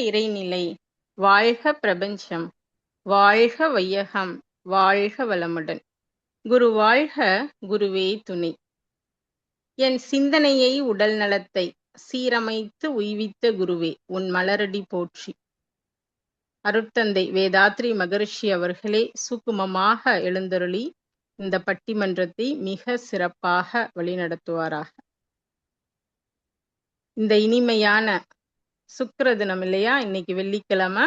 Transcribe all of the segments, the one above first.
இறைநிலை! வாழ்க பிரபஞ்சம்! வாழ்க வையகம்! வாழ்க வளமுடன்! குரு வாழ்க! குருவே துணை! என் சிந்தனையை உடல் நலத்தை சீரமைத்து உய்வித்த குருவே, உன் மலரடி போற்றி. அருட்தந்தை வேதாத்ரி மகரிஷி அவர்களே சூக்குமமாக எழுந்தருளி இந்த பட்டிமன்றத்தை மிக சிறப்பாக வழிநடத்துவாராக. இந்த இனிமையான சுக்கிர தினம் இல்லையா, இன்னைக்கு வெள்ளிக்கிழமை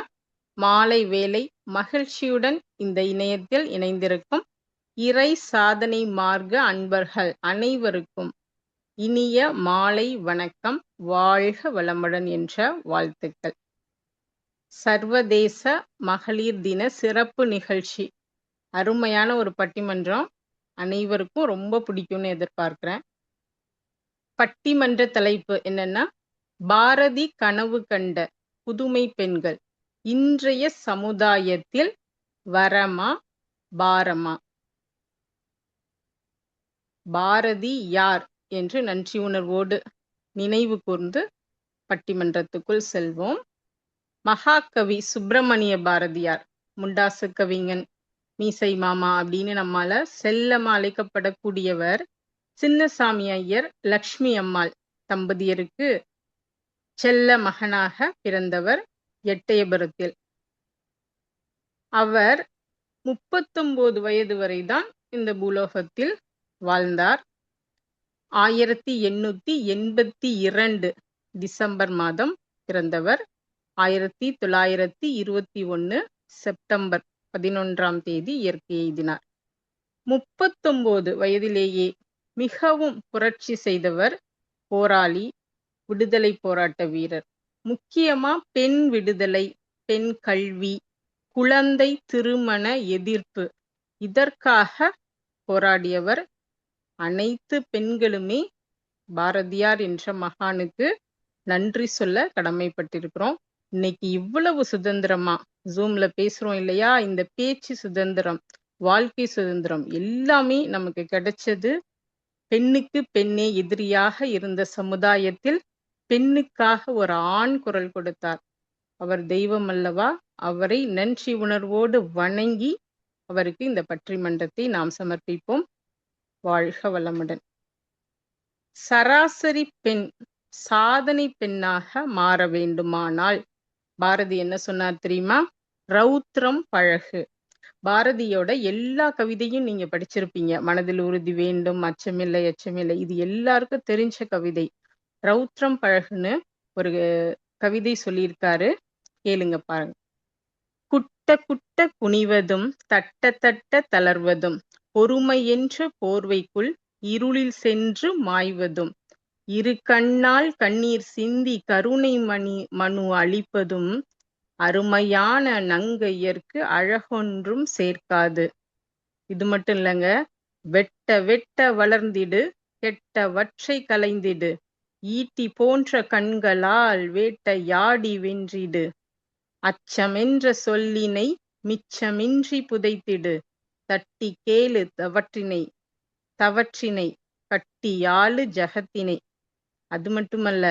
மாலை வேளை மகிழ்ச்சியுடன் இந்த இணையத்தில் இணைந்திருக்கும் இறை சாதனை மார்க்க அன்பர்கள் அனைவருக்கும் இனிய மாலை வணக்கம். வாழ்க வளமுடன் என்ற வாழ்த்துக்கள். சர்வதேச மகளிர் தின சிறப்பு நிகழ்ச்சி, அருமையான ஒரு பட்டிமன்றம், அனைவருக்கும் ரொம்ப பிடிக்கும்னு எதிர்பார்க்கிறேன். பட்டிமன்ற தலைப்பு என்னன்னா, பாரதி கனவு கண்ட புதுமை பெண்கள் இன்றைய சமுதாயத்தில் வரமா பாரமா? பாரதி யார் என்று நன்றி உணர்வோடு நினைவு கூர்ந்து பட்டிமன்றத்துக்குள் செல்வோம். மகாகவி சுப்பிரமணிய பாரதியார், முண்டாசு கவிஞன், மீசை மாமா அப்படின்னு நம்மால செல்லமா அழைக்கப்படக்கூடியவர், சின்னசாமி ஐயர், லக்ஷ்மி அம்மாள் தம்பதியருக்கு செல்ல மகனாக பிறந்தவர் எட்டயபுரத்தில். அவர் 39 வயது வரைதான் இந்த பூலோகத்தில் வாழ்ந்தார். 1882 டிசம்பர் மாதம் பிறந்தவர். 1921 செப்டம்பர் 11ஆம் தேதி இயற்கை எய்தினார். 39 வயதிலேயே மிகவும் புரட்சி செய்தவர், போராளி, விடுதலை போராட்ட வீரர். முக்கியமா பெண் விடுதலை, பெண் கல்வி, குழந்தை திருமண எதிர்ப்பு, இதற்காக போராடியவர். அனைத்து பெண்களுமே பாரதியார் என்ற மகானுக்கு நன்றி சொல்ல கடமைப்பட்டிருக்கிறோம். இன்னைக்கு இவ்வளவு சுதந்திரமா ஜூம்ல பேசுறோம் இல்லையா, இந்த பேச்சு சுதந்திரம், வாழ்க்கை சுதந்திரம் எல்லாமே நமக்கு கிடைச்சது பெண்ணுக்கு பெண்ணே எதிரியாக இருந்த சமுதாயத்தில் பெண்ணுக்காக ஒரு ஆண் குரல் கொடுத்தார். அவர் தெய்வம் அல்லவா? அவரை நன்றி உணர்வோடு வணங்கி அவருக்கு இந்த பட்டிமன்றத்தை நாம் சமர்ப்பிப்போம். வாழ்க வளமுடன். சராசரி பெண் சாதனை பெண்ணாக மாற வேண்டுமானால் பாரதி என்ன சொன்னார் தெரியுமா? ரௌத்ரம் பழகு. பாரதியோட எல்லா கவிதையும் நீங்க படிச்சிருப்பீங்க. மனதில் உறுதி வேண்டும், அச்சமில்லை அச்சமில்லை, இது எல்லாருக்கும் தெரிஞ்ச கவிதை. ரௌத்ரம் பழகுன்னு ஒரு கவிதை சொல்லியிருக்காரு, கேளுங்க பாருங்க. குட்ட குட்ட குனிவதும் தட்ட தட்ட தளர்வதும், பொறுமை என்ற போர்வைக்குள் இருளில் சென்று மாய்வதும், இரு கண்ணால் கண்ணீர் சிந்தி கருணை மனு அளிப்பதும், அருமையான நங்கையர்க்கு அழகொன்றும் சேர்க்காது. இது மட்டும் இல்லைங்க, வெட்ட வெட்ட வளர்ந்திடு, கெட்டவற்றை களைந்திடு, ஈட்டி போன்ற கண்களால் வேட்டையாடி வென்றிடு, அச்சமென்ற சொல்லினை மிச்சமின்றி புதைத்திடு, தட்டி கேளு தவற்றினை கட்டியாளு ஜகத்தினை. அது மட்டுமல்ல,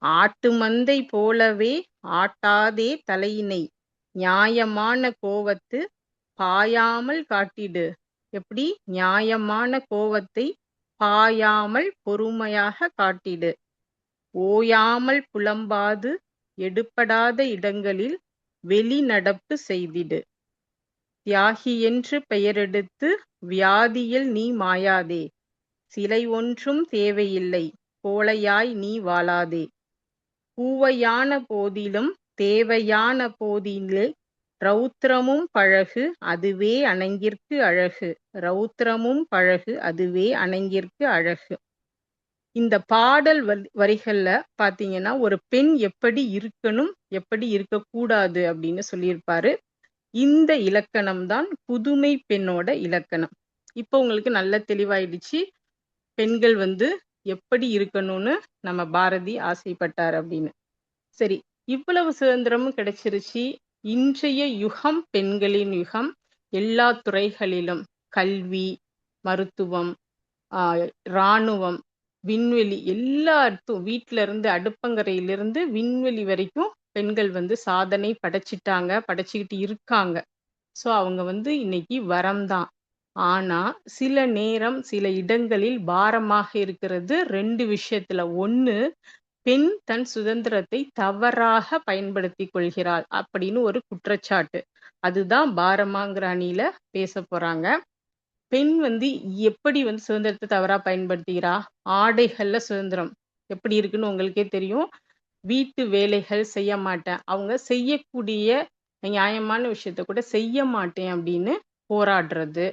ஆட்டு மந்தை போலவே ஆட்டாதே தலையினை, நியாயமான கோவத்து பாயாமல் காட்டிடு. எப்படி? நியாயமான கோவத்தை பாயாமல் பொறுமையாக காட்டிடு. ஓயாமல் புலம்பாது எடுபடாத இடங்களில் வெளிநடப்பு செய்திடு. தியாகி என்று பெயரெடுத்து வியாதியில் நீ மாயாதே, சிலை ஒன்றும் தேவையில்லை கோழையாய் நீ வாழாதே. பூவையான போதிலும் தேவையான போதிலே ரௌத்ரமும் பழகு, அதுவே அணங்கிற்கு அழகு. ரௌத்ரமும் பழகு, அதுவே அணங்கிற்கு அழகு. இந்த பாடல் வரிகள்ல பாத்தீங்கன்னா ஒரு பெண் எப்படி இருக்கணும், எப்படி இருக்கக்கூடாது அப்படின்னு சொல்லியிருப்பாரு. இந்த இலக்கணம் தான் புதுமை பெண்ணோட இலக்கணம். இப்போ உங்களுக்கு நல்ல தெளிவாயிடுச்சு பெண்கள் எப்படி இருக்கணும்னு நம்ம பாரதி ஆசைப்பட்டார் அப்படின்னு. சரி, இவ்வளவு சுதந்திரமும் கிடைச்சிருச்சு. இன்றைய யுகம் பெண்களின் யுகம். எல்லா துறைகளிலும் கல்வி, மருத்துவம், இராணுவம், விண்வெளி, எல்லா வீட்டில இருந்து அடுப்பங்கரையிலிருந்து விண்வெளி வரைக்கும் பெண்கள் சாதனை படைச்சிட்டாங்க, படைச்சுக்கிட்டு இருக்காங்க. ஸோ அவங்க இன்னைக்கு வரம் தான். ஆனா, சில நேரம், சில இடங்களில் பாரமாக இருக்கிறது 2 விஷயத்துல. 1, பெண் தன் சுதந்திரத்தை தவறாக பயன்படுத்திக் கொள்கிறாள் அப்படின்னு ஒரு குற்றச்சாட்டு. அதுதான் பாரமாங்கிற அணியில பேசப் போறாங்க. பெண் எப்படி சுதந்திரத்தை தவறா பயன்படுத்துகிறா? ஆடைகள்ல சுதந்திரம் எப்படி இருக்குன்னு உங்களுக்கே தெரியும். வீட்டு வேலைகள் செய்ய மாட்டேன். அவங்க செய்யக்கூடிய நியாயமான விஷயத்த கூட செய்ய மாட்டேன் அப்படின்னு போராடுறது.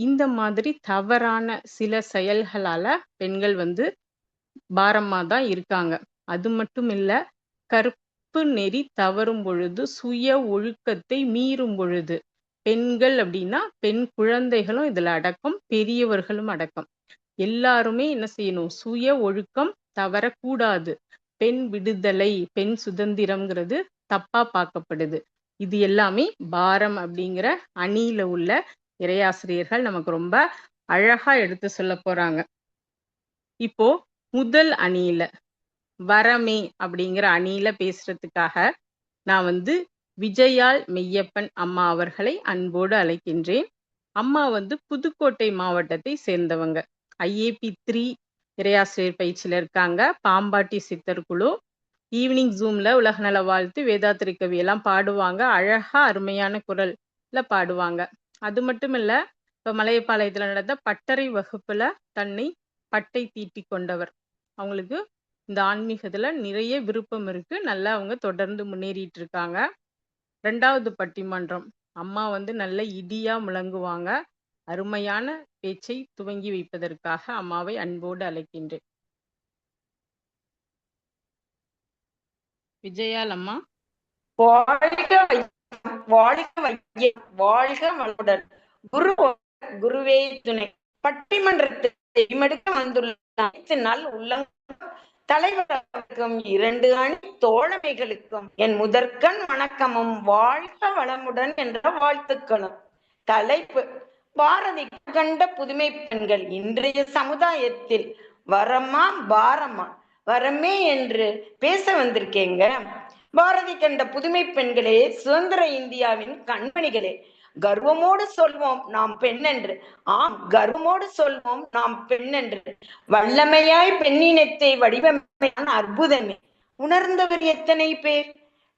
இந்த மாதிரி தவறான சில செயல்களால பெண்கள் பாரமா தான் இருக்காங்க. அது மட்டும் இல்ல, கற்பு நெறி தவறும் பொழுது, சுய ஒழுக்கத்தை மீறும் பொழுது, பெண்கள் அப்படின்னா பெண் குழந்தைகளும் இதுல அடக்கம், பெரியவர்களும் அடக்கம். எல்லாருமே என்ன செய்யணும்? சுய ஒழுக்கம் தவறக்கூடாது. பெண் விடுதலை, பெண் சுதந்திரம்ங்கிறது தப்பா பார்க்கப்படுது. இது எல்லாமே பாரம் அப்படிங்கிற அணியில உள்ள இறையாசிரியர்கள் நமக்கு ரொம்ப அழகா எடுத்து சொல்ல போறாங்க. இப்போ முதல் அணியில வரமே அப்படிங்கிற அணியில பேசுறதுக்காக நான் விஜயாள் மெய்யப்பன் அம்மா அவர்களை அன்போடு அழைக்கின்றேன். அம்மா புதுக்கோட்டை மாவட்டத்தை சேர்ந்தவங்க. IAP 3 இறையாசிரியர் பயிற்சியில இருக்காங்க. பாம்பாட்டி சித்தர் குழு. ஈவினிங் ஜூம்ல உலக நல வாழ்த்து, வேதாத்திரி கவி எல்லாம் பாடுவாங்க. அழகா அருமையான குரல்ல பாடுவாங்க. அது மட்டும் இல்ல, இப்ப மலையப்பாளையத்துல நடந்த பட்டறை வகுப்புல தன்னை பட்டை தீட்டி கொண்டவர். அவங்களுக்கு இந்த ஆன்மீகத்துல நிறைய விருப்பம் இருக்கு. நல்லா அவங்க தொடர்ந்து முன்னேறிட்டு இருக்காங்க. 2வது பட்டிமன்றம். அம்மா நல்ல இடியா முழங்குவாங்க. அருமையான பேச்சை துவங்கி வைப்பதற்காக அம்மாவை அன்போடு அழைக்கின்றேன். விஜயால் அம்மா. வாழ்க வாழ்க வையம், வாழ்க வளமுடன். குருவே துணை. பட்டிமன்றத்தை மெடுக்க வந்துள்ள நாள் உள்ள தலைவர்களுக்கும் 2 அணி தோழமைகளுக்கும் என் முதற்கண் வணக்கமும் வாழ்க வளமுடன் என்ற வாழ்த்துக்களும். தலைப்பு: பாரதி கண்ட புதுமை பெண்கள் இன்றைய சமுதாயத்தில் வரமா பாரமா? வரமே என்று பேச வந்திருக்கேங்க. பாரதி கண்ட புதுமை பெண்களே, சுதந்திர இந்தியாவின் கண்மணிகளே, கர்வமோடு சொல்வோம் நாம் பெண் என்று. ஆம், கர்வமோடு சொல்வோம் நாம் பெண் என்று. வல்லமையாய் பெண்ணினத்தை வடிவமையான அற்புதமே உணர்ந்தவர் எத்தனை பேர்?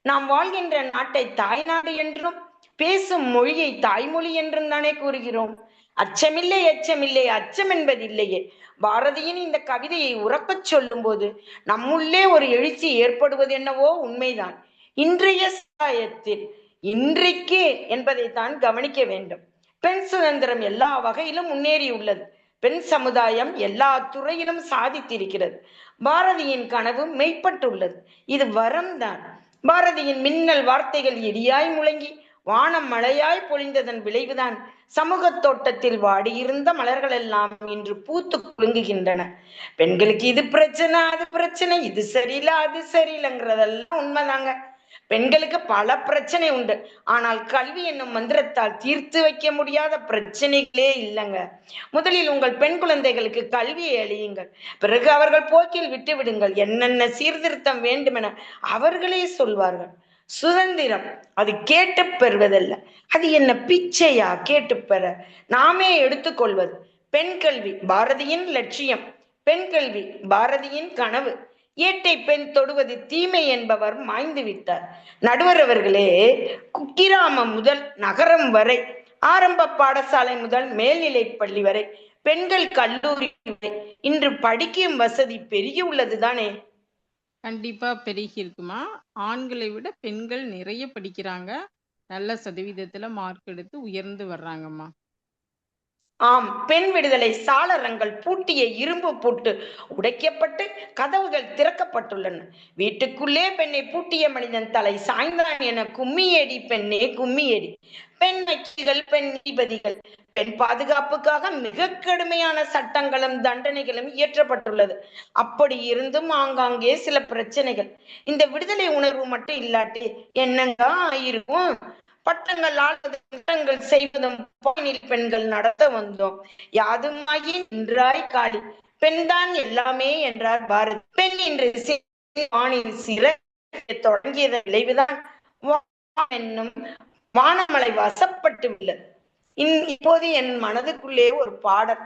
நாம் வாழ்கின்ற நாட்டை தாய்நாடு என்றும், பேசும் மொழியை தாய்மொழி என்றும் தானே கூறுகிறோம். அச்சமில்லை, அச்சமில்லை, அச்சம் என்பதில்லையே. பாரதியின் இந்த கவிதையை உறக்கச் சொல்லும் போது நம்முள்ளே ஒரு எழுச்சி ஏற்படுவது என்னவோ உண்மைதான். இன்றைய சமுதாயத்தில் இன்றைக்கு என்பதைத்தான் கவனிக்க வேண்டும். பெண் சுதந்திரம் எல்லா வகையிலும் முன்னேறியுள்ளது. பெண் சமுதாயம் எல்லா துறையிலும் சாதித்திருக்கிறது. பாரதியின் கனவு மெய்ப்பட்டுள்ளது. இது வரம்தான். பாரதியின் மின்னல் வார்த்தைகள் இடியாய் முழங்கி வானம் மழையாய் பொழிந்ததன் விளைவுதான் சமூக தோட்டத்தில் வாடியிருந்த மலர்கள் எல்லாம் இன்று பூத்து குலுங்குகின்றன. பெண்களுக்கு இது பிரச்சனை, அது பிரச்சனை, இது சரியில்லை, அது சரியில்லைங்கிறதெல்லாம் உண்மைதாங்க. பெண்களுக்கு பல பிரச்சனை உண்டு. ஆனால் கல்வி என்னும் மந்திரத்தால் தீர்த்து வைக்க முடியாத பிரச்சனைகளே இல்லைங்க. முதலில் உங்கள் பெண் குழந்தைகளுக்கு கல்வியை அளியுங்கள். பிறகு அவர்கள் போக்கில் விட்டு விடுங்கள். என்னென்ன சீர்திருத்தம் வேண்டுமென அவர்களே சொல்வார்கள். சுதந்திரம் அது கேட்டு பெறுவதல்ல. அது என்ன பிச்சையா கேட்டு பெற? நாமே எடுத்துக்கொள்வது. பெண் கல்வி பாரதியின் லட்சியம். பெண் கல்வி பாரதியின் கனவு. ஏட்டை பெண் தொடுவது தீமை என்பவர் மாய்ந்து விட்டார். நடுவர் அவர்களே, குக்கிராமம் முதல் நகரம் வரை, ஆரம்ப பாடசாலை முதல் மேல்நிலை பள்ளி வரை, பெண்கள் கல்லூரி வரை இன்று படிக்கும் வசதி பெருகி உள்ளது தானே? கண்டிப்பா பெருகி இருக்குமா. ஆண்களை விட பெண்கள் நிறைய படிக்கிறாங்க. நல்ல சதவீதத்துல மார்க் எடுத்து உயர்ந்து வர்றாங்கம்மா. ஆம், பெண் விடுதலை சாளரங்கள் பூட்டிய இரும்பு பூட்டு உடைக்கப்பட்டு கதவுகள் திறக்கப்பட்டுள்ளன. வீட்டுக்குள்ளே பெண்ணை பூட்டிய மனிதன் தலை சாய்ந்தான் என கும்மியடி பெண்ணே கும்மியடி. பெண் வக்கீல்கள், பெண் நீதிபதிகள், பெண் பாதுகாப்புக்காக மிக கடுமையான சட்டங்களும் தண்டனைகளும் இயற்றப்பட்டுள்ளது. அப்படி இருந்தும் ஆங்காங்கே சில பிரச்சனைகள். இந்த விடுதலை உணர்வு மட்டும் இல்லாட்டி என்னங்க ஆயிருக்கும்? பட்டங்கள் ஆளுவதும் திட்டங்கள் செய்வதும் பெண்கள் நடத்த வந்தோம். யாதுமாகி நின்றாய் காளி, பெண்தான் எல்லாமே என்றார் பாரதி. பெண் இன்று சிறை தொடங்கியதன் விளைவுதான் என்னும் வானமலை வசப்பட்டு உள்ளது. இப்போது என் மனதுக்குள்ளே ஒரு பாடல்.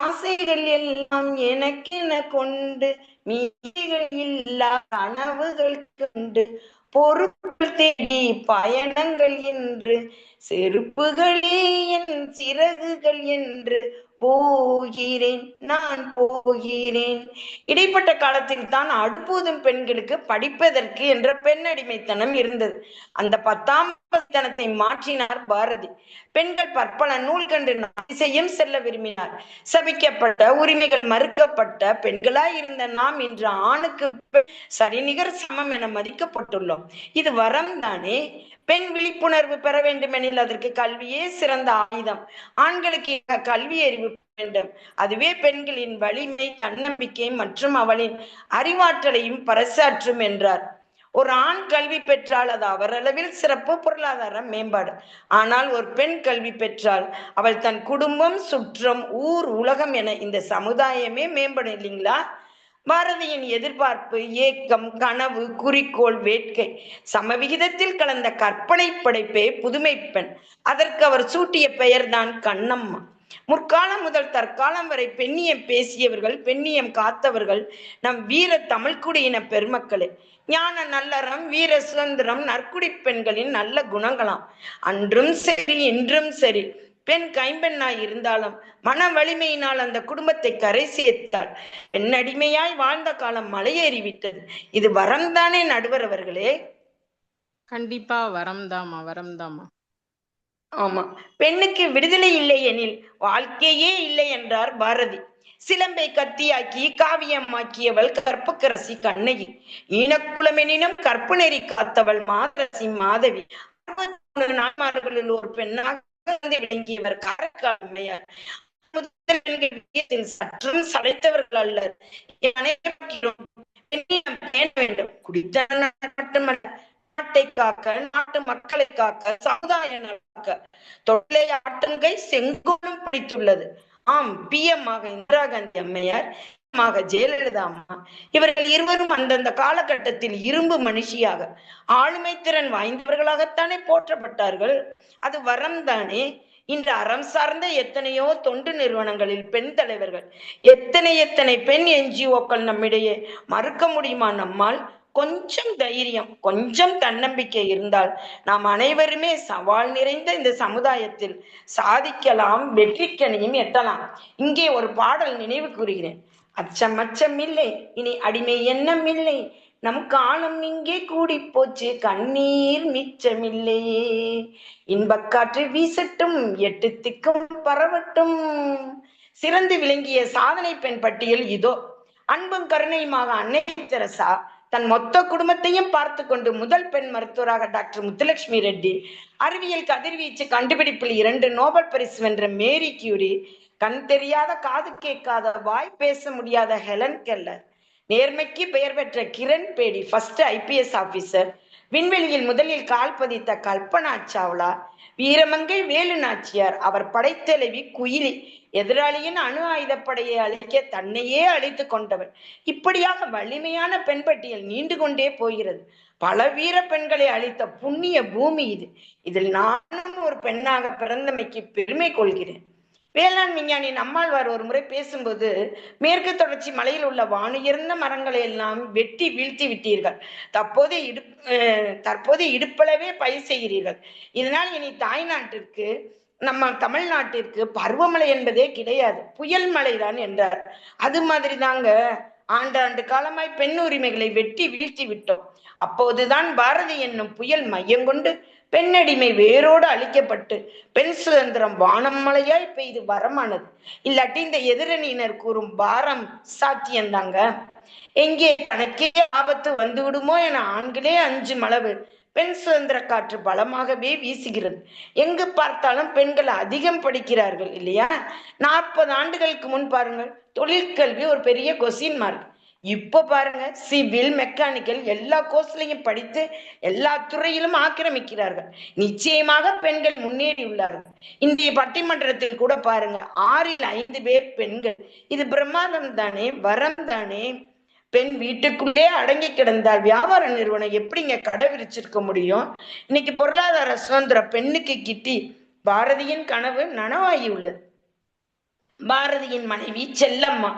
ஆசைகள் எல்லாம் எனக்கென கொண்டு மீதிகள் இல்லா கனவுகள் கண்டு பொருட்கள் தேடி பயணங்கள் என்று செருப்புகளே என் சிறகுகள் என்று போகிறேன் நான் போகிறேன். இடைப்பட்ட காலத்தில் தான் அடுப்பூதும் பெண்களுக்கு படிப்பதற்கு என்ற பெண்ணடிமைத்தனம் இருந்தது. அந்த 10ஆம் தனத்தை மாற்றினார் பாரதி. பெண்கள் பற்பல நூல் கண்டு அதிசயம் செல்ல விரும்பினார். சபிக்கப்பட்ட, உரிமைகள் மறுக்கப்பட்ட பெண்களாய் இருந்த நாம் இன்று ஆணுக்கு சரிநிகர் சமம் என மதிக்கப்பட்டுள்ளோம். இது வரம் தானே. பெண் விழிப்புணர்வு பெற வேண்டுமெனில் அதற்கு கல்வியே சிறந்த ஆயுதம். ஆண்களுக்கு கல்வி அறிவு வேண்டும். அதுவே பெண்களின் வலிமை, தன்னம்பிக்கை மற்றும் அவளின் அறிவாற்றலையும் பறைசாற்றும் என்றார். ஒரு ஆண் கல்வி பெற்றால் அது அவரளவில் சிறப்பு, பொருளாதார மேம்பாடு. ஆனால் ஒரு பெண் கல்வி பெற்றால் அவள் தன் குடும்பம், சுற்றம், ஊர், உலகம் என இந்த சமுதாயமே மேம்படும் இல்லைங்களா? பாரதியின் எதிர்பார்ப்பு, ஏக்கம், கனவு, குறிக்கோள், வேட்கை சமவிகிதத்தில் கலந்த கற்பனை படைப்பே புதுமை பெண். அதற்கு அவர் சூட்டிய பெயர்தான் கண்ணம்மா. முற்காலம் முதல் தற்காலம் வரை பெண்ணியம் பேசியவர்கள், பெண்ணியம் காத்தவர்கள் நம் வீர தமிழ்குடியின பெருமக்களே. ஞான நல்லறம், வீர சுதந்திரம் நற்குடி பெண்களின் நல்ல குணங்களாம். அன்றும் சரி இன்றும் சரி பெண் கைம்பெண்ணாய் இருந்தாலும் மன வலிமையினால் அந்த குடும்பத்தை கரை சேர்த்தாள். பெண் அடிமையாய் வாழ்ந்த காலம் மலையேறிவிட்டது. இது வரம்தானே நடுவர் அவர்களே? கண்டிப்பா வரம்தாமா, வரம்தாமா. ஆமா, பெண்ணுக்கு விடுதலை இல்லை எனில் வாழ்க்கையே இல்லை என்றார் பாரதி. சிலம்பை கத்தியாக்கி காவியமாக்கியவள் கற்புக்கரசி கண்ணகி. ஈனக்குலமெனினும் கற்பு நெறி காத்தவள் மாதரசி மாதவி. 63 நான்மார்களில் ஒரு பெண்ணாக விளங்கியவர் காரைக்கால் அம்மையார். சற்றும் சளைத்தவர்கள் அல்லர். வேண்டும். குடித்தன மட்டுமல்ல, நாட்டை காக்க, நாட்டு மக்களை காக்க, சமுதாய காக்க தொழிலை ஆற்றுங்கை செங்கோலும் பிடித்துள்ளது. ஆம், PM ஆக இந்திரா காந்தி அம்மையார், ஜெயலலிதா அம்மா, இவர்கள் இருவரும் அந்தந்த காலகட்டத்தில் இரும்பு மனுஷியாக, ஆளுமை திறன் வாய்ந்தவர்களாகத்தானே போற்றப்பட்டார்கள். அது வரம் தானே. இன்று அறம் சார்ந்த எத்தனையோ தொண்டு நிறுவனங்களில் பெண் தலைவர்கள், எத்தனை பெண் NGOக்கள் நம்மிடையே. மறுக்க முடியுமா நம்மால்? கொஞ்சம் தைரியம், கொஞ்சம் தன்னம்பிக்கை இருந்தால் நாம் அனைவருமே சவால் நிறைந்த இந்த சமுதாயத்தில் சாதிக்கலாம், வெற்றிக்கனியும் எட்டலாம். இங்கே ஒரு பாடல் நினைவு கூறுகிறேன். அச்சம் இல்லை, இனி அடிமை எண்ணம் இல்லை, நம் காலம் இங்கே கூடி போச்சு, கண்ணீர் மிச்சமில்லையே, இன்பக்காற்று வீசட்டும், 8 திக்கும் பரவட்டும். சிறந்து விளங்கிய சாதனை பெண் பட்டியல் இதோ. அன்பும் கருணையுமாக அன்னை தெரசா தன் மொத்த குடும்பத்தையும் பார்த்து கொண்டு முதல் பெண் மருத்துவராக டாக்டர் முத்துலட்சுமி ரெட்டி, அறிவியல் கதிர்வீச்சு கண்டுபிடிப்பில் 2 நோபல் பரிசு வென்ற மேரி கியூரி, கண் தெரியாத, காது கேட்காத, வாய் பேச முடியாத ஹெலன் கெல்லர், நேர்மைக்கு பெயர் பெற்ற Kiran Bedi, first IPS officer, விண்வெளியில் முதலில் கால் பதித்த கல்பனா சாவ்லா, வீரமங்கை வேலு நாச்சியார், அவர் படைத்தலைவி குயிலி, எதிராளியின் அணு ஆயுதப்படையை அழிக்க தன்னையே அழித்து கொண்டவர். இப்படியாக வலிமையான பெண் பட்டியல் நீண்டு கொண்டே போகிறது. பல வீர பெண்களை அழித்த புண்ணிய பூமி இது. இதில் நானும் ஒரு பெண்ணாக பிறந்தமைக்கு பெருமை கொள்கிறேன். வேளாண் விஞ்ஞானி நம்மாழ்வார் ஒரு முறை பேசும்போது, மேற்கு தொடர்ச்சி மலையில் உள்ள வானுயர்ந்த மரங்களை எல்லாம் வெட்டி வீழ்த்தி விட்டீர்கள், தற்போது இடுப்பளவே பயிர் செய்கிறீர்கள். இதனால் இனி தாய் நாட்டிற்கு, நம்ம தமிழ்நாட்டிற்கு பருவமழை என்பதே கிடையாது, புயல் மழைதான் என்றார். அது மாதிரி தாங்க ஆண்டாண்டு காலமாய் பெண் உரிமைகளை வெட்டி வீழ்த்தி விட்டோம். அப்போதுதான் பாரதி என்னும் புயல் மையம் கொண்டு பெண்ணடிமை வேரோடு அழிக்கப்பட்டு பெண் சுதந்திரம் வானம் மழையாய் பெய்து வரமானது. இல்லாட்டி இந்த எதிரணியினர் கூறும் பாரம் சாத்தியந்தாங்க. எங்கே தனக்கே ஆபத்து வந்து விடுமோ என ஆண்களே அஞ்சும் அளவு பெண் சுதந்திர காற்று பலமாகவே வீசுகிறது. எங்கு பார்த்தாலும் பெண்கள் அதிகம் படிக்கிறார்கள் இல்லையா? 40 ஆண்டுகளுக்கு முன் பாருங்கள், தொழிற்கல்வி ஒரு பெரிய கொஸ்டின் மார்க். இப்ப பாருங்க, சிவில், மெக்கானிக்கல் எல்லா கோர்ஸ்லையும் படித்து எல்லா துறையிலும் ஆக்கிரமிக்கிறார்கள். நிச்சயமாக பெண்கள் முன்னேறி உள்ளார்கள். இந்திய பட்டிமன்றத்தில் கூட பாருங்க, 6 இல் 5 பேர் பெண்கள். இது பிரமாதம் தானே, வரம் தானே. பெண் வீட்டுக்குள்ளே அடங்கி கிடந்தால் வியாபார நிறுவனம் எப்படிங்க கடை விரிச்சிருக்க முடியும்? இன்னைக்கு பொருளாதார சுதந்திரம் பெண்ணுக்கு கிட்டி பாரதியின் கனவு நனவாகி உள்ளது. பாரதியின் மனைவி செல்லம்மா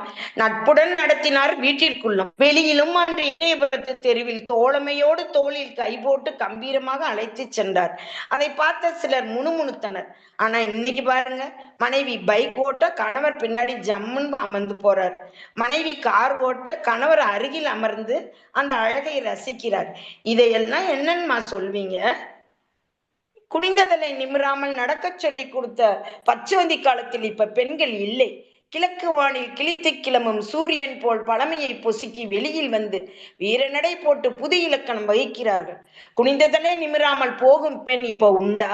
நட்புடன் நடத்தினார் வீட்டிற்குள்ளும் வெளியிலும். அன்று இணையபுரத்து தெருவில் தோழமையோடு தோளில் கை போட்டு கம்பீரமாக அழைத்து சென்றார். அதை பார்த்த சிலர் முணுமுணுத்தனர். ஆனா இன்னைக்கு பாருங்க, மனைவி பைக் ஓட்ட கணவர் பின்னாடி ஜம்முன்னு அமர்ந்து போறார். மனைவி கார் ஓட்ட கணவர் அருகில் அமர்ந்து அந்த அழகை ரசிக்கிறார். இதையெல்லாம் என்னன்னு சொல்வீங்க? குனிந்ததலை நிமிராமல் நடக்க சொல்லி கொடுத்த பச்சவந்தி காலத்தில் இப்ப பெண்கள் இல்லை. கிழக்கு வானில் கிழித்து கிளம்பும் சூரியன் போல் பழமையை பொசுக்கி வெளியில் வந்து வீரநடை போட்டு புது இலக்கணம் வகிக்கிறார்கள். குனிந்ததலே நிமிராமல் போகும் பெண் இப்ப உண்டா?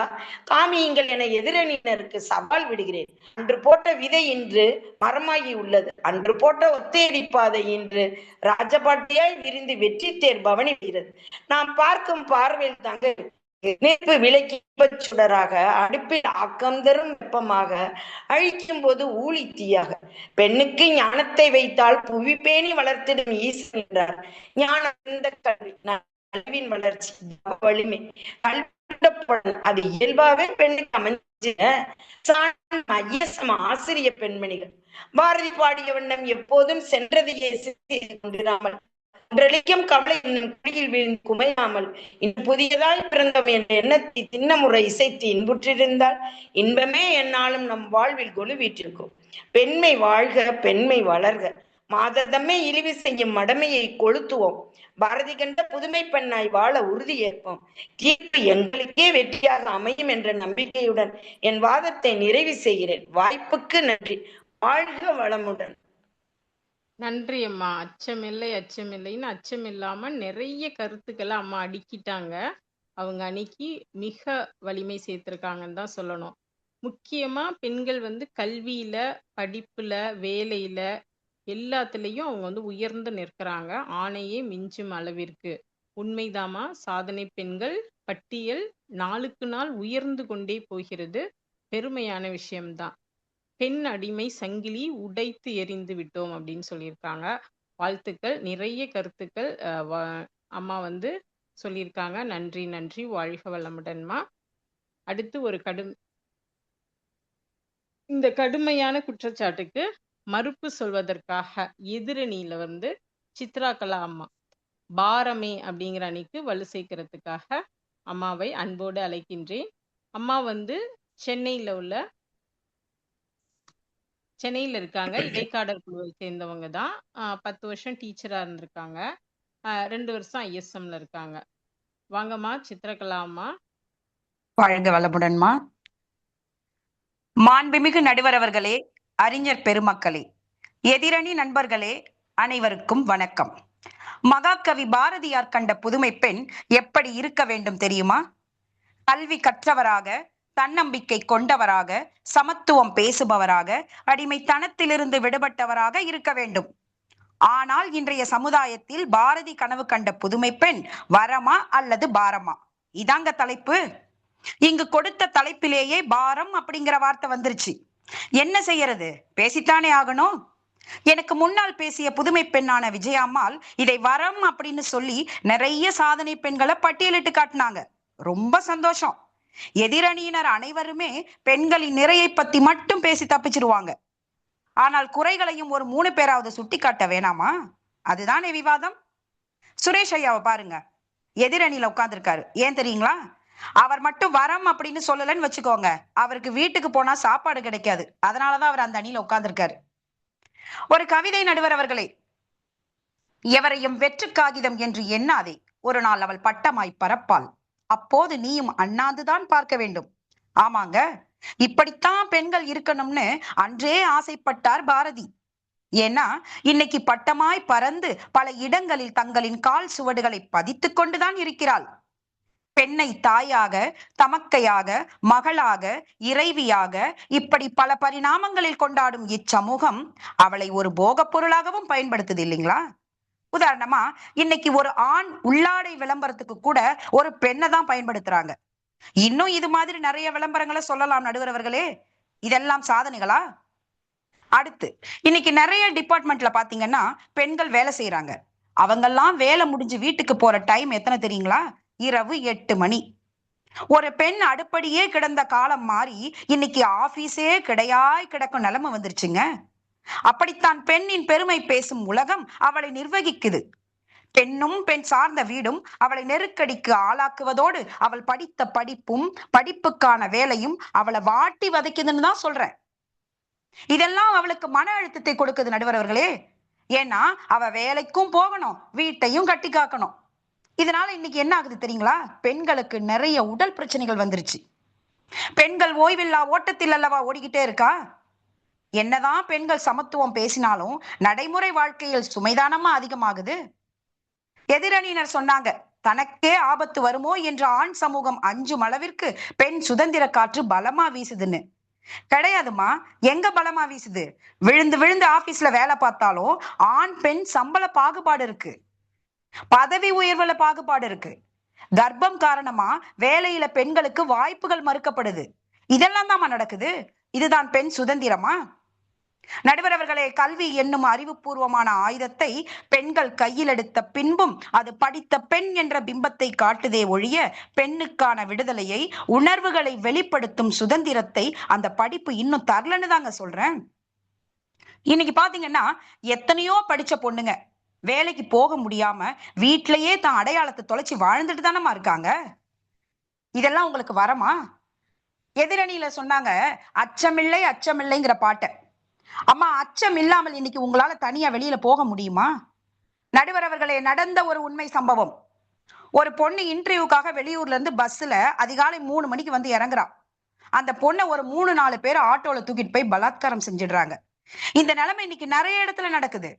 காமியுங்கள் என எதிரணியினருக்கு சவால் விடுகிறேன். அன்று போட்ட விதை இன்று மரமாகி உள்ளது. அன்று போட்ட ஒத்தையடி பாதை இன்று ராஜபாட்டியாய் விரிந்து வெற்றி தேர் பவனி வருகிறது. நாம் பார்க்கும் பார்வையில் தாங்க நெருப்பு விலைக்கு சுடராக, அடுப்பில் ஆக்கம் தரும் வெப்பமாக, அழிக்கும் போது ஊழி தீயாக. பெண்ணுக்கு ஞானத்தை வைத்தால் புவி பேணி வளர்த்திடும் ஈசன் என்றார். ஞானம் கல்வி, கல்வியின் வளர்ச்சி, வலிமை, அது இயல்பாவே பெண்ணுக்கு அமைஞ்ச ஆசிரிய பெண்மணிகள். பாரதி பாடிய வண்ணம் எப்போதும் சென்றதையே செய்து கொண்டிராமல் ஒன்றளிக்கும் கவலை என்னும் குழியில் வீழ்ந்து குமையாமல் இன்னும் புதியதாய் பிறந்தோம் என்ற எண்ணத்தை திண்ணமுறை இசைத்து இன்புற்றிருந்தால் இன்பமே என்னாலும் நம் வாழ்வில் கொலுவீற்றிருக்கும். பெண்மை வாழ்க, பெண்மை வளர்க, மாததம்மை இழிவு செய்யும் மடமையை கொளுத்துவோம். பாரதி கண்ட புதுமை பெண்ணாய் வாழ உறுதி ஏற்போம். தீர்ப்பு எங்களுக்கே வெற்றியாக அமையும் என்ற நம்பிக்கையுடன் என் வாதத்தை நிறைவு செய்கிறேன். வாய்ப்புக்கு நன்றி. வாழ்க வளமுடன். நன்றி அம்மா. அச்சமில்லை அச்சமில்லைன்னு அச்சமில்லாம நிறைய கருத்துக்களை அம்மா அடுக்கிட்டாங்க. அவங்க அன்னைக்கு மிக வலிமை சேர்த்திருக்காங்கன்னு தான் சொல்லணும். முக்கியமா பெண்கள் கல்வியில, படிப்புல, வேலையில எல்லாத்துலயும் அவங்க உயர்ந்து நிற்கிறாங்க. ஆணையே மிஞ்சும் அளவிற்கு. உண்மைதாமா. சாதனை பெண்கள் பட்டியல் நாளுக்கு நாள் உயர்ந்து கொண்டே போகிறது. பெருமையான விஷயம்தான். பெண் அடிமை சங்கிலி உடைத்து எறிந்து விட்டோம் அப்படின்னு சொல்லியிருக்காங்க. வாழ்த்துக்கள். நிறைய கருத்துக்கள் அம்மா சொல்லியிருக்காங்க. நன்றி நன்றி. வாழ்க வளமுடன்மா. அடுத்து ஒரு இந்த கடுமையான குற்றச்சாட்டுக்கு மறுப்பு சொல்வதற்காக எதிரணியில சித்ரா கலா அம்மா பாரமே அப்படிங்கிற அணிக்கு வலு சேர்க்கிறதுக்காக அம்மாவை அன்போடு அழைக்கின்றேன். அம்மா சென்னையில இருக்காங்க. இடைக்காடர் குழுவை சேர்ந்தவங்க தான். 10 வருஷம் டீச்சரா இருந்திருக்காங்க. 2 வருஷம் ஐஎஸ்எம்ல இருக்காங்க. வாங்கம்மா சித்திரகலா அம்மா. வாழ்க வளமுடன்மா. மாண்புமிகு நடுவர் அவர்களே, அறிஞர் பெருமக்களே, எதிரணி நண்பர்களே, அனைவருக்கும் வணக்கம். மகாகவி பாரதியார் கண்ட புதுமை பெண் எப்படி இருக்க வேண்டும் தெரியுமா? கல்வி கற்றவராக, தன்னம்பிக்கை கொண்டவராக, சமத்துவம் பேசுபவராக, அடிமைத்தனத்திலிருந்து விடுபட்டவராக இருக்க வேண்டும். ஆனால் இன்றைய சமுதாயத்தில் பாரதி கனவு கண்ட புதுமை பெண் வரமா அல்லது பாரமா? இதாங்க தலைப்பு. இங்கு கொடுத்த தலைப்பிலேயே பாரம் அப்படிங்கிற வார்த்தை வந்துருச்சு. என்ன செய்யறது? பேசித்தானே ஆகணும். எனக்கு முன்னால் பேசிய புதுமை பெண்ணான விஜயாம்மாள் இதை வரம் அப்படின்னு சொல்லி நிறைய சாதனை பெண்களை பட்டியலிட்டு காட்டினாங்க. ரொம்ப சந்தோஷம். எதிரணியினர் அனைவருமே பெண்களின் நிறையை பத்தி மட்டும் பேசி தப்பிச்சிருவாங்க. ஆனால் குறைகளையும் ஒரு 3 பேராவது சுட்டி காட்ட வேணாமா? அதுதானே விவாதம். சுரேஷ் ஐயாவை பாருங்க, எதிரணியில உட்கார்ந்துருக்காரு. ஏன் தெரியுங்களா? அவர் மட்டும் வரம் அப்படின்னு சொல்லலன்னு வச்சுக்கோங்க, அவருக்கு வீட்டுக்கு போனா சாப்பாடு கிடைக்காது. அதனாலதான் அவர் அந்த அணியில உட்கார்ந்துருக்காரு. ஒரு கவிதை நடுவர் அவர்களே, எவரையும் வெற்று காகிதம் என்று எண்ணாதே, ஒரு நாள் அவள் பட்டமாய் பரப்பாள், அப்போது நீயும் அண்ணாந்துதான் பார்க்க வேண்டும். ஆமாங்க, இப்படித்தான் பெண்கள் இருக்கணும்னு அன்றே ஆசைப்பட்டார் பாரதி. ஏன்னா இன்னைக்கு பட்டமாய் பறந்து பல இடங்களில் தங்களின் கால் சுவடுகளை பதித்து கொண்டுதான் இருக்கிறாள். பெண்ணை தாயாக, தமக்கையாக, மகளாக, இறைவியாக, இப்படி பல பரிணாமங்களில் கொண்டாடும் இச்சமூகம் அவளை ஒரு போகப் பொருளாகவும் பயன்படுத்துது இல்லைங்களா? உதாரணமா இன்னைக்கு ஒரு ஆண் உள்ளாடை விளம்பரத்துக்கு கூட ஒரு பெண்ணை தான் பயன்படுத்துறாங்க. இன்னும் இது மாதிரி நிறைய விளம்பரங்களை சொல்லலாம் நடுவர் அவர்களே. இதெல்லாம் சாதனைகளா? அடுத்து இன்னைக்கு நிறைய டிபார்ட்மெண்ட்ல பாத்தீங்கன்னா பெண்கள் வேலை செய்யறாங்க. அவங்கெல்லாம் வேலை முடிஞ்சு வீட்டுக்கு போற டைம் எத்தனை தெரியுங்களா? இரவு 8 மணி. ஒரு பெண் அடுப்படியே கிடந்த காலம் மாறி இன்னைக்கு ஆபீஸே கிடையாய் கிடக்கும் நிலைமை வந்துருச்சுங்க. அப்படித்தான் பெண்ணின் பெருமை பேசும் உலகம் அவளை நிர்வகிக்குது. பெண்ணும் பெண் சார்ந்த வீடும் அவளை நெருக்கடிக்கு ஆளாக்குவதோடு அவள் படித்த படிப்பும் படிப்புக்கான வேலையும் அவளை வாட்டி வதைக்குதுன்னு தான் சொல்றேன். இதெல்லாம் அவளுக்கு மன அழுத்தத்தை கொடுக்குது நடுவர் அவர்களே. ஏன்னா அவ வேலைக்கும் போகணும், வீட்டையும் கட்டி காக்கணும். இதனால இன்னைக்கு என்ன ஆகுது தெரியுங்களா? பெண்களுக்கு நிறைய உடல் பிரச்சனைகள் வந்துருச்சு. பெண்கள் ஓய்வில்லா ஓட்டத்தில் அல்லவா ஓடிக்கிட்டே இருக்கா. என்னதான் பெண்கள் சமத்துவம் பேசினாலும் நடைமுறை வாழ்க்கையில் சுமைதானமா அதிகமாகுது. எதிரணியினர் சொன்னாங்க, தனக்கே ஆபத்து வருமோ என்ற ஆண் சமூகம் அஞ்சும் அளவிற்கு பெண் சுதந்திர காற்று பலமா வீசுதுன்னு. கிடையாதுமா. எங்க பலமா வீசுது? விழுந்து விழுந்து ஆபீஸ்ல வேலை பார்த்தாலும் ஆண் பெண் சம்பள பாகுபாடு இருக்கு, பதவி உயர்வுல பாகுபாடு இருக்கு, கர்ப்பம் காரணமா வேலையில பெண்களுக்கு வாய்ப்புகள் மறுக்கப்படுது. இதெல்லாம் தான் நடக்குது. இதுதான் பெண் சுதந்திரமா? நடுவர் அவர்களே, கல்வி என்னும் அறிவுபூர்வமான ஆயுதத்தை பெண்கள் கையில் எடுத்த பின்பும் அது படித்த பெண் என்ற பிம்பத்தை காட்டுதே ஒழிய பெண்ணுக்கான விடுதலையை, உணர்வுகளை வெளிப்படுத்தும் சுதந்திரத்தை அந்த படிப்பு இன்னும் தரலன்னு தாங்க சொல்றேன். இன்னைக்கு பாத்தீங்கன்னா எத்தனையோ படிச்ச பொண்ணுங்க வேலைக்கு போக முடியாம வீட்டிலேயே தான் அடையாளத்தை தொலைச்சு வாழ்ந்துட்டு தானமா இருக்காங்க. இதெல்லாம் உங்களுக்கு வரமா? எதிரணியில சொன்னாங்க, அச்சமில்லை அச்சமில்லைங்கிற பாட்டை. அம்மா, அச்சம் இல்லாமல் இன்னைக்கு உங்களால தனியா வெளியில போக முடியுமா? நடுவர் அவர்களே, நடந்த ஒரு உண்மை சம்பவம். ஒரு பொண்ணு இன்டர்வியூக்காக வெளியூர்ல இருந்து பஸ்ல அதிகாலை 3 மணிக்கு வந்து இறங்குறா. அந்த பொண்ணை ஒரு 3-4 பேர் ஆட்டோல தூக்கிட்டு போய் பலாத்காரம் செஞ்சிடுறாங்க. இந்த நிலைமை இன்னைக்கு நிறைய இடத்துல நடக்குது.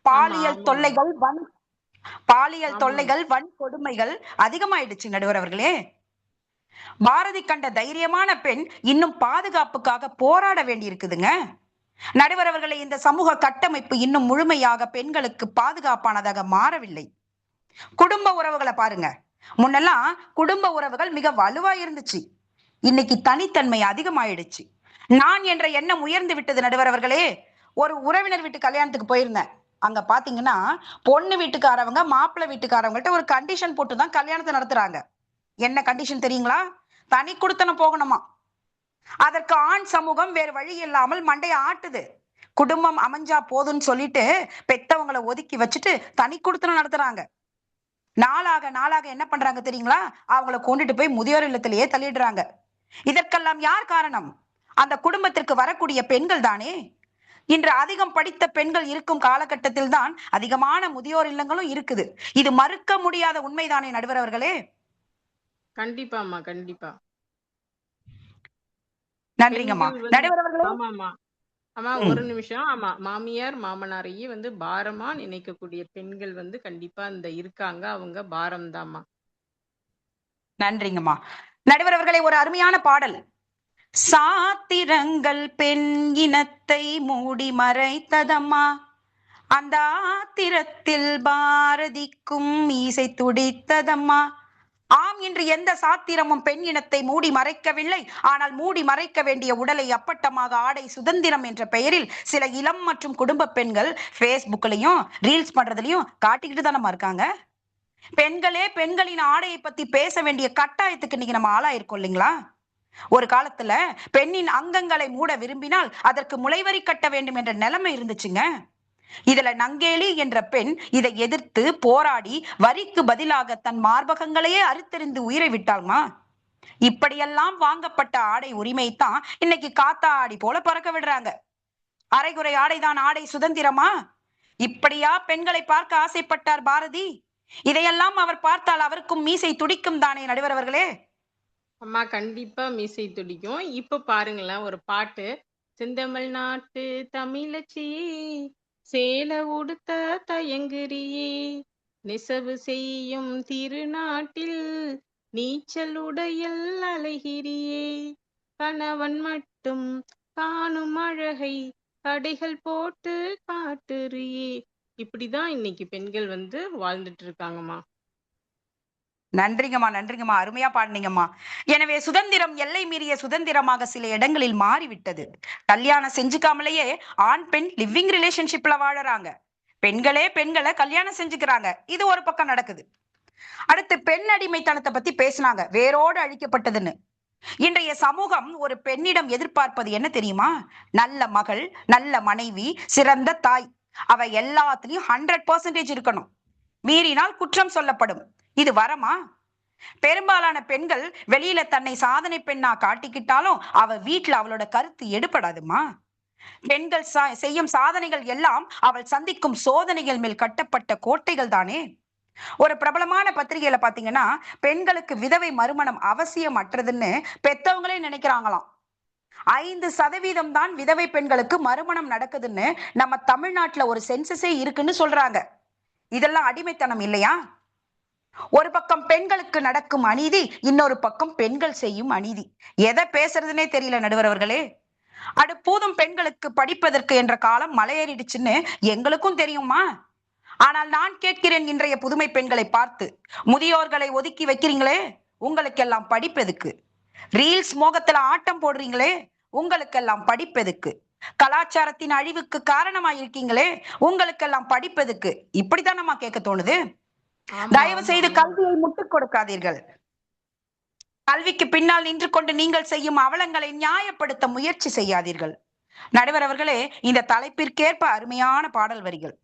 பாலியல் தொல்லைகள், வன்கொடுமைகள் அதிகமாயிடுச்சு நடுவர் அவர்களே. பாரதி கண்ட தைரியமான பெண் இன்னும் பாதுகாப்புக்காக போராட வேண்டி இருக்குதுங்க. நடுவர் அவர்களே, இந்த சமூக கட்டமைப்பு இன்னும் முழுமையாக பெண்களுக்கு பாதுகாப்பானதாக மாறவில்லை. குடும்ப உறவுகளை பாருங்க. முன்னெல்லாம் குடும்ப உறவுகள் மிக வலுவா இருந்துச்சு. இன்னைக்கு தனித்தன்மை அதிகமாயிடுச்சு. நான் என்ற எண்ணம் உயர்ந்து விட்டது நடுவர் அவர்களே. ஒரு உறவினர் வீட்டு கல்யாணத்துக்கு போயிருந்தேன். அங்க பாத்தீங்கன்னா பொண்ணு வீட்டுக்காரவங்க மாப்பிள்ளை வீட்டுக்காரவங்கள்ட்ட ஒரு கண்டிஷன் போட்டு தான் கல்யாணத்தை நடத்துறாங்க. என்ன கண்டிஷன் தெரியுங்களா? தனி குடுத்தனம் போகணுமா. அதற்கு ஆண் சமூகம் வேறு வழி இல்லாமல் மண்டையை ஆட்டுது. குடும்பம் அமைஞ்சா போதுன்னு சொல்லிட்டு பெத்தவங்களை ஒதுக்கி வச்சுட்டு தனி குடுத்தனம் நடத்துறாங்க. நாளாக என்ன பண்றாங்க தெரியுங்களா? அவங்கள கொண்டுட்டு போய் முதியோர் இல்லத்திலேயே தள்ளிடுறாங்க. இதற்கெல்லாம் யார் காரணம்? அந்த குடும்பத்திற்கு வரக்கூடிய பெண்கள் தானே. இன்று அதிகம் படித்த பெண்கள் இருக்கும் காலகட்டத்தில் தான் அதிகமான முதியோர் இல்லங்களும் இருக்குது. இது மறுக்க முடியாத உண்மைதானே நடுவர் அவர்களே? கண்டிப்பாமா, கண்டிப்பா. நன்றிங்கம்மா. நடுவர் அவர்களே, ஆமாமா. ஆமா, ஒரு நிமிஷம். ஆமா, மாமியார் மாமனாரையே பாரமா நினைக்கக்கூடிய பெண்கள் கண்டிப்பா இருக்காங்க. அவங்க பாரம் தாம்மா. நன்றிங்கம்மா. நடுவர் அவர்களே, ஒரு அருமையான பாடல். சாத்திரங்கள் பெண் இனத்தை மூடி மறைத்ததம்மா, அந்த ஆத்திரத்தில் பாரதிக்கும் மீசை துடித்ததம்மா. ஆம், இன்று எந்த சாத்திரமும் பெண் இனத்தை மூடி மறைக்கவில்லை. ஆனால் மூடி மறைக்க வேண்டிய உடலை அப்பட்டமாக ஆடை சுதந்திரம் என்ற பெயரில் சில இளம் மற்றும் குடும்ப பெண்கள் பேஸ்புக்லயும் ரீல்ஸ் பண்றதுலயும் காட்டிக்கிட்டு தானமா இருக்காங்க. பெண்களே பெண்களின் ஆடையை பத்தி பேச வேண்டிய கட்டாயத்துக்கு இன்னைக்கு நம்ம ஆளாயிருக்கோம் இல்லைங்களா? ஒரு காலத்துல பெண்ணின் அங்கங்களை மூட விரும்பினால் அதற்கு முளைவரி கட்ட வேண்டும் என்ற நிலைமை இருந்துச்சுங்க. இதுல நங்கேலி என்ற பெண் இதை எதிர்த்து போராடி வரிக்கு பதிலாக தன் மார்பகங்களையே அறுத்தெறிந்து உயிரை விட்டாள்மா. இப்படியெல்லாம் வாங்கப்பட்ட ஆடை உரிமை தான் இன்னைக்கு காத்தா ஆடி போல பறக்க விடுறாங்க. அரைகுறை ஆடைதான் ஆடை சுதந்திரமா? இப்படியா பெண்களை பார்க்க ஆசைப்பட்டார் பாரதி? இதையெல்லாம் அவர் பார்த்தால் அவருக்கும் மீசை துடிக்கும் தானே நடுவர் அவர்களே? அம்மா, கண்டிப்பா மீசை துடிக்கும். இப்ப பாருங்களேன், ஒரு பாட்டு. செந்தமிழ் நாட்டு தமிழச்சியே, சேல உடுத்த தயங்குறியே, நெசவு செய்யும் திருநாட்டில் நீச்சல் உடையல் அலைகிறியே, கணவன் மட்டும் காணும் அழகை கடைகள் போட்டு காட்டுறியே. இப்படிதான் இன்னைக்கு பெண்கள் வாழ்ந்துட்டு இருக்காங்கம்மா. நன்றிங்கம்மா, நன்றிங்கம்மா. அருமையா பாடுனீங்கம்மா. எனவே சுதந்திரம் எல்லை மீறிய சுதந்திரமாக சில இடங்களில் மாறிவிட்டது. கல்யாணம் செஞ்சுக்காமலேயே ஆண் பெண் லிவிங் ரிலேஷன்ஷிப்ல வாழறாங்க. பெண்களே பெண்களை கல்யாணம் செஞ்சுக்கிறாங்க. இது ஒரு பக்கம் நடக்குது. அடுத்து பெண் அடிமைத்தனத்தை பத்தி பேசினாங்க, வேரோடு அழிக்கப்பட்டதுன்னு. இன்றைய சமூகம் ஒரு பெண்ணிடம் எதிர்பார்ப்பது என்ன தெரியுமா? நல்ல மகள், நல்ல மனைவி, சிறந்த தாய். அவ எல்லாத்துலயும் 100% இருக்கணும். மீறினால் குற்றம் சொல்லப்படும். இது வரமா? பெரும்பாலான பெண்கள் வெளியில தன்னை சாதனை பெண்ணா காட்டிக்கிட்டாலும் அவ வீட்டுல அவளோட கருத்து எடுபடாதுமா. பெண்கள் செய்யும் சாதனைகள் எல்லாம் அவள் சந்திக்கும் சோதனைகள் மேல் கட்டப்பட்ட கோட்டைகள் தானே. ஒரு பிரபலமான பத்திரிகையில பாத்தீங்கன்னா, பெண்களுக்கு விதவை மறுமணம் அவசியம் அற்றதுன்னு பெத்தவங்களே நினைக்கிறாங்களாம். 5% தான் விதவை பெண்களுக்கு மறுமணம் நடக்குதுன்னு நம்ம தமிழ்நாட்டுல ஒரு சென்சஸே இருக்குன்னு சொல்றாங்க. இதெல்லாம் அடிமைத்தனம் இல்லையா? ஒரு பக்கம் பெண்களுக்கு நடக்கும் அநீதி, இன்னொரு பக்கம் பெண்கள் செய்யும் அநீதி. எதை பேசுறதுனே தெரியல நடுவர் அவர்களே. போதும் பெண்களுக்கு படிப்பதற்கு என்ற காலம் மலையேறிடுச்சுன்னு எங்களுக்கும் தெரியுமா? ஆனால் நான் கேட்கிறேன் இன்றைய புதுமை பெண்களை பார்த்து, முதியோர்களை ஒதுக்கி வைக்கிறீங்களே, உங்களுக்கெல்லாம் படிப்பெதுக்கு? ரீல்ஸ் மோகத்துல ஆட்டம் போடுறீங்களே, உங்களுக்கெல்லாம் படிப்பெதுக்கு? கலாச்சாரத்தின் அழிவுக்கு காரணமாயிருக்கீங்களே, உங்களுக்கெல்லாம் படிப்பெதுக்கு? இப்படித்தான் நம்ம கேட்க தோணுது. தயவு செய்து கல்வியை முட்டுக் கொடுக்காதீர்கள். கல்விக்கு பின்னால் நின்று கொண்டு நீங்கள் செய்யும் அவலங்களை நியாயப்படுத்த முயற்சி செய்யாதீர்கள். நடுவர் அவர்களே, இந்த தலைப்பிற்கேற்ப அருமையான பாடல் வரிகள்.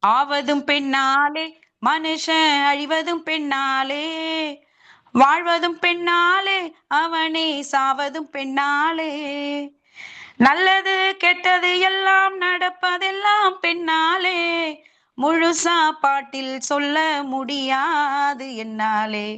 ஆவதும் பெண்ணாலே மனுஷன், அழிவதும் பெண்ணாலே, வாழ்வதும் பெண்ணாலே, அவனே சாவதும் பெண்ணாலே, நல்லது கெட்டது எல்லாம் நடப்பதெல்லாம் பெண்ணாலே, முழுசா பாட்டில் சொல்ல முடியாது என்னாலே.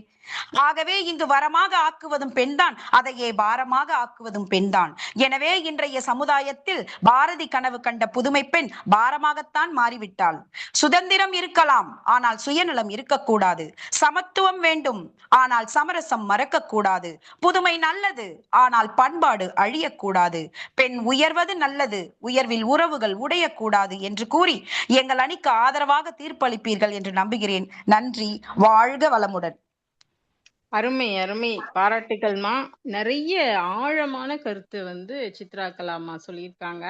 ஆகவே இங்கு வரமாக ஆக்குவதும் பெண்தான், அதையே பாரமாக ஆக்குவதும் பெண்தான். எனவே இன்றைய சமுதாயத்தில் பாரதி கனவு கண்ட புதுமை பெண் பாரமாகத்தான் மாறிவிட்டாள். சுதந்திரம் இருக்கலாம், ஆனால் சுயநலம் இருக்கக்கூடாது. சமத்துவம் வேண்டும், ஆனால் சமரசம் மறக்கக்கூடாது. புதுமை நல்லது, ஆனால் பண்பாடு அழியக்கூடாது. பெண் உயர்வது நல்லது, உயர்வில் உறவுகள் உடையக்கூடாது என்று கூறி எங்கள் அணிக்கு ஆதரவாக தீர்ப்பளிப்பீர்கள் என்று நம்புகிறேன். நன்றி. வாழ்க வளமுடன். அருமை, அருமை. பாராட்டுகள்மா. நிறைய ஆழமான கருத்து வந்து சித்ரா கலாமா சொல்லியிருக்காங்க.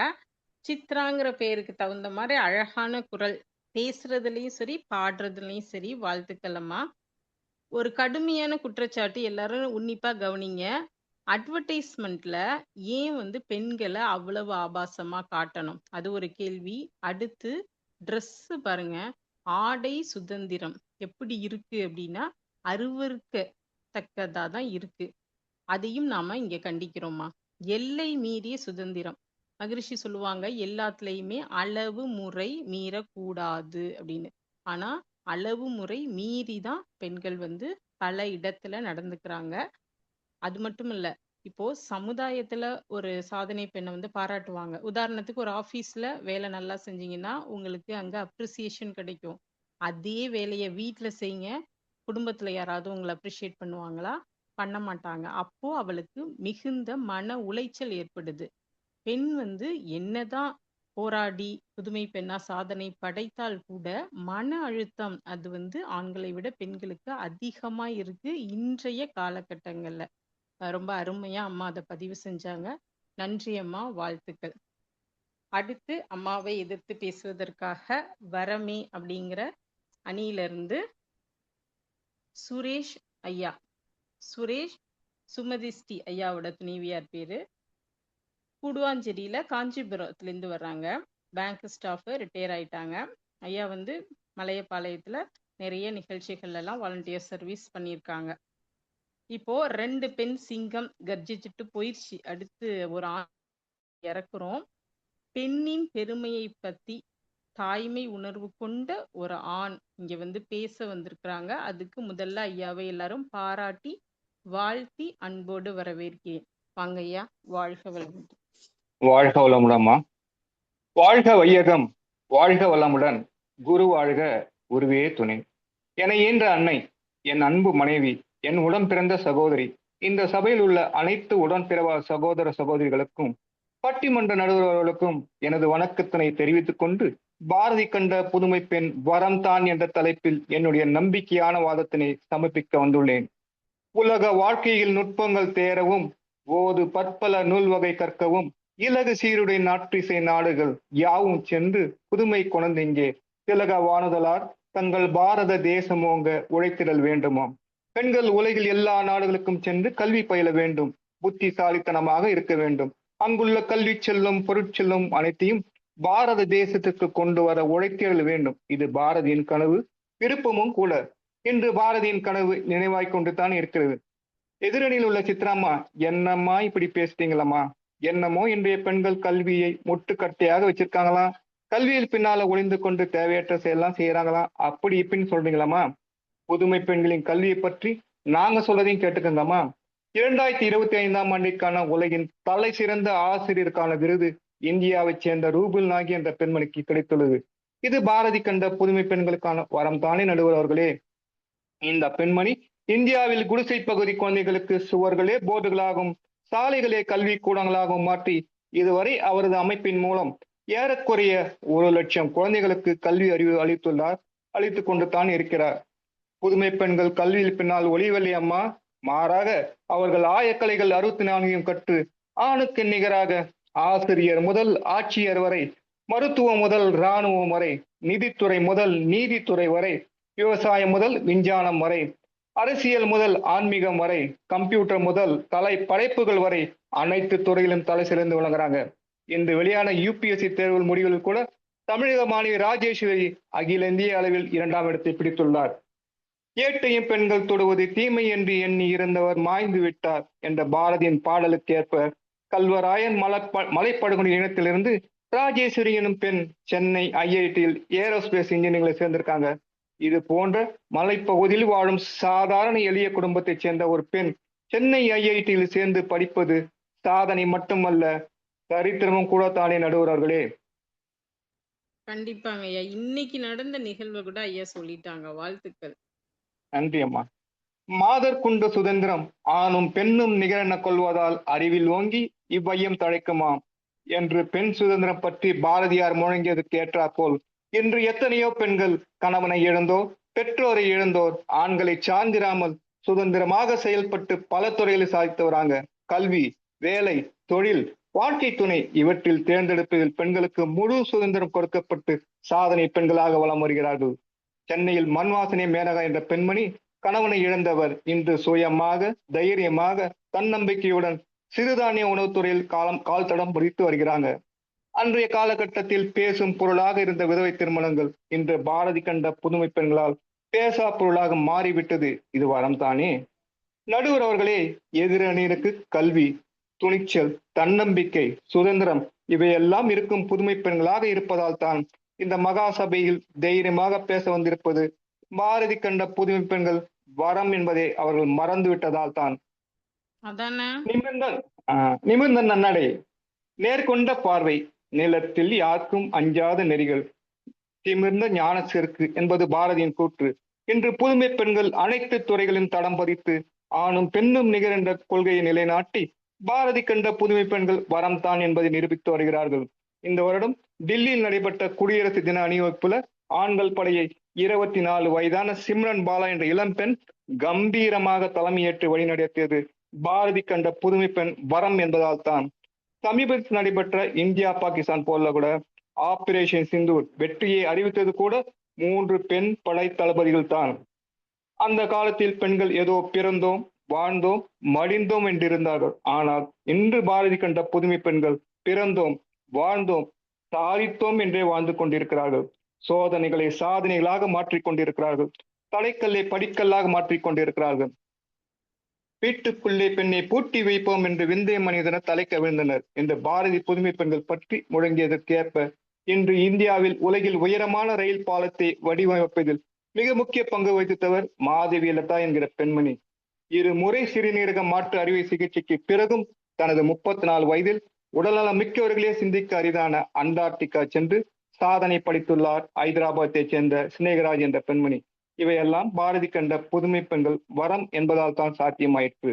சித்ராங்கிற பேருக்கு தகுந்த மாதிரி அழகான குரல். பேசுறதுலயும் சரி, பாடுறதுலயும் சரி. வாழ்த்துக்களம்மா. ஒரு கடுமையான குற்றச்சாட்டு, எல்லாரும் உன்னிப்பா கவனிங்க. அட்வர்டைஸ்மெண்ட்ல ஏன் வந்து பெண்களை அவ்வளவு ஆபாசமா காட்டணும்? அது ஒரு கேள்வி. அடுத்து ட்ரெஸ் பாருங்க. ஆடை சுதந்திரம் எப்படி இருக்கு அப்படின்னா அருவருக்கத்தக்கதா தான் இருக்கு. அதையும் நாம இங்க கண்டிக்கிறோமா. எல்லை மீறிய சுதந்திரம். மகரிஷி சொல்லுவாங்க, எல்லாத்துலயுமே அளவு முறை மீறக்கூடாது அப்படின்னு. ஆனா அளவு முறை மீறிதான் பெண்கள் வந்து பல இடத்துல நடந்துக்கிறாங்க. அது மட்டும் இல்ல, இப்போ சமுதாயத்துல ஒரு சாதனை பெண்ணை வந்து பாராட்டுவாங்க. உதாரணத்துக்கு ஒரு ஆபீஸ்ல வேலை நல்லா செஞ்சீங்கன்னா உங்களுக்கு அங்க அப்ரிசியேஷன் கிடைக்கும். அதே வேலையை வீட்டுல செய்யுங்க, குடும்பத்துல யாராவது உங்களை அப்ரிஷியேட் பண்ணுவாங்களா? பண்ண மாட்டாங்க. அப்போ அவளுக்கு மிகுந்த மன உளைச்சல் ஏற்படுது. பெண் வந்து என்னதான் போராடி புதுமை பெண்ணா சாதனை படைத்தால் கூட மன அழுத்தம் அது வந்து ஆண்களை விட பெண்களுக்கு அதிகமா இருக்கு இன்றைய காலகட்டங்கள்ல. ரொம்ப அருமையா அம்மா அதை பதிவு செஞ்சாங்க. நன்றி அம்மா, வாழ்த்துக்கள். அடுத்து அம்மாவை எதிர்த்து பேசுவதற்காக வரமே அப்படிங்கிற அணியிலிருந்து சுரேஷ் ஐயா. சுரேஷ் சுமதி ஸ்ரீ ஐயாவோட துணைவியார் பேரு. கூடுவாஞ்சேரியில காஞ்சிபுரத்துல இருந்து வர்றாங்க. பேங்க் ஸ்டாஃப், ரிட்டையர் ஆயிட்டாங்க. ஐயா வந்து மலையப்பாளையத்துல நிறைய நிகழ்ச்சிகள் எல்லாம் வாலண்டியர் சர்வீஸ் பண்ணியிருக்காங்க. இப்போ 2 பெண் சிங்கம் கர்ஜிச்சுட்டு போயிடுச்சு. அடுத்து ஒரு ஆண் இறக்குறோம். பெண்ணின் பெருமையை பத்தி தாய்மை உணர்வு கொண்ட ஒரு ஆண் இங்க வந்து பேச வந்திருக்கிறாங்க. அதுக்கு முதல்ல ஐயாவை எல்லாரும் பாராட்டி வாழ்த்தி அன்போடு வரவேற்கிறேன். வாங்க ஐயா. வாழ்க வளமுடன். வாழ்க வளமுடம்மா. வாழ்க வையகம், வாழ்க வளமுடன். குரு வாழ்க, குருவே துணை. என ஈன்ற அன்னை, என் அன்பு மனைவி, என் உடன் பிறந்த சகோதரி, இந்த சபையில் உள்ள அனைத்து உடன்பிறவா சகோதர சகோதரிகளுக்கும் பட்டிமன்ற நடுவர்களுக்கும் எனது வணக்கத்தினை தெரிவித்துக் கொண்டு பாரதி கண்ட புதுமை பெண் வரம் தான் என்ற தலைப்பில் என்னுடைய நம்பிக்கையான வாதத்தினை சமர்ப்பிக்க வந்துள்ளேன். உலக வாழ்க்கையில் நுட்பங்கள் தேரவும், ஓது பற்பல நூல் வகை கற்கவும், இலகு சீருடை நாற்றிசை நாடுகள் யாவும் சென்று புதுமை கொணர்ந்திங்கே திலக வானுதலார் தங்கள் பாரத தேசமோங்க உழைத்திடல் வேண்டுமாம். பெண்கள் உலகில் எல்லா நாடுகளுக்கும் சென்று கல்வி பயில வேண்டும், புத்திசாலித்தனமாக இருக்க வேண்டும். அங்குள்ள கல்வி செல்லும் பொருட்செல்லும் அனைத்தையும் பாரத தேசத்துக்கு கொண்டு வர உழைத்திடல் வேண்டும். இது பாரதியின் கனவு, விருப்பமும் கூட. இன்று பாரதியின் கனவு நினைவாய்க் கொண்டு தான் இருக்கிறது. எதிரணியில் உள்ள சித்ராம்மா, என்னம்மா இப்படி பேசிட்டீங்களம்மா, என்னமோ இன்றைய பெண்கள் கல்வியை முட்டுக்கட்டையாக வச்சிருக்காங்களாம், கல்வியில் பின்னால ஒளிந்து கொண்டு தேவையற்ற செயலாம் செய்யறாங்களாம், அப்படி இப்படின்னு சொல்றீங்களாமா. புதுமை பெண்களின் கல்வியை பற்றி நாங்க சொல்றதையும் கேட்டுக்கோங்கம்மா. 2025ஆம் ஆண்டிற்கான உலகின் தலை சிறந்த ஆசிரியருக்கான விருது இந்தியாவைச் சேர்ந்த ரூபுல் நாகி என்ற பெண்மணிக்கு கிடைத்துள்ளது. இது பாரதி கண்ட புதுமை பெண்களுக்கான வரம் தானே நடுவர் அவர்களே. இந்த பெண்மணி இந்தியாவில் குடிசை பகுதி குழந்தைகளுக்கு சுவர்களே போர்டுகளாகவும் சாலைகளே கல்வி கூடங்களாகவும் மாற்றி இதுவரை அவரது அமைப்பின் மூலம் ஏறக்குறைய 1,00,000 குழந்தைகளுக்கு கல்வி அறிவு அளித்துக் கொண்டு தான் இருக்கிறார். புதுமை பெண்கள் கல்வியில் பின்னால் ஒளிவல்லி அம்மா, மாறாக அவர்கள் ஆயக்கலைகள் 64 கற்று ஆணுக்கு நிகராக ஆசிரியர் முதல் ஆட்சியர் வரை, மருத்துவம் முதல் இராணுவம் வரை, நிதித்துறை முதல் நீதித்துறை வரை, விவசாயம் முதல் விஞ்ஞானம் வரை, அரசியல் முதல் ஆன்மீகம் வரை, கம்ப்யூட்டர் முதல் கலை படைப்புகள் வரை அனைத்து துறையிலும் தலை சிறந்து விளங்குறாங்க. இன்று வெளியான UPSC தேர்வு முடிவுகளில் கூட தமிழக மாணவி ராஜேஸ்வரி அகில இந்திய அளவில் 2ஆம் இடத்தை பிடித்துள்ளார். ஏட்டையும் பெண்கள் தொடுவது தீமை என்று எண்ணி இருந்தவர் மாய்ந்து விட்டார் என்ற பாரதியின் பாடலுக்கு ஏற்ப கல்வராயன் மலைப்படுகொண்ட இனத்திலிருந்து ராஜேஸ்வரி எனும் பெண் சென்னை IITயில் ஏரோஸ்பேஸ் இன்ஜினியரிங்ல சேர்ந்திருக்காங்க. இது போன்ற மலைப்பகுதியில் வாழும் சாதாரண எளிய குடும்பத்தைச் சேர்ந்த ஒரு பெண் சென்னை IITயில் சேர்ந்து படிப்பது சாதனை மட்டுமல்ல, சரித்திரமும் கூட தானே நடுவர்களே. கண்டிப்பாங்க ஐயா. இன்னைக்கு நடந்த நிகழ்வு கூட ஐயா சொல்லிட்டாங்க. வாழ்த்துக்கள். நன்றி அம்மா. மாதர் குண்டு சுதந்திரம் ஆணும் பெண்ணும் நிகரென கொள்வதால் அறிவில் ஓங்கி இவ்வையம் தழைக்குமாம் என்று பெண் சுதந்திரம் பற்றி பாரதியார் முழங்கியதுக்கு ஏற்றாற்போல் இன்று எத்தனையோ பெண்கள் கணவனை இழந்தோர், பெற்றோரை இழந்தோர், ஆண்களை சார்ந்திராமல் சுதந்திரமாக செயல்பட்டு பல துறைகளில் சாதித்து வராங்க. கல்வி, வேலை, தொழில், வாழ்க்கை துணை இவற்றில் தேர்ந்தெடுப்பதில் பெண்களுக்கு முழு சுதந்திரம் கொடுக்கப்பட்டு சாதனை பெண்களாக வலம் வருகிறார்கள். சென்னையில் மண்வாசனை மேனகா என்ற பெண்மணி கணவனை இழந்தவர் இன்று சுயமாக, தைரியமாக, தன்னம்பிக்கையுடன் சிறுதானிய உணவுத்துறையில் கால் தடம் பிடித்து வருகிறாங்க. அன்றைய காலகட்டத்தில் பேசும் பொருளாக இருந்த விதவை திருமணங்கள் இன்று பாரதி கண்ட புதுமை பெண்களால் பேசா பொருளாக மாறிவிட்டது. இது வரம் தானே நடுவர் அவர்களே. எதிரணியினருக்கு கல்வி, துணிச்சல், தன்னம்பிக்கை, சுதந்திரம் இவையெல்லாம் இருக்கும் புதுமை பெண்களாக இருப்பதால் தான் இந்த மகா சபையில் தைரியமாக பேச வந்திருப்பது. பாரதி கண்ட புதுமை பெண்கள் வரம் என்பதை அவர்கள் மறந்து விட்டதால் தான். நிமிர்ந்த நன்னடை, நேர்கொண்ட பார்வை, நிலத்தில் யாருக்கும் அஞ்சாத நெறிகள், திமிர்ந்த ஞான செருக்கு என்பது பாரதியின் கூற்று. இன்று புதுமை பெண்கள் அனைத்து துறைகளின் தடம் பதித்து ஆணும் பெண்ணும் நிகர் என்ற கொள்கையை நிலைநாட்டி பாரதி கண்ட புதுமை பெண்கள் வரம் தான் என்பதை நிரூபித்து வருகிறார்கள். இந்த வருடம் டில்லியில் நடைபெற்ற குடியரசு தின அணிவகுப்புல ஆண்கள் படையை 24 வயதான சிம்ரன் பாலா என்ற இளம்பெண் கம்பீரமாக தலைமையேற்று வழிநடத்தியது பாரதி கண்ட புதுமை பெண் வரம் என்பதால் தான். சமீபத்தில் நடைபெற்ற இந்தியா பாகிஸ்தான் போல கூட ஆபரேஷன் சிந்தூர் வெற்றியை அறிவித்தது கூட 3 பெண் படை தளபதிகள் தான். அந்த காலத்தில் பெண்கள் ஏதோ பிறந்தோம், வாழ்ந்தோம், மடிந்தோம் என்றிருந்தார்கள். ஆனால் இன்று பாரதி கண்ட புதுமை பெண்கள் பிறந்தோம், வாழ்ந்தோம், சாதித்தோம் என்றே வாழ்ந்து கொண்டிருக்கிறார்கள். சோதனைகளை சாதனைகளாக மாற்றிக் கொண்டிருக்கிறார்கள். தலைக்கல்லை படிக்கல்லாக மாற்றிக் கொண்டிருக்கிறார்கள். வீட்டுக்குள்ளே பெண்ணை பூட்டி வைப்போம் என்று விந்தைய மனிதனர் தலை கவிழ்ந்தனர் என்று பாரதி புதுமை பெண்கள் பற்றி முழங்கியதற்கேற்ப இன்று இந்தியாவில் உலகில் உயரமான ரயில் பாலத்தை வடிவமைப்பதில் மிக முக்கிய பங்கு வகித்தவர் மாதவி லதா என்கிற பெண்மணி. 2 முறை சிறுநீரக மாற்று அறுவை சிகிச்சைக்கு பிறகும் தனது 34 வயதில் உடல்நலம் மிக்கவர்களே சிந்திக்க அரிதான அண்டார்டிகா சென்று சாதனை படைத்துள்ளார் ஹைதராபாத்தை சேர்ந்த சினேகராஜ் என்ற பெண்மணி. இவையெல்லாம் பாரதி கண்ட புதுமை பெண்கள் வரம் என்பதால் தான் சாத்தியமாயிற்று.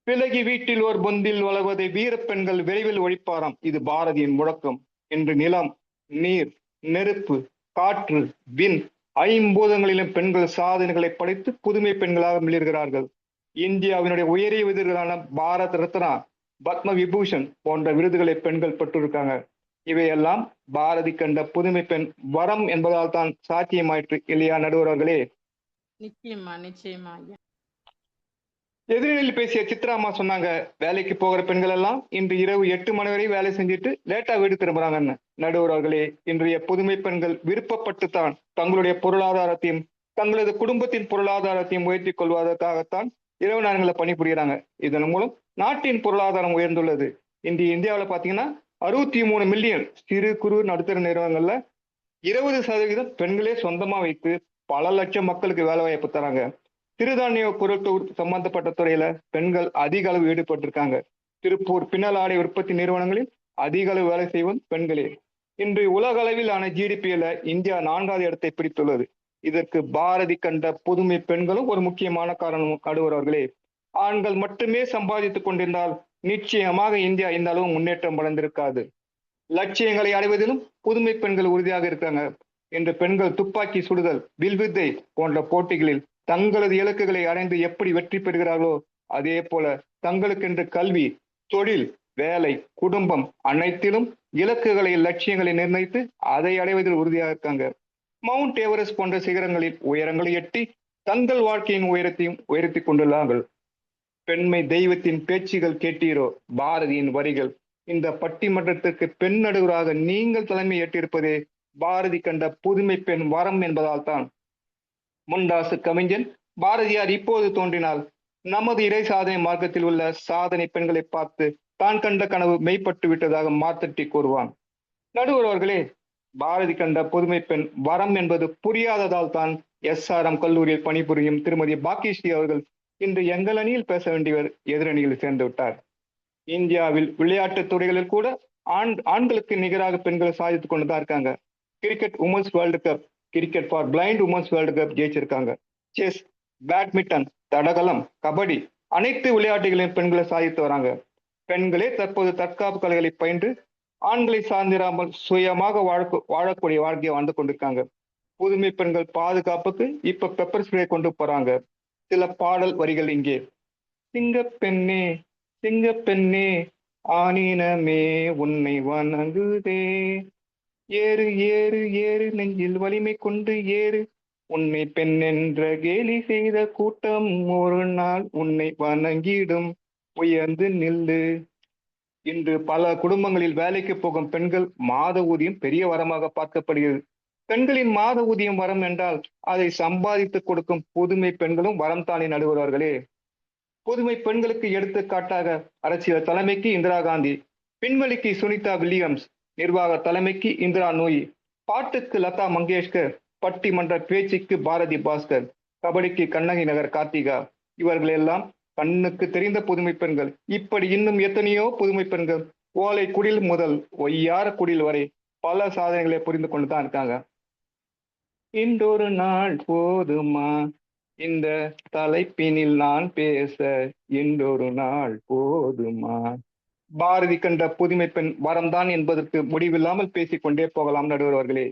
விலகி வீட்டில் ஒரு பொந்தில் வளர்வதை வீர பெண்கள் விரைவில் ஒழிப்பாராம். இது பாரதியின் முழக்கம். இன்று நிலம், நீர், நெருப்பு, காற்று, விண் ஐம்பூதங்களிலும் பெண்கள் சாதனைகளை படைத்து புதுமை பெண்களாக மிளிர்கிறார்கள். இந்தியாவினுடைய உயரிய விருதுகளான பாரத் ரத்னா, பத்ம விபூஷன் போன்ற விருதுகளை பெண்கள் பெற்றிருக்காங்க. இவையெல்லாம் பாரதி கண்ட புதுமை பெண் வரம் என்பதால் தான் சாத்தியமாயிற்று இல்லையா நடுவர்களே? நிச்சயமா நிச்சயமா ஐயா. எதிரில் பேசிய சித்ராமா சொன்னாங்க, வேலைக்கு போகிற பெண்கள் எல்லாம் இன்று இரவு 8 மணி வரை வேலை செஞ்சுட்டு லேட்டா வீடு திரும்புறாங்கன்னு. நடுவர்களே, இன்றைய புதுமை பெண்கள் விருப்பப்பட்டுத்தான் தங்களுடைய பொருளாதாரத்தையும் தங்களது குடும்பத்தின் பொருளாதாரத்தையும் உயர்த்திக் கொள்வதற்காகத்தான் இரவு நேரங்களில் பணிபுரிகிறாங்க. இதன் மூலம் நாட்டின் பொருளாதாரம் உயர்ந்துள்ளது. இன்றைய இந்தியாவில் பாத்தீங்கன்னா 63 மில்லியன் சிறு குறு நடுத்தர நிறுவனங்கள்ல 20% பெண்களே சொந்தமா வைத்து பல லட்சம் மக்களுக்கு வேலை வாய்ப்பு தராங்க. சிறுதானிய பொருட்கள் சம்பந்தப்பட்ட துறையில பெண்கள் அதிக அளவு ஈடுபட்டிருக்காங்க. திருப்பூர் பின்னல் ஆடை உற்பத்தி நிறுவனங்களில் அதிக அளவு வேலை செய்வது பெண்களே. இன்று உலக அளவிலான ஜிடிபியில இந்தியா 4வது இடத்தை பிடித்துள்ளது. இதற்கு பாரதி கண்ட புதுமை பெண்களும் ஒரு முக்கியமான காரணம் நடுவர்களே. ஆண்கள் மட்டுமே சம்பாதித்துக் கொண்டிருந்தால் நிச்சயமாக இந்தியா இந்த அளவு முன்னேற்றம் அடைந்திருக்காது. லட்சியங்களை அடைவதிலும் புதுமை பெண்கள் உறுதியாக இருக்காங்க. இன்று பெண்கள் துப்பாக்கி சுடுதல், வில்வித்தை போன்ற போட்டிகளில் தங்களது இலக்குகளை அடைந்து எப்படி வெற்றி பெறுகிறார்களோ அதே போல தங்களுக்கென்று கல்வி, தொழில், வேலை, குடும்பம் அனைத்திலும் இலக்குகளை லட்சியங்களை நிர்ணயித்து அதை அடைவதில் உறுதியாக இருக்காங்க. மவுண்ட் எவரெஸ்ட் போன்ற சிகரங்களில் உயரங்களை எட்டி தங்கள் வாழ்க்கையின் உயரத்தையும் உயர்த்தி கொண்டுள்ளார்கள். பெண்மை தெய்வத்தின் பேச்சுகள் கேட்டீரோ, பாரதியின் வரிகள். இந்த பட்டிமன்றத்திற்கு பெண் நடுவராக நீங்கள் தலைமை ஏற்றிருப்பதே பாரதி கண்ட புதுமை பெண் வரம் என்பதால் தான். முண்டாசு கவிஞன் பாரதியார் இப்போது தோன்றினால் நமது இறை சாதனை மார்க்கத்தில் உள்ள சாதனை பெண்களை பார்த்து தான் கண்ட கனவு மெய்ப்பட்டு விட்டதாக மாத்தட்டி கூறுவான். நடுவர்களே, பாரதி கண்ட புதுமை பெண் வரம் என்பது புரியாததால் தான் SRM கல்லூரியில் பணிபுரியும் திருமதி பாக்கியஸ்ரீ அவர்கள் இன்று எங்கள் அணியில் பேச வேண்டியவர் எதிரணியில் சேர்ந்து விட்டார். இந்தியாவில் விளையாட்டுத் துறைகளில் கூட ஆண்களுக்கு நிகராக பெண்கள் சாதித்துக் கொண்டுதான் இருக்காங்க. Cricket women's world cup, cricket for blind women's world cup ஜெயிச்சிருக்காங்க. செஸ், பேட்மிண்டன், தடகளம், கபடி அனைத்து விளையாட்டுகளையும் பெண்களை சாதித்து வராங்க. பெண்களே தற்போது தற்காப்பு கலைகளை பயின்று ஆண்களை சார்ந்திராமல் சுயமாக வாழக்கூடிய வாழ்க்கையை வாழ்ந்து கொண்டிருக்காங்க. புதுமை பெண்கள் பாதுகாப்புக்கு இப்ப பெப்பர் ஸ்ப்ரே கொண்டு போறாங்க. சில பாடல் வரிகள் இங்கே. சிங்கப்பெண்ணே சிங்கப்பெண்ணே ஆனினமே உன்னை வணங்குதே, ஏறு ஏறு ஏறு நெஞ்சில் வலிமை கொண்டு ஏறு, உன்னை பெண் என்ற கேலி செய்த கூட்டம் ஒரு நாள் உன்னை வணங்கிடும், உயர்ந்து நில்லு. இன்று பல குடும்பங்களில் வேலைக்கு போகும் பெண்கள் மாத ஊதியம் பெரிய வரமாக பார்க்கப்படுகிறது. பெண்களின் மாத ஊதியம் வரம் என்றால் அதை சம்பாதித்து கொடுக்கும் புதுமை பெண்களும் வரம் தானே நடுவர்களே. புதுமை பெண்களுக்கு எடுத்துக்காட்டாக அரசியல் தலைமைக்கு இந்திரா காந்தி, விண்வெளிக்கு சுனிதா வில்லியம்ஸ், நிர்வாக தலைமைக்கு இந்திரா நூயி, பாட்டுக்கு லதா மங்கேஷ்கர், பட்டிமன்ற பேச்சுக்கு பாரதி பாஸ்கர், கபடிக்கு கண்ணகி நகர் கார்த்திகா. இவர்கள் எல்லாம் கண்ணுக்கு தெரிந்த புதுமை பெண்கள். இப்படி இன்னும் எத்தனையோ புதுமை பெண்கள் ஓலை குடில் முதல் ஒய்யார குடில் வரை பல சாதனைகளை புரிந்து கொண்டுதான் இருக்காங்க. இன்றொரு நாள் போதுமா இந்த தலைப்பினில் நான் பேச, இன்றொரு நாள் போதுமா. பாரதி கண்ட புதுமை பெண் வரம்தான் என்பதற்கு முடிவில்லாமல் பேசிக்கொண்டே போகலாம் நடுவர்களே.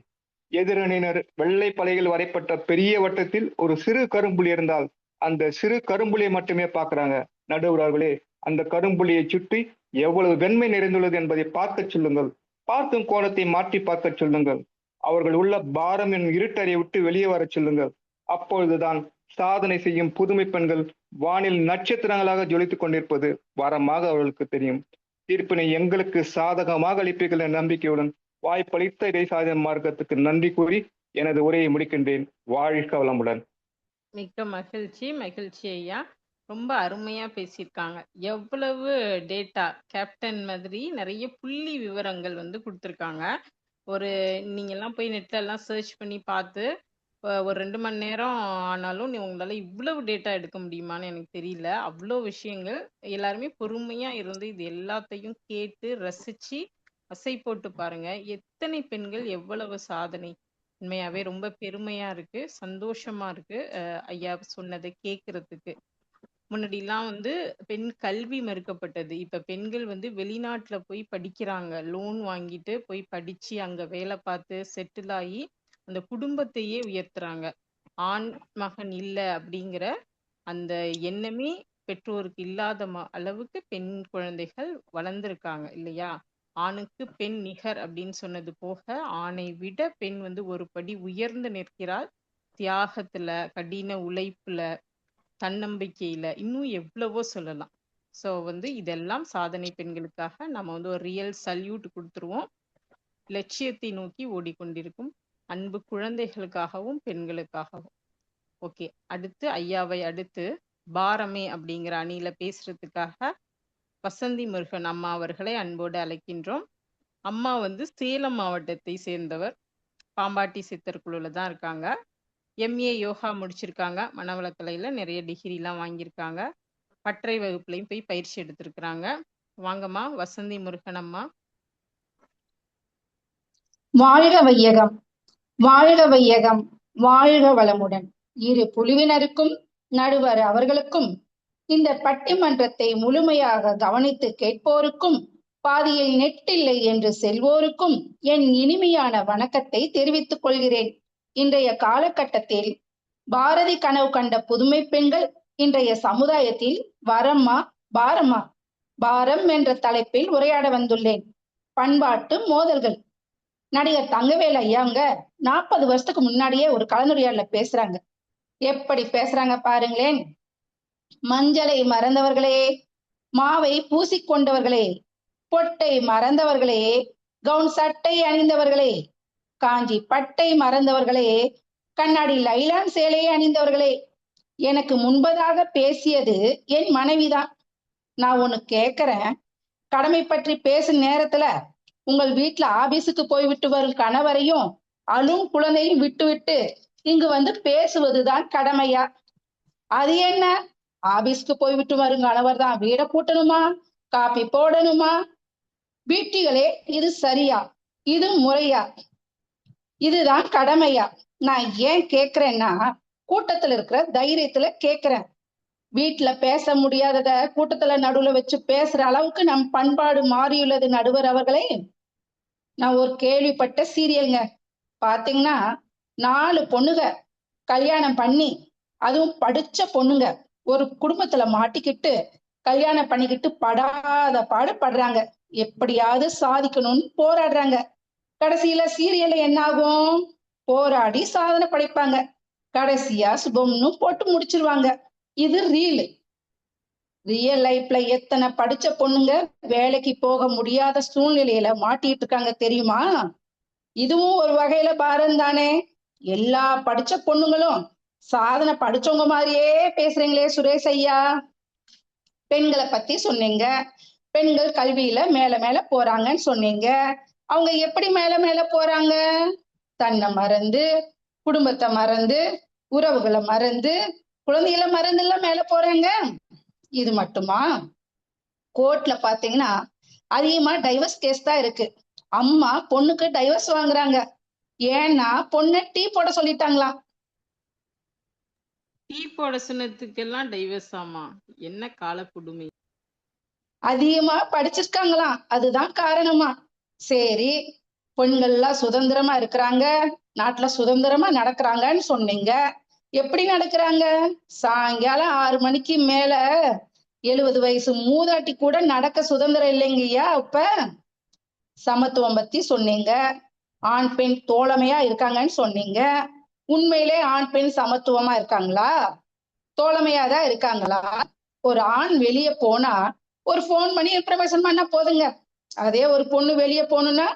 எதிரணியினர் வெள்ளை பலகையில் வரைப்பட்ட பெரிய வட்டத்தில் ஒரு சிறு கரும்புலி இருந்தால் அந்த சிறு கரும்புலியை மட்டுமே பார்க்கிறாங்க நடுவர்களே. அந்த கரும்புலியை சுற்றி எவ்வளவு வெண்மை நிறைந்துள்ளது என்பதை பார்க்க சொல்லுங்கள். பார்க்கும் கோணத்தை மாற்றி பார்க்க சொல்லுங்கள். அவர்கள் உள்ள பாரம் என் இருட்டறை விட்டு வெளியே வர சொல்லுங்கள். அப்பொழுதுதான் சாதனை செய்யும் புதுமை பெண்கள் வானில் நட்சத்திரங்களாக ஜொலித்துக் கொண்டிருப்பது வரமாக அவர்களுக்கு தெரியும். தீர்ப்பினை எங்களுக்கு சாதகமாக அளிப்பீர்கள் என்ற நம்பிக்கையுடன் வாய்ப்பளித்த இறை சாதனை மார்க்கத்துக்கு நன்றி கூறி எனது உரையை முடிக்கின்றேன். வாழ்க வளமுடன். மிக்க மகிழ்ச்சி மகிழ்ச்சி ஐயா. ரொம்ப அருமையா பேசியிருக்காங்க. எவ்வளவு டேட்டா, கேப்டன் மாதிரி நிறைய புள்ளி விவரங்கள் வந்து கொடுத்துருக்காங்க. ஒரு நீங்க எல்லாம் போய் நெட்ல எல்லாம் சர்ச் பண்ணி பார்த்து ஒரு 2 மணி நேரம் ஆனாலும் உங்களால இவ்வளவு டேட்டா எடுக்க முடியுமான்னு எனக்கு தெரியல. அவ்வளோ விஷயங்கள். எல்லாருமே பொறுமையா இருந்து இது எல்லாத்தையும் கேட்டு ரசிச்சு அசை போட்டு பாருங்க. எத்தனை பெண்கள் எவ்வளவு சாதனை. உண்மையாவே ரொம்ப பெருமையா இருக்கு, சந்தோஷமா இருக்கு ஐயா சொன்னதை கேட்கறதுக்கு. முன்னாடிலாம் வந்து பெண் கல்வி மறுக்கப்பட்டது. இப்ப பெண்கள் வந்து வெளிநாட்டுல போய் படிக்கிறாங்க. லோன் வாங்கிட்டு போய் படிச்சு, அங்க வேலை பார்த்து செட்டில் ஆகி, அந்த குடும்பத்தையே உயர்த்துறாங்க. ஆண் மகன் இல்ல அப்படிங்கிற அந்த எண்ணமே பெற்றோருக்கு இல்லாத அளவுக்கு பெண் குழந்தைகள் வளர்ந்திருக்காங்க இல்லையா? ஆணுக்கு பெண் நிகர் அப்படின்னு சொன்னது போக, ஆணை விட பெண் வந்து ஒரு படி உயர்ந்து நிற்கிறாள். தியாகத்துல, கடின உழைப்புல, தன்னம்பிக்கையில, இன்னும் எவ்வளவோ சொல்லலாம். ஸோ வந்து இதெல்லாம் சாதனை பெண்களுக்காக நம்ம வந்து ஒரு ரியல் சல்யூட் கொடுத்துருவோம். லட்சியத்தை நோக்கி ஓடிக்கொண்டிருக்கும் அன்பு குழந்தைகளுக்காகவும் பெண்களுக்காகவும். ஓகே, அடுத்து ஐயாவை அடுத்து பாரமே அப்படிங்கிற அணியில பேசுறதுக்காக வசந்தி முருகன் அம்மா அவர்களை அன்போடு அழைக்கின்றோம். அம்மா வந்து சேலம் மாவட்டத்தை சேர்ந்தவர். பாம்பாட்டி சித்தர் குழுல தான் இருக்காங்க. எம்ஏ யோகா முடிச்சிருக்காங்க. மனவளக்கலையில நிறைய டிகிரிலாம் வாங்கியிருக்காங்க. பட்டறை வகுப்புலையும் போய் பயிற்சி எடுத்திருக்கிறாங்க. வாங்கம்மா வசந்தி முருகன் அம்மா. வாழ்க வையகம், வாழ்க வையகம், வாழ்க வளமுடன். இரு குழுவினருக்கும் நடுவர் அவர்களுக்கும், இந்த பட்டிமன்றத்தை முழுமையாக கவனித்து கேட்போருக்கும், பாதியில் நெட்டில்லை என்று செல்வோருக்கும் என் இனிமையான வணக்கத்தை தெரிவித்துக் கொள்கிறேன். இன்றைய காலகட்டத்தில் பாரதி கனவு கண்ட புதுமை பெண்கள் இன்றைய சமுதாயத்தில் வரமா பாரமா பாரம் என்ற தலைப்பில் உரையாட வந்துள்ளேன். பண்பாட்டு மோதல்கள். நடிகர் தங்கவேலு ஐயாங்க 40 வருஷத்துக்கு முன்னாடியே ஒரு கலந்துரையாடல பேசுறாங்க. எப்படி பேசுறாங்க பாருங்களேன். மஞ்சளை மறந்தவர்களே, மாவை பூசிக்கொண்டவர்களே, பொட்டை மறந்தவர்களே, கவுன் சட்டை அணிந்தவர்களே, காஞ்சி பட்டை மறந்தவர்களே, கண்ணாடி லைலான் சேலையை அணிந்தவர்களே, எனக்கு முன்பதாக பேசியது என் மனைவிதான். நான் ஒண்ணு கேக்குறேன், கடமை பற்றி பேசும் நேரத்துல உங்கள் வீட்டுல ஆபீஸுக்கு போய்விட்டு வரும் கணவரையும் அழும் குழந்தையும் விட்டு இங்கு வந்து பேசுவதுதான் கடமையா? அது என்ன, ஆபீஸ்க்கு போய்விட்டு வரும் கணவர் தான் வீட கூட்டணுமா, காப்பி போடணுமா? வீட்டிகளே, இது சரியா? இது முறையா? இதுதான் கடமையா? நான் ஏன் கேக்குறேன்னா, கூட்டத்துல இருக்கிற தைரியத்துல கேக்குறேன். வீட்டுல பேச முடியாதத கூட்டத்துல நடுவுல வச்சு பேசுற அளவுக்கு நம் பண்பாடு மாறியுள்ளது நடுவர் அவர்களே. நான் ஒரு கேள்விப்பட்ட சீரியல்ங்க. பாத்தீங்கன்னா 4 பொண்ணுங்க கல்யாணம் பண்ணி, அதுவும் படிச்ச பொண்ணுங்க, ஒரு குடும்பத்துல மாட்டிக்கிட்டு கல்யாணம் பண்ணிக்கிட்டு படாத பாடுபடுறாங்க. எப்படியாவது சாதிக்கணும்னு போராடுறாங்க. கடைசியில சீரியல்ல என்ன ஆகும்? போராடி சாதனை படைப்பாங்க. கடைசியா சுபம்னு போட்டு முடிச்சிருவாங்க. இது ரியல் லைஃப்ல எத்தனை படிச்ச பொண்ணுங்க வேலைக்கு போக முடியாத சூழ்நிலையில மாட்டிட்டு இருக்காங்க தெரியுமா? இதுவும் ஒரு வகையில பாரம் தானே. எல்லா படிச்ச பொண்ணுங்களும் சாதனை படிச்சவங்க மாதிரியே பேசுறீங்களே சுரேஷ் ஐயா. பெண்களை பத்தி சொன்னீங்க, பெண்கள் கல்வியில மேல மேல போறாங்கன்னு சொன்னீங்க. அவங்க எப்படி மேல மேல போறாங்க? தன்னை மறந்து, குடும்பத்தை மறந்து, உறவுகளை மறந்து, குழந்தைகளை மறந்து எல்லாம் மேல போறாங்க. இது மட்டுமா? கோர்ட்ல பாத்தீங்கன்னா அதிகமா டைவர்ஸ் கேஸ் தான் இருக்கு. அம்மா பொண்ணுக்கு டைவர்ஸ் வாங்குறாங்க. ஏன்னா பொண்ணை டீ போட சொல்லிட்டாங்களாம். டீ போட சொன்னதுக்கெல்லாம் டைவர்ஸ் ஆமா? என்ன கால கொடுமை. அதிகமா படிச்சிருக்காங்களாம், அதுதான் காரணமா. சரி, பெண்கள்லாம் சுதந்திரமா இருக்கிறாங்க, நாட்டுல சுதந்திரமா நடக்கிறாங்கன்னு சொன்னீங்க. எப்படி நடக்கிறாங்க? சாயங்காலம் 6 மணிக்கு மேல 70 வயசு மூதாட்டி கூட நடக்க சுதந்திரம் இல்லைங்கய்யா. இப்ப சமத்துவம் பத்தி சொன்னீங்க, ஆண் பெண் தோழமையா இருக்காங்கன்னு சொன்னீங்க. உண்மையிலே ஆண் பெண் சமத்துவமா இருக்காங்களா? தோழமையாதான் இருக்காங்களா? ஒரு ஆண் வெளியே போனா ஒரு போன் பண்ணி இன்ஃபர்மேஷன் பண்ணா போதுங்க. அதே ஒரு பொண்ணு வெளியே போகணும்னா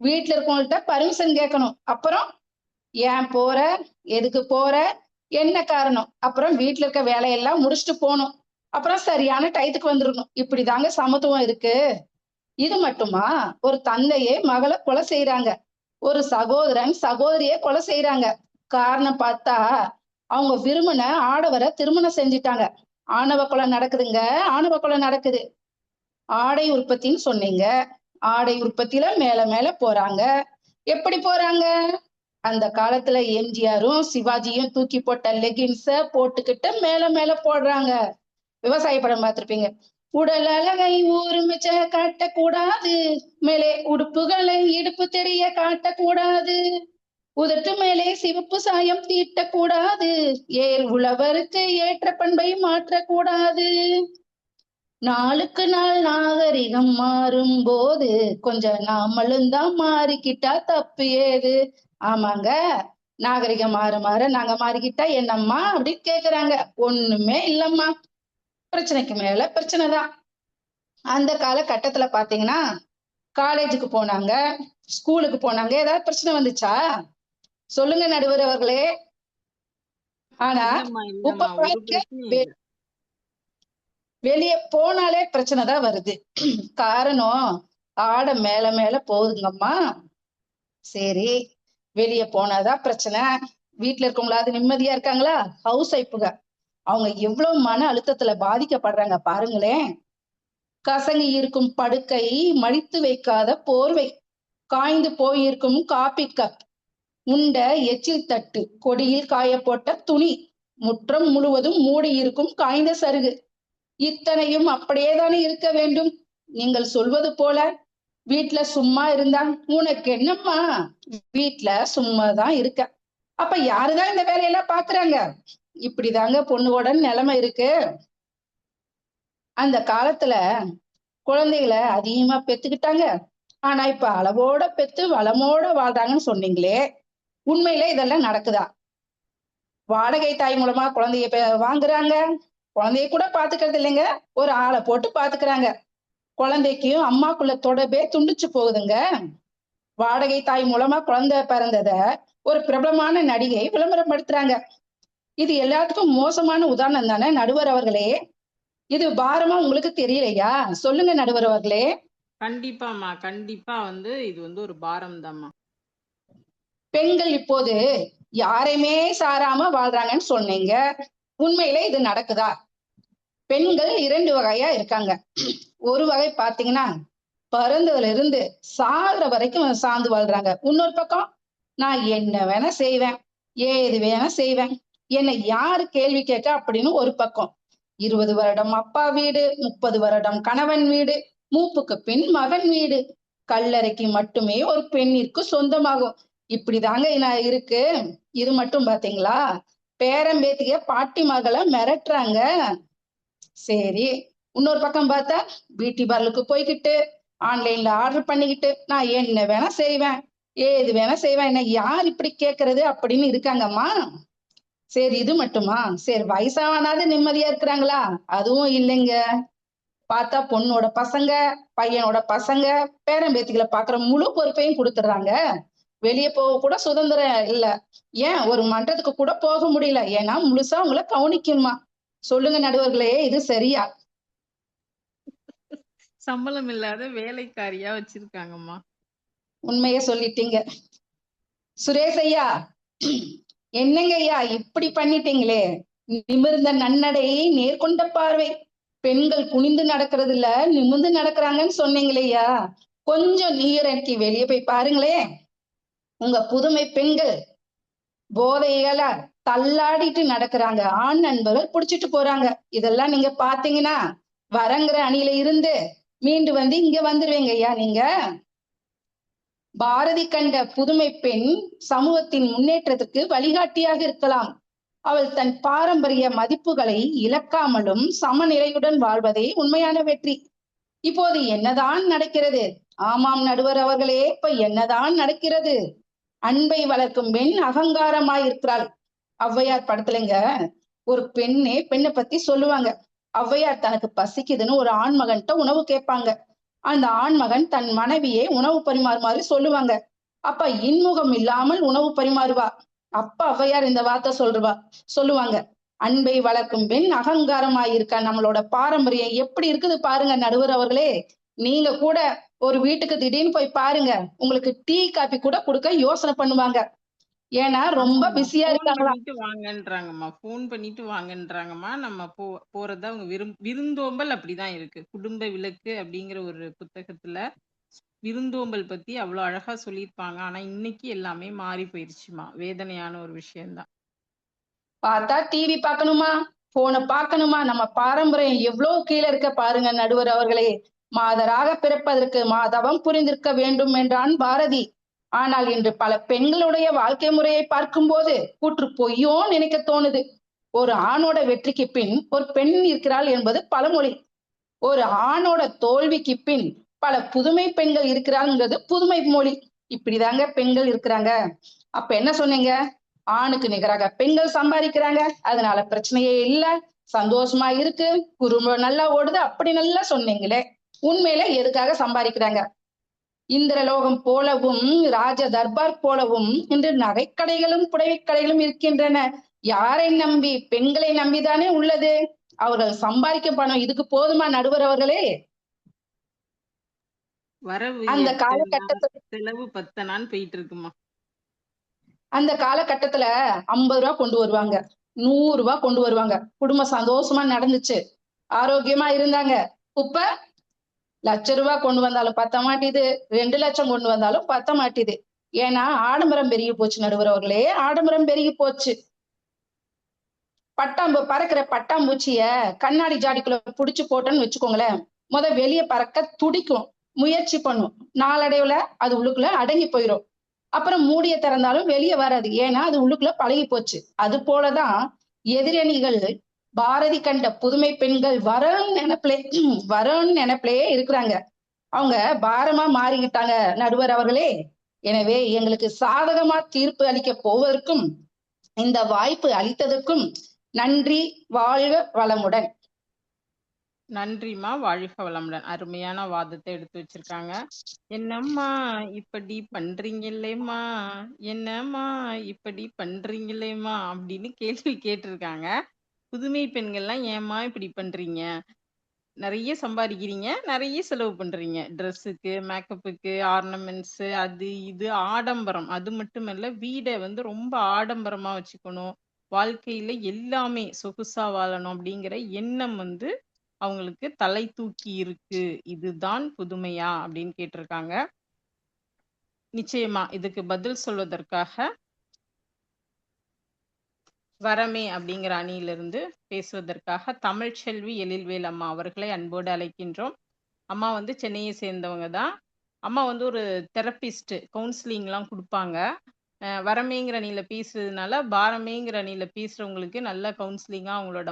வீட்டுல இருக்கவங்கள்ட்ட பர்மிஷன் கேட்கணும். அப்புறம் ஏன் போற, எதுக்கு போற, என்ன காரணம், அப்புறம் வீட்டுல இருக்க வேலையெல்லாம் முடிச்சுட்டு போகணும். அப்புறம் சரியான டயத்துக்கு வந்துடணும். இப்படிதாங்க சமத்துவம் இருக்கு. இது மட்டுமா? ஒரு தந்தையே மகளை கொலை செய்யறாங்க, ஒரு சகோதரன் சகோதரியை கொலை செய்யறாங்க. காரணம் பார்த்தா அவங்க விரும்பின ஆடவரை திருமணம் செஞ்சுட்டாங்க. ஆணவ கொலை நடக்குதுங்க, ஆணவ கொலை நடக்குது. ஆடை உற்பத்தின்னு சொன்னீங்க, ஆடை உற்பத்தியில மேல மேல போறாங்க. எப்படி போறாங்க? அந்த காலத்துல எம்ஜிஆரும் சிவாஜியும் தூக்கி போட்ட லெகின்ஸ போட்டுக்கிட்டு மேல மேல போடுறாங்க. விவசாய படம் பார்த்திருப்பீங்க. உடல் அழகை ஊருமிச்ச காட்டக்கூடாது, மேலே உடுப்புகளை இடுப்பு தெரிய காட்டக்கூடாது, உதட்டு மேலே சிவப்பு சாயம் தீட்டக்கூடாது, ஏர் உழவருக்கு ஏற்ற பண்பை மாற்றக்கூடாது. நாளுக்கு நாள் நாகரிகம் மாறும் போது கொஞ்சம் நாமளும் தான் மாறிக்கிட்டா தப்பு ஏது. ஆமாங்க, நாகரிகம் மாற மாற நாங்க மாறிக்கிட்டா என்னம்மா அப்படின்னு கேக்குறாங்க. ஒண்ணுமே இல்லம்மா, பிரச்சனைக்கு மேல பிரச்சனை தான். அந்த காலகட்டத்துல பாத்தீங்கன்னா காலேஜுக்கு போனாங்க, ஸ்கூலுக்கு போனாங்க, ஏதாவது பிரச்சனை வந்துச்சா? சொல்லுங்க நடுவர் அவர்களே. ஆனா இல்லம்மா இப்ப இல்லம்மா ஒரு பாருங்க, பிரச்சனையும் இல்ல. வெளியே போனாலே பிரச்சனை தான் வருது. காரணம் ஆட மேல மேல போகுதுங்கம்மா. சரி, வெளியே போனாதான் பிரச்சனை. வீட்டுல இருக்கவங்களாவது நிம்மதியா இருக்காங்களா? ஹவுஸ் ஒய்ஃபுக அவங்க எவ்வளவு மன அழுத்தத்துல பாதிக்கப்படுறாங்க பாருங்களேன். கசங்கி இருக்கும் படுக்கை, மடித்து வைக்காத போர்வை, காய்ந்து போயிருக்கும் காபி கப், உண்ட எச்சில் தட்டு, கொடியில் காய போட்ட துணி, முற்றம் முழுவதும் மூடி இருக்கும் காய்ந்த சருகு, இத்தனையும் அப்படியேதானே இருக்க வேண்டும். நீங்கள் சொல்வது போல வீட்டுல சும்மா இருந்தா உனக்கு என்னம்மா, வீட்டுல சும்மாதான் இருக்க, அப்ப யாருதான் இந்த வேலையெல்லாம் பாக்குறாங்க? இப்படிதாங்க பொண்ணுவோட நிலைமை இருக்கு. அந்த காலத்துல குழந்தைகளை அதிகமா பெத்துக்கிட்டாங்க. ஆனா இப்ப அளவோட பெத்து வளமோட வாழ்றாங்கன்னு சொன்னீங்களே, உண்மையில இதெல்லாம் நடக்குதா? வாடகை தாய் மூலமா குழந்தைய வாங்குறாங்க, குழந்தைய கூட பாத்துக்கிறது இல்லைங்க, ஒரு ஆளை போட்டு பாத்துக்கிறாங்க. குழந்தைக்கும் அம்மாக்குள்ள தொடர்பே துண்டிச்சு போகுதுங்க. வாடகை தாய் மூலமா குழந்தை பிறந்தத ஒரு பிரபலமான நடிகை விளம்பரப்படுத்துறாங்க. இது எல்லாத்துக்கும் மோசமான உதாரணம் தானே நடுவர் அவர்களே? இது பாரமா உங்களுக்கு தெரியலையா? சொல்லுங்க நடுவர் அவர்களே. கண்டிப்பாம்மா கண்டிப்பா இது ஒரு பாரம் தாம்மா. பெண்கள் இப்போது யாரையுமே சாராம வாழ்றாங்கன்னு சொன்னீங்க, உண்மையிலே இது நடக்குதா? பெண்கள் 2 வகையா இருக்காங்க. ஒரு வகை பாத்தீங்கன்னா பிறந்ததுல இருந்து சாகுற வரைக்கும் சார்ந்து வாழ்றாங்க. இன்னொரு பக்கம் நான் என்ன வேணா செய்வேன், ஏது வேணா செய்வேன், என்னை யாரு கேள்வி கேட்க அப்படின்னு ஒரு பக்கம். 20 வருடம் அப்பா வீடு, 30 வருடம் கணவன் வீடு, மூப்புக்கு பின் மகன் வீடு, கல்லறைக்கு மட்டுமே ஒரு பெண்ணிற்கு சொந்தமாகும். இப்படிதாங்க இருக்கு. இது மட்டும் பாத்தீங்களா, பேரம்பேத்திய பாட்டி மகளை மிரட்டுறாங்க. சரி, இன்னொரு பக்கம் பார்த்தா பியூட்டி பார்லருக்கு போய்கிட்டு ஆன்லைன்ல ஆர்டர் பண்ணிக்கிட்டு நான் என்ன வேணா செய்வேன், ஏது வேணா செய்வேன், என்ன யார் இப்படி கேக்குறது அப்படின்னு இருக்காங்கம்மா. சரி, இது மட்டுமா? சரி, வயசானாவது நிம்மதியா இருக்கிறாங்களா? அதுவும் இல்லைங்க. பார்த்தா பொண்ணோட பசங்க, பையனோட பசங்க, பேரம்பேத்திகளை பாக்குற முழு பொறுப்பையும் கொடுத்துடுறாங்க. வெளியே போக கூட சுதந்திரம் இல்ல. ஏன் ஒரு மன்றத்துக்கு கூட போக முடியல, ஏன்னா முழுசா உங்களை கவனிக்கணுமா? சொல்லுங்க நடுவர்களே, இது சரியா? சம்பளம் இல்லாத வேலைக்காரியா வச்சிருக்காங்கம்மா. உண்மைய சொல்லிட்டீங்க சுரேஷ் ஐயா. என்னங்க ஐயா இப்படி பண்ணிட்டீங்களே? நிமிர்ந்த நன்னடை, நேர்கொண்ட பார்வை, பெண்கள் குனிந்து நடக்கிறது இல்ல நிமிர்ந்து நடக்கிறாங்கன்னு சொன்னீங்களே ஐயா, கொஞ்சம் நீரக்கி வெளியே போய் பாருங்களேன். உங்க புதுமை பெண்கள் போதைகள தள்ளாடிட்டு நடக்கிறாங்க, ஆண் நண்பர்கள் புடிச்சிட்டு போறாங்க. இதெல்லாம் நீங்க பாத்தீங்கன்னா வரங்கிற அணியில இருந்து மீண்டு வந்து இங்க வந்துருவீங்க ஐயா. நீங்க பாரதி கண்ட புதுமை பெண் சமூகத்தின் முன்னேற்றத்திற்கு வழிகாட்டியாக இருக்கலாம். அவள் தன் பாரம்பரிய மதிப்புகளை இழக்காமலும் சமநிலையுடன் வாழ்வதே உண்மையான வெற்றி. இப்போது என்னதான் நடக்கிறது? ஆமாம் நடுவர் அவர்களே, இப்ப என்னதான் நடக்கிறது? அன்பை வளர்க்கும் பெண் அகங்காரமாய் இருக்கிறாள். ஔவையார் படத்துலங்க ஒரு பெண்ணை பத்தி சொல்லுவாங்க. ஔவையார் தனக்கு பசிக்குதுன்னு ஒரு ஆண்மகன்கிட்ட உணவு கேட்பாங்க. அந்த ஆண்மகன் தன் மனைவியை உணவு பரிமாறுமாறு சொல்லுவாங்க. அப்ப இன்முகம் இல்லாமல் உணவு பரிமாறுவா. அப்ப ஔவையார் இந்த வார்த்தை சொல்லுவாங்க, அன்பை வளர்க்கும் பெண் அகங்காரமாயிருக்கா. நம்மளோட பாரம்பரியம் எப்படி இருக்குது பாருங்க நடுவர் அவர்களே. நீங்க கூட ஒரு வீட்டுக்கு திடீர்னு போய் பாருங்க, உங்களுக்கு டீ காபி கூட கொடுக்க யோசனை பண்ணுவாங்க. ஏன்னா ரொம்ப பிஸியா இருக்காங்களா. போன் பண்ணிட்டு வாங்கன்றாங்கம்மா. நம்ம போறதா அவங்க விருந்தோம்பல் அப்படிதான் இருக்கு. குடும்ப விளக்கு அப்படிங்கிற ஒரு புத்தகத்துல விருந்தோம்பல் பத்தி அவ்வளவு அழகா சொல்லியிருப்பாங்க. ஆனா இன்னைக்கு எல்லாமே மாறி போயிருச்சுமா. வேதனையான ஒரு விஷயம்தான். பார்த்தா டிவி பார்க்கணுமா, போன பார்க்கணுமா? நம்ம பாரம்பரியம் எவ்வளவு கீழே இருக்க பாருங்க நடுவர் அவர்களே. மாதராக பிறப்பதற்கு மாதவம் புரிந்திருக்க வேண்டும் என்றான் பாரதி. ஆனால் இன்று பல பெண்களுடைய வாழ்க்கை முறையை பார்க்கும்போது கூற்று பொய்யோ நினைக்க தோணுது. ஒரு ஆணோட வெற்றிக்கு பின் ஒரு பெண் இருக்கிறாள் என்பது பழமொழி. ஒரு ஆணோட தோல்விக்கு பின் பல புதுமை பெண்கள் இருக்கிறாங்கிறது புதுமை மொழி. இப்படிதாங்க பெண்கள் இருக்கிறாங்க. அப்ப என்ன சொன்னீங்க? ஆணுக்கு நிகராக பெண்கள் சம்பாதிக்கிறாங்க, அதனால பிரச்சனையே இல்ல, சந்தோஷமா இருக்கு, குடும்பம் நல்லா ஓடுது, அப்படி நல்லா சொன்னீங்களே. உண்மையில எதுக்காக சம்பாதிக்கிறாங்க? இந்திரலோகம் போலவும் ராஜ தர்பார் போலவும் இன்று நகைக்கடைகளும் புடவைக்கடைகளும் இருக்கின்றன. யாரை நம்பி? பெண்களை நம்பிதானே உள்ளது. அவர்கள் சம்பாதிக்க பணம் இதுக்கு போதுமா நடுவர் அவர்களே? வரவு அந்த 8 காலகட்டத்துல செலவு 10 போயிட்டு இருக்குமா. அந்த காலகட்டத்துல 50 ரூபா கொண்டு வருவாங்க, 100 ரூபாய் கொண்டு வருவாங்க. குடும்பம் சந்தோஷமா நடந்துச்சு, ஆரோக்கியமா இருந்தாங்க. இப்ப ₹1,00,000 கொண்டு வந்தாலும் பத்த மாட்டேது, 2,00,000 கொண்டு வந்தாலும் பத்த மாட்டேது. ஏன்னா ஆடம்பரம் பெருகி போச்சு நடுவர் அவர்களே, ஆடம்பரம் பெருகி போச்சு. பறக்கிற பட்டாம்பூச்சிய கண்ணாடி ஜாடிக்குள்ள புடிச்சு போட்டோன்னு வச்சுக்கோங்களேன், வெளியே பறக்க துடிக்கும், முயற்சி பண்ணும். நாளடைவுல அது உள்ளுக்குள்ள அடங்கி போயிடும். அப்புறம் மூடிய திறந்தாலும் வெளியே வராது, ஏன்னா அது உள்ளுக்குள்ள பழகி போச்சு. அது போலதான் எதிரணிகள் பாரதி கண்ட புதுமை பெண்கள் வரன்னு நினைப்பிலே இருக்கிறாங்க. அவங்க பாரமா மாறிக்கிட்டாங்க நடுவர் அவர்களே. எனவே எங்களுக்கு சாதகமா தீர்ப்பு அளிக்க போவதற்கும் இந்த வாய்ப்பு அளித்ததற்கும் நன்றி. வாழ்க வளமுடன். நன்றிம்மா. வாழ்க வளமுடன். அருமையான வாதத்தை எடுத்து வச்சிருக்காங்க. என்னம்மா இப்படி பண்றீங்களேம்மா, என்னம்மா இப்படி பண்றீங்களேம்மா அப்படின்னு கேள்வி கேட்டிருக்காங்க. புதுமை பெண்கள்லாம் ஏம்மா இப்படி பண்றீங்க? நிறைய சம்பாதிக்கிறீங்க, நிறைய செலவு பண்றீங்க. ட்ரெஸ்ஸுக்கு, மேக்கப்புக்கு, ஆர்னமெண்ட்ஸ், அது இது ஆடம்பரம். அது மட்டுமல்ல, வீடை வந்து ரொம்ப ஆடம்பரமா வச்சுக்கணும், வாழ்க்கையில எல்லாமே சொகுசா வாழணும் அப்படிங்கிற எண்ணம் வந்து அவங்களுக்கு தலை தூக்கி இருக்கு. இதுதான் புதுமையா அப்படின்னு கேட்டிருக்காங்க. நிச்சயமா இதுக்கு பதில் சொல்வதற்காக வரமே அப்படிங்கிற அணியிலிருந்து பேசுவதற்காக தமிழ்ச்செல்வி எழில்வேல் அம்மா அவர்களை அன்போடு அழைக்கின்றோம். அம்மா வந்து சென்னையை சேர்ந்தவங்க தான். அம்மா வந்து ஒரு தெரபிஸ்ட், கவுன்சிலிங்லாம் கொடுப்பாங்க. வரமேங்கிற அணியில பேசுறதுனால பாரமேங்கிற அணியில பேசுறவங்களுக்கு நல்ல கவுன்சிலிங்கா அவங்களோட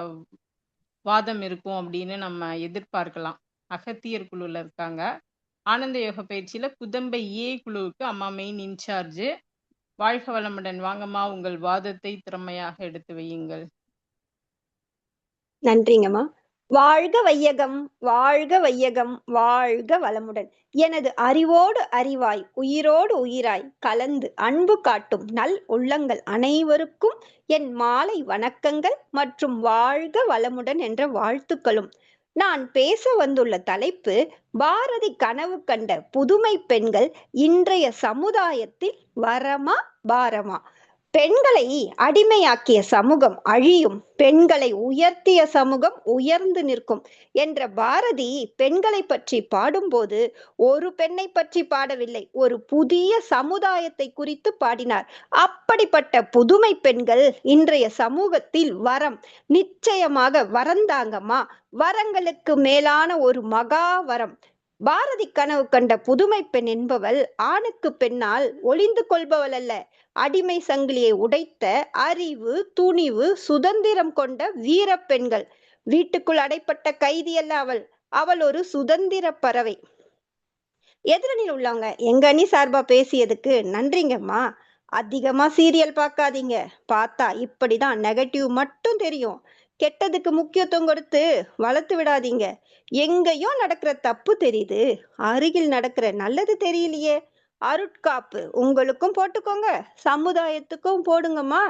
வாதம் இருக்கும் அப்படின்னு நம்ம எதிர்பார்க்கலாம். அகத்தியர் குழுல இருக்காங்க. ஆனந்த யோக பயிற்சியில குதம்பை ஏ குழுவுக்கு அம்மா மெயின் இன்சார்ஜ். வாழ்க வளமுடன். வாங்கம்மா, உங்கள் வாதத்தை திறமையாக எடுத்து வையுங்கள். நன்றிங்கம்மா. வாழ்க வையகம், வாழ்க வையகம், வாழ்க வளமுடன். எனது அறிவோடு அறிவாய், உயிரோடு உயிராய் கலந்து அன்பு காட்டும் நல் உள்ளங்கள் அனைவருக்கும் என் மாலை வணக்கங்கள் மற்றும் வாழ்க வளமுடன் என்ற வாழ்த்துக்களும். நான் பேச வந்துள்ள தலைப்பு, பாரதி கனவு கண்ட புதுமை பெண்கள் இன்றைய சமுதாயத்தில் வரமா பாரமா? பெண்களை அடிமையாக்கிய சமூகம் அழியும், பெண்களை உயர்த்திய சமூகம் உயர்ந்து நிற்கும் என்ற பாரதி பெண்களை பற்றி பாடும்போது ஒரு பெண்ணை பற்றி பாடவில்லை, ஒரு புதிய சமுதாயத்தை குறித்து பாடினார். அப்படிப்பட்ட புதுமை பெண்கள் இன்றைய சமூகத்தில் வரம், நிச்சயமாக வரந்தாங்கம்மா. வரங்களுக்கு மேலான ஒரு மகா வரம். பாரதி கனவு கண்ட புதுமை பெண் என்பவள் ஆணுக்கு பெண்ணால் ஒளிந்து கொள்பவள் அல்ல, அடிமை சங்கிலியை உடைத்த அறிவு, துணிவு, சுதந்திரம் கொண்ட வீர பெண்கள். வீட்டுக்குள் அடைப்பட்ட கைதி அல்ல அவள், அவள் ஒரு சுதந்திர பறவை. எதிரணியில் உள்ளவங்க எங்க அணி சார்பா பேசியதுக்கு நன்றிங்கம்மா. அதிகமா சீரியல் பார்க்காதீங்க, பார்த்தா இப்படிதான் நெகட்டிவ் மட்டும் தெரியும். கெட்டதுக்கு முக்கியத்துவம் கொடுத்து வளர்த்து விடாதீங்க. எங்கேயோ நடக்கிற தப்பு தெரியுது, அருகில் நடக்கிற நல்லது தெரியலையே. அருட்காப்பு உங்களுக்கும் போட்டுக்கோங்க, சமுதாயத்துக்கும் போடுங்கம்மா.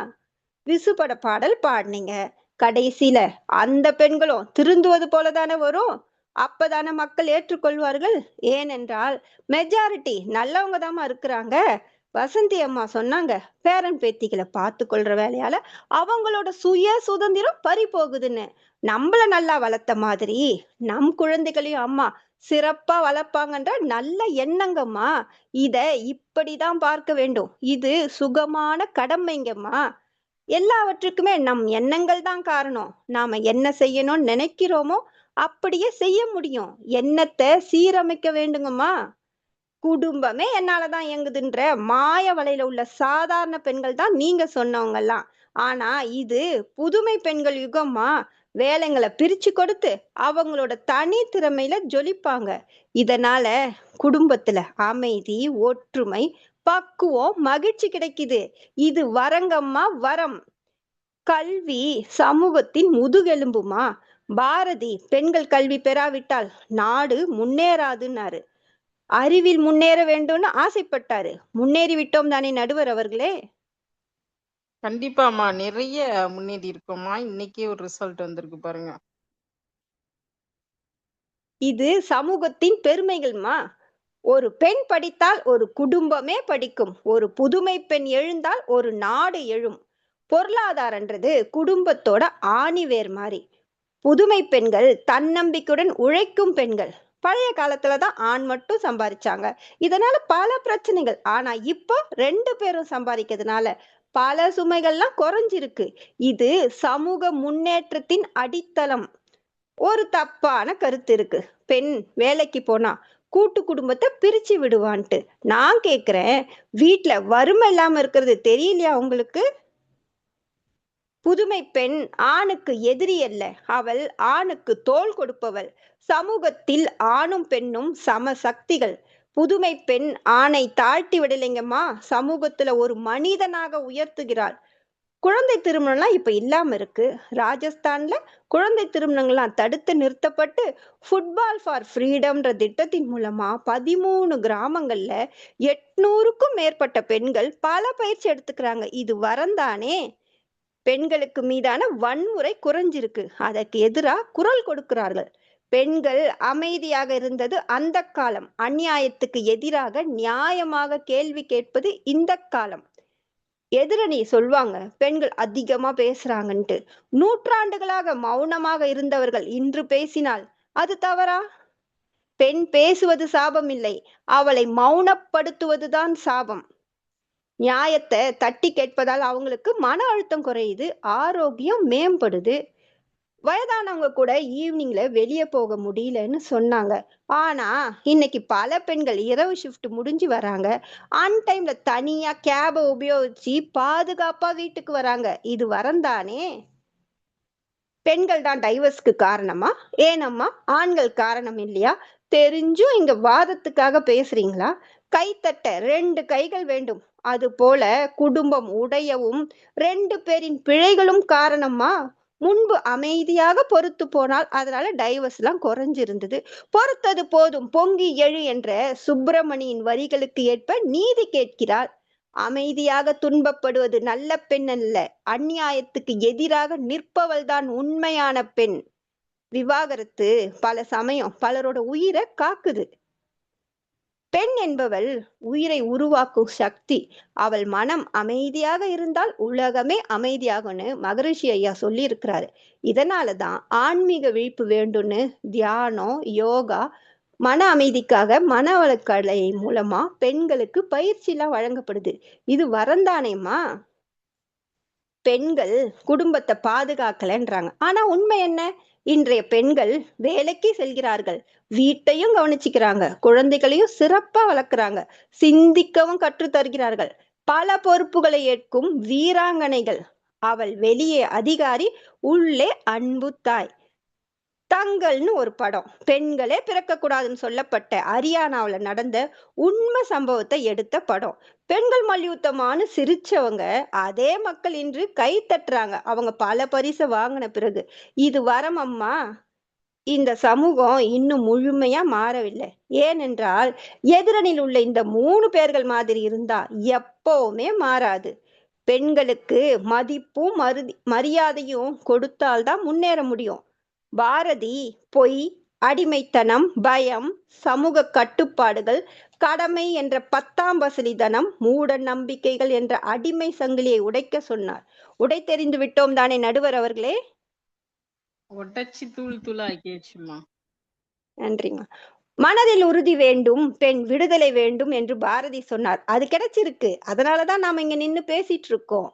விசுபட பாடல் பாடினீங்க, கடைசியில அந்த பெண்களும் திருந்துவது போலதானே வரும். அப்பதானே மக்கள் ஏற்றுக்கொள்வார்கள். ஏனென்றால் மெஜாரிட்டி நல்லவங்க தாமா இருக்கிறாங்க. வசந்தி அம்மா சொன்னாங்க, பேரன் பேத்திகளை பார்த்து கொள்ற வேலையால அவங்களோட சுய சுதந்திரம் பறி போகுதுன்னு. நம்மள நல்லா வளர்த்த மாதிரி நம் குழந்தைகளையும் அம்மா சிறப்பா வளர்ப்பாங்கன்ற நல்ல எண்ணங்கம்மா. இத இப்படிதான் பார்க்க வேண்டும். இது சுகமான கடமைங்கம்மா. எல்லாவற்றுக்குமே நம் எண்ணங்கள் தான் காரணம். நாம என்ன செய்யணும்னு நினைக்கிறோமோ அப்படியே செய்ய முடியும். எண்ணத்தை சீரமைக்க வேண்டுங்கம்மா. குடும்பமே என்னாலதான் இயங்குதுன்ற மாய வலையில உள்ள சாதாரண பெண்கள் தான் நீங்க சொன்னவங்கெல்லாம். ஆனா இது புதுமை பெண்கள் யுகம்மா. வேலைங்களை பிரிச்சு கொடுத்து அவங்களோட தனி திறமையில ஜொலிப்பாங்க. இதனால குடும்பத்துல அமைதி, ஒற்றுமை, பக்குவம், மகிழ்ச்சி கிடைக்குது. இது வரங்கம்மா, வரம். கல்வி சமூகத்தின் முதுகெலும்புமா. பாரதி பெண்கள் கல்வி பெறாவிட்டால் நாடு முன்னேறாதுன்னாரு. அறிவில் முன்னேற வேண்டும்னு ஆசைப்பட்டாரு. முன்னேறி விட்டோம் தானே நடுவர் அவர்களே? கண்டிப்பாம்மா. நிறைய முன்னேறி இருக்கோம்மா. இன்னைக்கே ஒரு ரிசல்ட் வந்திருக்கு பாருங்க. இது சமூகத்தின் பெருமைகள்மா. ஒரு பெண் படித்தால் ஒரு குடும்பமே படிக்கும். ஒரு புதுமை பெண் எழுந்தால் ஒரு நாடு எழும். பொருளாதாரன்றது குடும்பத்தோட ஆணிவேர் மாதிரி. புதுமை பெண்கள் தன்னம்பிக்கையுடன் உழைக்கும் பெண்கள். பழைய காலத்துலதான் ஆண் மட்டும் சம்பாதிச்சாங்க. இதனால பல பிரச்சனைகள். ஆனா இப்போ 2 பேரும் சம்பாதிக்கிறதுனால பல சுமைகள்லாம் குறைஞ்சிருக்கு. இது சமூக முன்னேற்றத்தின் அடித்தளம். ஒரு தப்பான கருத்து இருக்கு. பெண் வேலைக்கு போனா கூட்டு குடும்பத்தை பிரிச்சு விடுவான்ட்டு. நான் கேக்குறேன், வீட்டுல வறுமை இல்லாம இருக்கிறது தெரியலையா உங்களுக்கு? புதுமை பெண் ஆணுக்கு எதிரி அல்ல. அவள் ஆணுக்கு தோள் கொடுப்பவள். சமூகத்தில் ஆணும் பெண்ணும் சம சக்திகள். புதுமை பெண் ஆணை தாழ்த்தி விடலைங்கம்மா, சமூகத்துல ஒரு மனிதனாக உயர்த்துகிறாள். குழந்தை திருமணம்லாம் இப்ப இல்லாம இருக்கு. ராஜஸ்தான்ல குழந்தை திருமணங்கள்லாம் தடுத்து நிறுத்தப்பட்டு ஃபுட்பால் ஃபார் ஃப்ரீடம்ன்ற திட்டத்தின் மூலமா 13 கிராமங்கள்ல 800க்கும் மேற்பட்ட பெண்கள் பல பயிற்சி எடுத்துக்கிறாங்க. இது வரந்தானே? பெண்களுக்கு மீதான வன்முறை குறைஞ்சிருக்கு. அதற்கு எதிராக குரல் கொடுக்கிறார்கள். பெண்கள் அமைதியாக இருந்தது அந்த காலம். அநியாயத்துக்கு எதிராக நியாயமாக கேள்வி கேட்பது இந்த காலம். எதிரணி சொல்வாங்க பெண்கள் அதிகமா பேசுறாங்கன்ட்டு. நூற்றாண்டுகளாக மௌனமாக இருந்தவர்கள் இன்று பேசினால் அது தவறா? பெண் பேசுவது சாபம் இல்லை, அவளை மௌனப்படுத்துவதுதான் சாபம். நியாயத்தை தட்டி கேட்பதால் அவங்களுக்கு மன அழுத்தம் குறையுது, ஆரோக்கியம் மேம்படுது. வயதானவங்க கூட ஈவினிங்ல வெளியே போக முடியலன்னு சொன்னாங்க. ஆனா இன்னைக்கு பல பெண்கள் இரவு ஷிஃப்ட் முடிஞ்சு வராங்க. அன் டைம்ல தனியா கேபை உபயோகிச்சு பாதுகாப்பா வீட்டுக்கு வராங்க. இது வரந்தானே? பெண்கள் தான் டைவர்ஸ்க்கு காரணமா? ஏனம்மா ஆண்கள் காரணம் இல்லையா? தெரிஞ்சும் இங்க வாதத்துக்காக பேசுறீங்களா? கைத்தட்ட 2 கைகள் வேண்டும். அது போல குடும்பம் உடையவும் 2 பேரின் பிழைகளும் காரணமா? முன்பு அமைதியாக பொறுத்து போனால் அதனால டைவர்ஸ் எல்லாம் குறைஞ்சிருந்தது. பொறுத்தது போதும் பொங்கி எழு என்ற சுப்பிரமணியின் வரிகளுக்கு ஏற்ப நீதி கேட்கிறாள். அமைதியாக துன்பப்படுவது நல்ல பெண் அல்ல. அநியாயத்துக்கு எதிராக நிற்பவள் தான் உண்மையான பெண். விவாகரத்து பல சமயம் பலரோட உயிரை காக்குது. பெண் என்பவள் உயிரை உருவாக்கும் சக்தி. அவள் மனம் அமைதியாக இருந்தால் உலகமே அமைதியாகும்னு மகரிஷி ஐயா சொல்லி இருக்கிறாரு. இதனாலதான் ஆன்மீக விழிப்பு வேண்டும்னு தியானம், யோகா, மன அமைதிக்காக மனவளக்கலை மூலமா பெண்களுக்கு பயிற்சி எல்லாம் வழங்கப்படுது. இது வரந்தானேம்மா? பெண்கள் குடும்பத்தை பாதுகாக்கலன்றாங்க. ஆனா உண்மை என்ன? இன்றைய பெண்கள் வேலைக்கு செல்கிறார்கள், வீட்டையும் கவனிச்சுக்கிறாங்க, குழந்தைகளையும் சிறப்பா வளர்க்குறாங்க, சிந்திக்கவும் கற்று தருகிறார்கள். பல பொறுப்புகளை ஏற்கும் வீராங்கனைகள். அவள் வெளியே அதிகாரி, உள்ளே அன்பு தாய். தங்கள்னு ஒரு படம். பெண்களே பிறக்க கூடாதுன்னு சொல்லப்பட்ட ஹரியானாவுல நடந்த உண்மை சம்பவத்தை எடுத்த படம். பெண்கள் மல்யுத்தமானு சிரிச்சவங்க அதே மக்கள் இன்று கை தட்டுறாங்க, அவங்க பல பரிசை வாங்கின பிறகு. இது வரம் அம்மா. இந்த சமூகம் இன்னும் முழுமையா மாறவில்லை. ஏனென்றால் எதிரணியில் உள்ள இந்த 3 பேர்கள் மாதிரி இருந்தா எப்பவுமே மாறாது. பெண்களுக்கு மதிப்பும் மரியாதையும் கொடுத்தால்தான் முன்னேற முடியும். பாரதி பொய், அடிமைத்தனம், பயம், சமூக கட்டுப்பாடுகள், கடமை என்ற 10ஆம் பசலிதனம், மூட நம்பிக்கைகள் என்ற அடிமை சங்கிலியை உடைக்க சொன்னார். உடை தெரிந்து விட்டோம் தானே நடுவர் அவர்களே? உடைச்சி தூள் தூளா ஆக்கியாச்சுமா. நன்றிம்மா. மனதில் உறுதி வேண்டும், பெண் விடுதலை வேண்டும் என்று பாரதி சொன்னார். அது கிடைச்சிருக்கு. அதனாலதான் நாம இங்க நின்னு பேசிட்டு இருக்கோம்.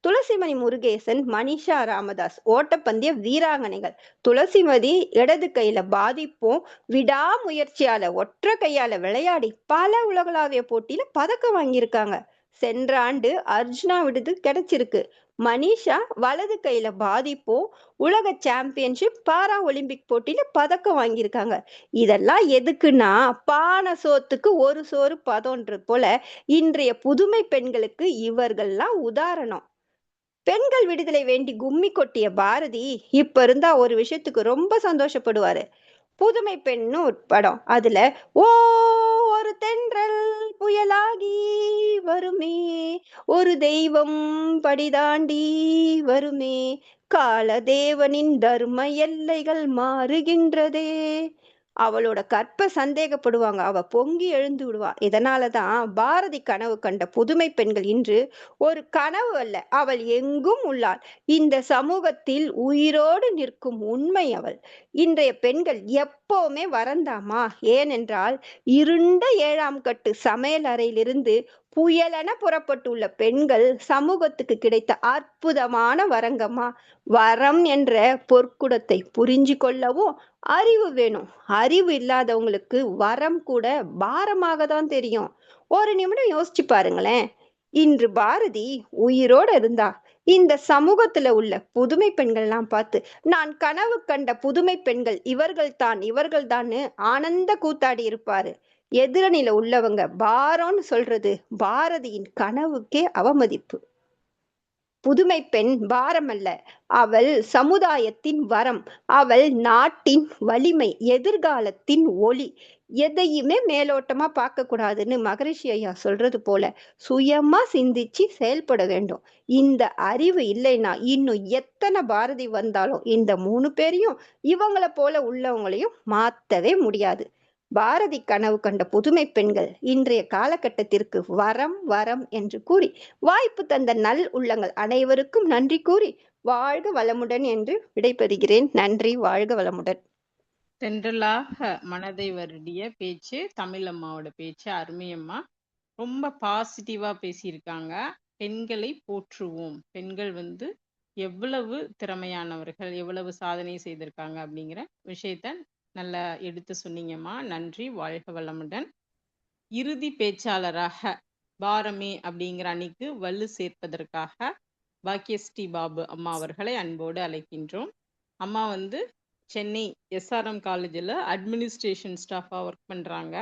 துளசிமணி முருகேசன், மனிஷா ராமதாஸ் ஓட்டப்பந்தய வீராங்கனைகள். துளசிமதி இடது கையில பாதிப்பும் விடாமுயற்சியால ஒற்றை கையால விளையாடி பல உலகளாவிய போட்டியில பதக்கம் வாங்கியிருக்காங்க. சென்ற ஆண்டு அர்ஜுனா விருது கிடைச்சிருக்கு. மனிஷா வலது கையில பாதிப்பும் உலக சாம்பியன்ஷிப் பாரா ஒலிம்பிக் போட்டியில பதக்கம் வாங்கியிருக்காங்க. இதெல்லாம் எதுக்குன்னா, பானை சோத்துக்கு ஒரு சோறு பதம்ன்றது போல இன்றைய புதுமை பெண்களுக்கு இவர்கள்லாம் உதாரணம். பெண்கள் விடுதலை வேண்டி கும்மி கொட்டிய பாரதி இப்ப இருந்தா ஒரு விஷயத்துக்கு ரொம்ப சந்தோஷப்படுவாரு. புதுமை பெண்ணு ஒரு படம். அதுல ஓ ஒரு தென்றல் புயலாகி வருமே, ஒரு தெய்வம் படிதாண்டி வருமே, காலதேவனின் தர்ம எல்லைகள் மாறுகின்றதே. அவளோட கற்ப சந்தேகப்படுவாங்க, அவ பொங்கி எழுந்து விடுவா. இதனாலதான் பாரதி கனவு கண்ட புதுமை பெண்கள் இன்று ஒரு கனவு அல்ல, அவள் எங்கும் உள்ளாள். இந்த சமூகத்தில் உயிரோடு நிற்கும் உண்மை அவள். இன்றைய பெண்கள் எப்பவுமே வரந்தாமா. ஏனென்றால் இருண்ட 7ஆம் கட்டு சமையல் அறையிலிருந்து புயலென புறப்பட்டுள்ள பெண்கள் சமூகத்துக்கு கிடைத்த அற்புதமான வரங்கம்மா. வரம் என்ற பொற்குடத்தை புரிஞ்சு கொள்ளவும் அறிவு வேணும். அறிவு இல்லாதவங்களுக்கு வரம் கூட பாரமாக தான் தெரியும். ஒரு நிமிடம் யோசிச்சு பாருங்களேன். இன்று பாரதி உயிரோட இருந்தா இந்த சமூகத்துல உள்ள புதுமை பெண்கள்லாம் பார்த்து, நான் கனவு கண்ட புதுமை பெண்கள் இவர்கள்தான்னு ஆனந்த கூத்தாடி இருப்பாரு. எதிரணியில உள்ளவங்க பாரம்னு சொல்றது பாரதியின் கனவுக்கே அவமதிப்பு. புதுமை பெண் பாரம் அல்ல, அவள் சமுதாயத்தின் வரம், அவள் நாட்டின் வலிமை, எதிர்காலத்தின் ஒளி. எதையுமே மேலோட்டமா பார்க்க கூடாதுன்னு மகரிஷி ஐயா சொல்றது போல சுயமா சிந்திச்சு செயல்பட வேண்டும். இந்த அறிவு இல்லைன்னா இன்னும் எத்தனை பாரதி வந்தாலும் இந்த 3 பேரையும் இவங்கள போல உள்ளவங்களையும் மாத்தவே முடியாது. பாரதி கனவு கண்ட புதுமை பெண்கள் இன்றைய காலகட்டத்திற்கு வரம் வரம் என்று கூறி வாய்ப்பு தந்த நல் உள்ளங்கள் அனைவருக்கும் நன்றி கூறி வாழ்க வளமுடன் என்று விடைபெறுகிறேன். நன்றி. வாழ்க வளமுடன். தென்றலாக மனதை வருடிய பேச்சு தமிழம்மாவோட பேச்சு அருமையம்மா. ரொம்ப பாசிட்டிவா பேசியிருக்காங்க. பெண்களை போற்றுவோம். பெண்கள் வந்து எவ்வளவு திறமையானவர்கள், எவ்வளவு சாதனை செய்திருக்காங்க அப்படிங்கிற விஷயத்த நல்லா எடுத்து சொன்னீங்கம்மா. நன்றி. வாழ்க வளமுடன். இறுதி பேச்சாளராக பாரமே அப்படிங்கிற அணிக்கு வலு சேர்ப்பதற்காக பாக்கியஸ்ரீ பாபு அம்மா அவர்களை அன்போடு அழைக்கின்றோம். அம்மா வந்து சென்னை எஸ்ஆர்எம் காலேஜில் அட்மினிஸ்ட்ரேஷன் ஸ்டாஃபாக ஒர்க் பண்ணுறாங்க.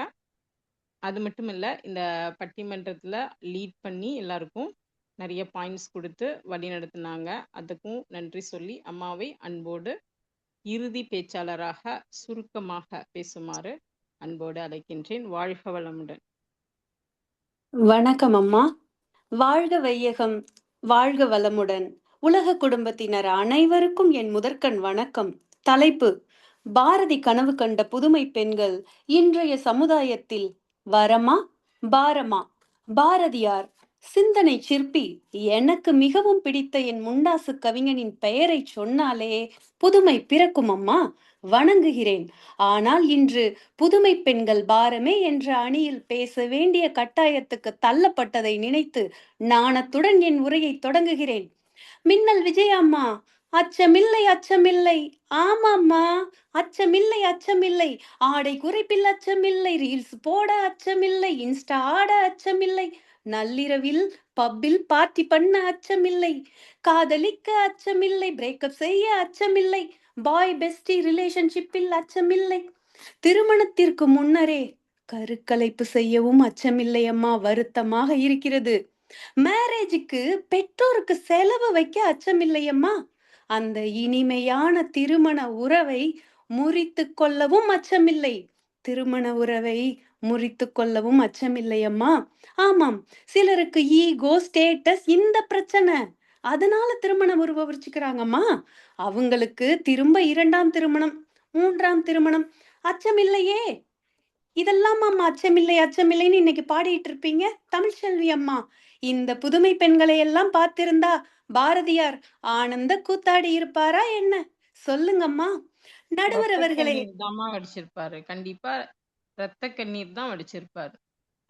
அது மட்டும் இல்லை, இந்த பட்டிமன்றத்தில் லீட் பண்ணி எல்லாருக்கும் நிறைய பாயிண்ட்ஸ் கொடுத்து வழி நடத்தினாங்க. அதுக்கும் நன்றி சொல்லி அம்மாவை அன்போடு இறுதி பேச்சாளராக சுருக்கமாக பேசுமாறு அன்போடு அழைக்கின்றேன். வாழ்க வளமுடன். வணக்கம் அம்மா. வாழ்க வையகம், வாழ்க வளமுடன். உலக குடும்பத்தினர் அனைவருக்கும் என் முதற்கண் வணக்கம். தலைப்பு: பாரதி கனவு கண்ட புதுமை பெண்கள் இன்றைய சமுதாயத்தில் வரமா பாரமா? பாரதியார் சிந்தனை சிற்பி. எனக்கு மிகவும் பிடித்த என் முண்டாசு கவிஞனின் பெயரை சொன்னாலே புதுமை பிறக்கும் அம்மா. வணங்குகிறேன். ஆனால் இன்று புதுமை பெண்கள் பாரமே என்ற அணியில் பேச வேண்டிய கட்டாயத்துக்கு தள்ளப்பட்டதை நினைத்து நாணத்துடன் என் உரையை தொடங்குகிறேன். மின்னல் விஜயம்மா, அச்சமில்லை அச்சமில்லை. ஆமாம்மா, அச்சமில்லை அச்சமில்லை. ஆடை குறைப்பில் அச்சமில்லை, ரீல்ஸ் போட அச்சமில்லை, இன்ஸ்டா ஆட அச்சமில்லை, நள்ளிரவில் பப்பில் பார்ட்டி பண்ண அச்சமில்லை, காதலிக்க அச்சமில்லை, பிரேக்கப் செய்ய அச்சமில்லை, பாய் பெஸ்டி ரிலேஷன்ஷிப்பில் அச்சமில்லை, திருமணத்திற்கு முன்னரே கருக்கலைப்பு செய்யவும் அச்சமில்லை அம்மா. வருத்தமாக இருக்கிறது. மேரேஜுக்கு பெற்றோருக்கு செலவு வைக்க அச்சமில்லையம்மா. அந்த இனிமையான திருமண உறவை முறித்து கொள்ளவும் அச்சமில்லை. திருமண உறவை முறித்து கொள்ளவும் அச்சமில்லையம்மா. ஆமாம், சிலருக்கு ஈகோ, ஸ்டேட்டஸ் இந்த பிரச்சனை, அதனால திருமண உறவை வச்சுக்கிறாங்கம்மா. அவங்களுக்கு திரும்ப 2ஆம் திருமணம், 3ஆம் திருமணம் அச்சமில்லையே. இதெல்லாம் அம்மா அச்சமில்லை அச்சமில்லைன்னு இன்னைக்கு பாடிட்டு இருப்பீங்க தமிழ்ச்செல்வி அம்மா. இந்த புதுமை பெண்களை எல்லாம் பார்த்திருந்தா பாரதியார் ஆனந்த கூத்தாடி இருப்பாரா என்ன? சொல்லுங்கம்மா. நடுவர் அவர்களே, வடிச்சிருப்பாரு. கண்டிப்பா ரத்த கண்ணீர் தான் வடிச்சிருப்பாரு.